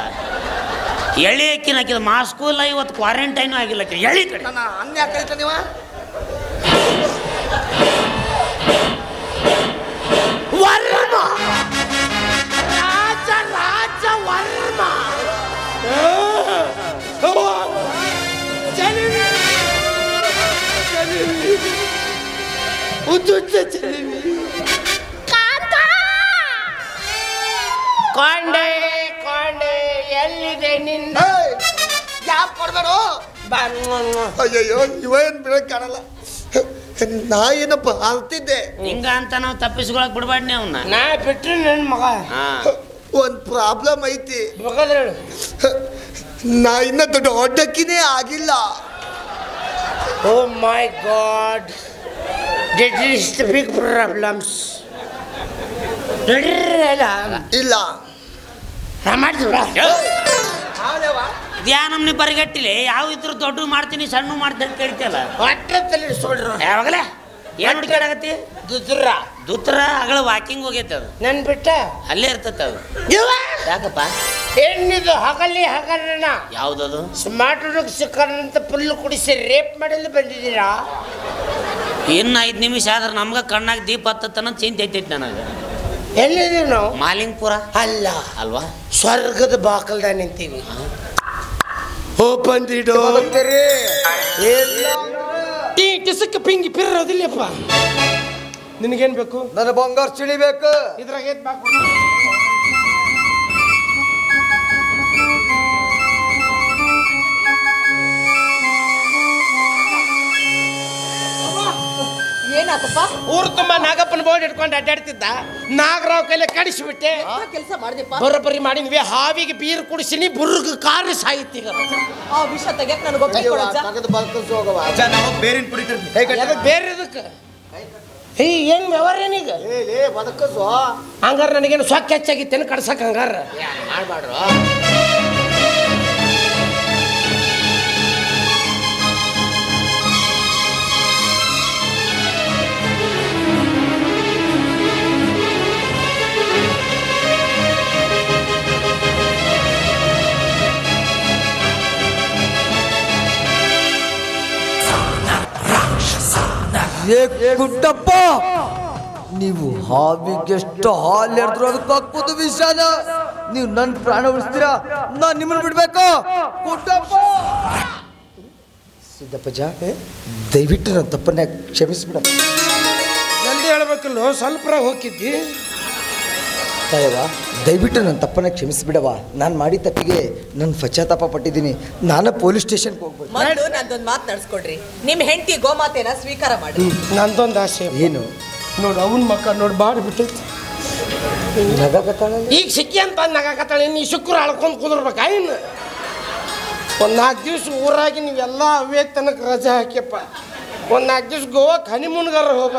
ಎಳಿ ಅಕ್ಕಿನ ಹಾಕಿದ ಮಾಸ್ಕು ಇಲ್ಲ, ಇವತ್ತು ಕ್ವಾರಂಟೈನು ಆಗಿಲ್ಲ. ಎಳಿ ಕಡೆ ನನ್ನ ಅನ್ನ ಯಾಕೆ ನೀವ ವರ್ಮ ರಾಜ ರಾಜ ವರ್ಮ ಕೊಂಡೆ ಕೊಂಡೆ ಎಲ್ಲಿದೆ ನಿನ್ನ ಯಾಕೆ ಕೊಡ್ಬೇಡ. ಅಯ್ಯಯ್ಯೋ, ಇವೇನ್ ಬಿಡಕ್ ಕಾಣಲ್ಲ. ನಾ ಏನಪ್ಪ ಅಂತಿದ್ದೆ ಹಿಂಗ ಅಂತ ನಾವು ತಪ್ಪಿಸ್ಕೊಳಕ್ ಬಿಡ್ಬಾಡ್ನಿ ಅವನ್ನ. ನಾ ಬಿಟ್ರೆ ನನ್ನ ಮಗ ಒಂದ್ ಪ್ರಾಬ್ಲಮ್ ಐತಿ. ಬೇಕಾದ್ರೆ ನಾ ಇನ್ನ ದೊಡ್ಡಕ್ಕಿನೇ ಆಗಿಲ್ಲ. Oh my god, this is the big problems. ಇಲ್ಲ ಧ್ಯಾನಮ್ನಿ ಬರಿಗಟ್ಟಿಲೆ ಯಾವ ಇದ್ರು ದೊಡ್ಡ ಮಾಡ್ತೀನಿ ಸಣ್ಣ ಮಾಡ್ತೀನಿ ಕೇಳ್ತಿಯಲ್ಲ. ಹೊಟ್ಟೆ ಸೋಡ್ರ ಯಾವಾಗಲೇ ಏನು ಹುಡುಕಾಡಕತ್ತಿ? ದುದ್ರ ದುತ್ರ ಅಗಳ ವಾಕಿಂಗ್ ಹೋಗೈತೆ ಅದು. ನನ್ ಬಿಟ್ಟ ಅಲ್ಲೇ ಇರ್ತೈತೆ ಅದು. ಯಾಕಪ್ಪ? ಹೆಣ್ಣಿದು ಹಗಲಿ ಹಗಲನ ಯಾವ್ದದು? ಸ್ಮಾರ್ಟ್ ಹುಡುಗ ಸಿಕ್ಕಂತ ಫುಲ್ ಕುಡಿಸಿ ರೇಪ್ ಮಾಡಲು ಬಂದಿದ್ದೀರಾ? ಇನ್ನು 5 ನಿಮಿಷ ಆದ್ರೆ ನಮ್ಗೆ ಕಣ್ಣಾಗ ದೀಪ ಹತ್ತನ ಚಿಂತೆ ಐತೈತಿ ನನಗೆ. ಎಲ್ಲಿದ್ದೀವಿ ನಾವು? ಮಾಲಿಂಗ್ಪುರ ಅಲ್ಲ ಅಲ್ವಾ, ಸ್ವರ್ಗದ ಬಾಕಲ್ದಾಗ ನಿಂತೀವಿ. Open the door. ಟೀ ಟಿಸಕ್ಕೆ ಪಿಂಗಿ ಪಿರೋದಿಲ್ಲಪ್ಪ. ನಿನಗೇನ್ ಬೇಕು? ನನ್ನ ಬಂಗಾರ ಚಿಳಿ ಬೇಕು. ಇದ್ರಾಗ ಏನ್ ಬಾಕು? ಏನಾತಪ್ಪ? ಊರು ತುಂಬಾ ನಾಗಪ್ಪನ ಬೋರ್ಡ್ ಇಟ್ಕೊಂಡು ಅಡ್ಡಾಡ್ತಿದ್ದ. ನಾಗರಾವ್ ಕೈಲಿ ಕಡಿಸ್ಬಿಟ್ಟೆ. ಕೆಲಸ ಮಾಡಿದೆಪ್ಪ. ಬರೋಬ್ಬರಿ ಮಾಡಿದ್ವಿ. ಹಾವಿಗೆ ಬೀರ್ ಕುಡಿಸಿನಿ, ಬುರ್ಗ ಕಾರಿ ಸಾಯಿತಿ. ಆ ವಿಷ ತೆಗೆಕ್ ನನಗೆ ಒಪ್ಪಿಗೆ ಕೊಡಜ್ಜ. ಬೇರೆ ಇದಕ್ಕೆ ಏನ್ ವ್ಯವಹಾರ ಏನೀಗ? ಹಂಗಾರ ನನಗೇನು ಸೊಕ್ಕ ಹೆಚ್ಚಾಗಿತ್ತೇನು ಕಡ್ಸಕ್? ಹಂಗಾರ ಮಾಡ್ಬಾಡ್ರು. ಗುಡ್ಡಪ್ಪ, ನೀವು ಹಾವಿಗೆಷ್ಟು ಹಾಲು ಎರೆದ್ರು ಅದಕ್ಕೆ ಹಾಕ್ಬೋದು ವಿಷಾನ. ನೀವು ನನ್ನ ಪ್ರಾಣ ಉಳಿಸ್ತೀರಾ, ನಾನು ನಿಮ್ಮನ್ನು ಬಿಡ್ಬೇಕು. ಗುಡ್ಡಪ್ಪ ಸಿದ್ದಪ್ಪಜ್ಜ ದಯವಿಟ್ಟು ನನ್ನ ತಪ್ಪನ್ನ ಕ್ಷಮಿಸ್ಬಿಡ. ಜಲ್ದಿ ಹೇಳ್ಬೇಕಿಲ್ಲ, ಸ್ವಲ್ಪ ಹೋಗಿದ್ದಿ. ತಾಯವ್ವ ದಯವಿಟ್ಟು ನನ್ನ ತಪ್ಪನ್ನ ಕ್ಷಮಿಸ್ಬಿಡವ. ನಾನು ಮಾಡಿದ ತಪ್ಪಿಗೆ ನಾನು ಪಶ್ಚಾತ್ತಾಪ ಪಟ್ಟಿದ್ದೀನಿ. ನಾನು ಪೊಲೀಸ್ ಸ್ಟೇಷನ್ಗೆ ಹೋಗ್ಬೋದು. ಮೊದಲು ನಂದೊಂದು ಮಾತು ನಡ್ಸ್ಕೊಡ್ರಿ. ನಿಮ್ಮ ಹೆಂಡತಿ ಗೋಮಾತೆನ ಸ್ವೀಕಾರ ಮಾಡಿ. ನಂದೊಂದು ಆಸೆ. ಏನು? ನೋಡು ಅವನ ಮಕ್ಕ ನೋಡಿ ಬಾಡಿ ಬಿಟ್ಟೈತಿ. ನಗಾಕತ್ತಾಳ ಈಗ ಸಿಕ್ಕಿ ಅಂತ ನಗಾಕತ್ತಾಳೆ. ನೀ ಶುಕ್ರ ಅಳ್ಕೊಂಡು ಕುದುರ್ಬೇಕಾ ಇನ್ನು? ಒಂದು 4 ದಿವ್ಸ ಊರಾಗಿ ನೀವೆಲ್ಲ ಅವೇ ತನಕ ರಜೆ ಹಾಕ್ಯಪ್ಪ. ಒಂದು 4 ದಿವ್ಸ ಗೋವಾಕ್ಕೆ ಹನಿಮೂನ್ಗಾರ ಹೋಗ.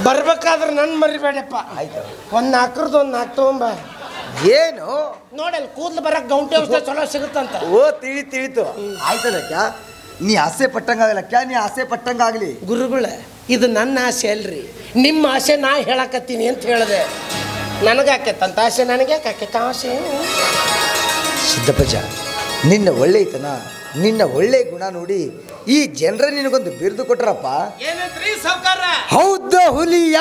ಬರ್ಬೇಕಾದ್ರೆ ನನ್ನ ಮರಿಬೇಡಪ್ಪ. ಆಯ್ತು. ಒಂದು 4 4 ತೊಗೊಂಬ. ಏನು ನೋಡಲ್ಲಿ ಕೂದಲು ಬರಕ್ಕೆ ಗೌಂಟೆ ಔಷಧ ಚಲೋ ಸಿಗುತ್ತಂತ. ಓ ತಿಳಿತು ಆಯ್ತಲ್ಲ ಕ್ಯಾ ನೀ ಆಸೆ ಪಟ್ಟಂಗಾಗಲ್ಲ ಕ್ಯಾ ನೀ ಆಸೆ ಪಟ್ಟಂಗಾಗಲಿ. ಗುರುಗಳ ಇದು ನನ್ನ ಆಸೆ ಅಲ್ರಿ, ನಿಮ್ಮ ಆಸೆ ನಾ ಹೇಳಕತ್ತೀನಿ ಅಂತ ಹೇಳಿದೆ. ನನಗಾಕೈತಂತ ಆಸೆ, ನನಗೆ ಯಾಕಾಕೈತ ಆಸೆ? ಸಿದ್ದಪ್ಪಜ್ಜ ನಿನ್ನ ಒಳ್ಳೆತನ ನಿನ್ನ ಒಳ್ಳೆ ಗುಣ ನೋಡಿ ಈ ಜನರ ನಿನಗೊಂದು ಬಿರುದು ಕೊಟ್ರಪ್ಪ. ಏನಂತ್ರಿ ಸಾವ್ಕಾರ? ಹೌದ ಹುಲಿಯ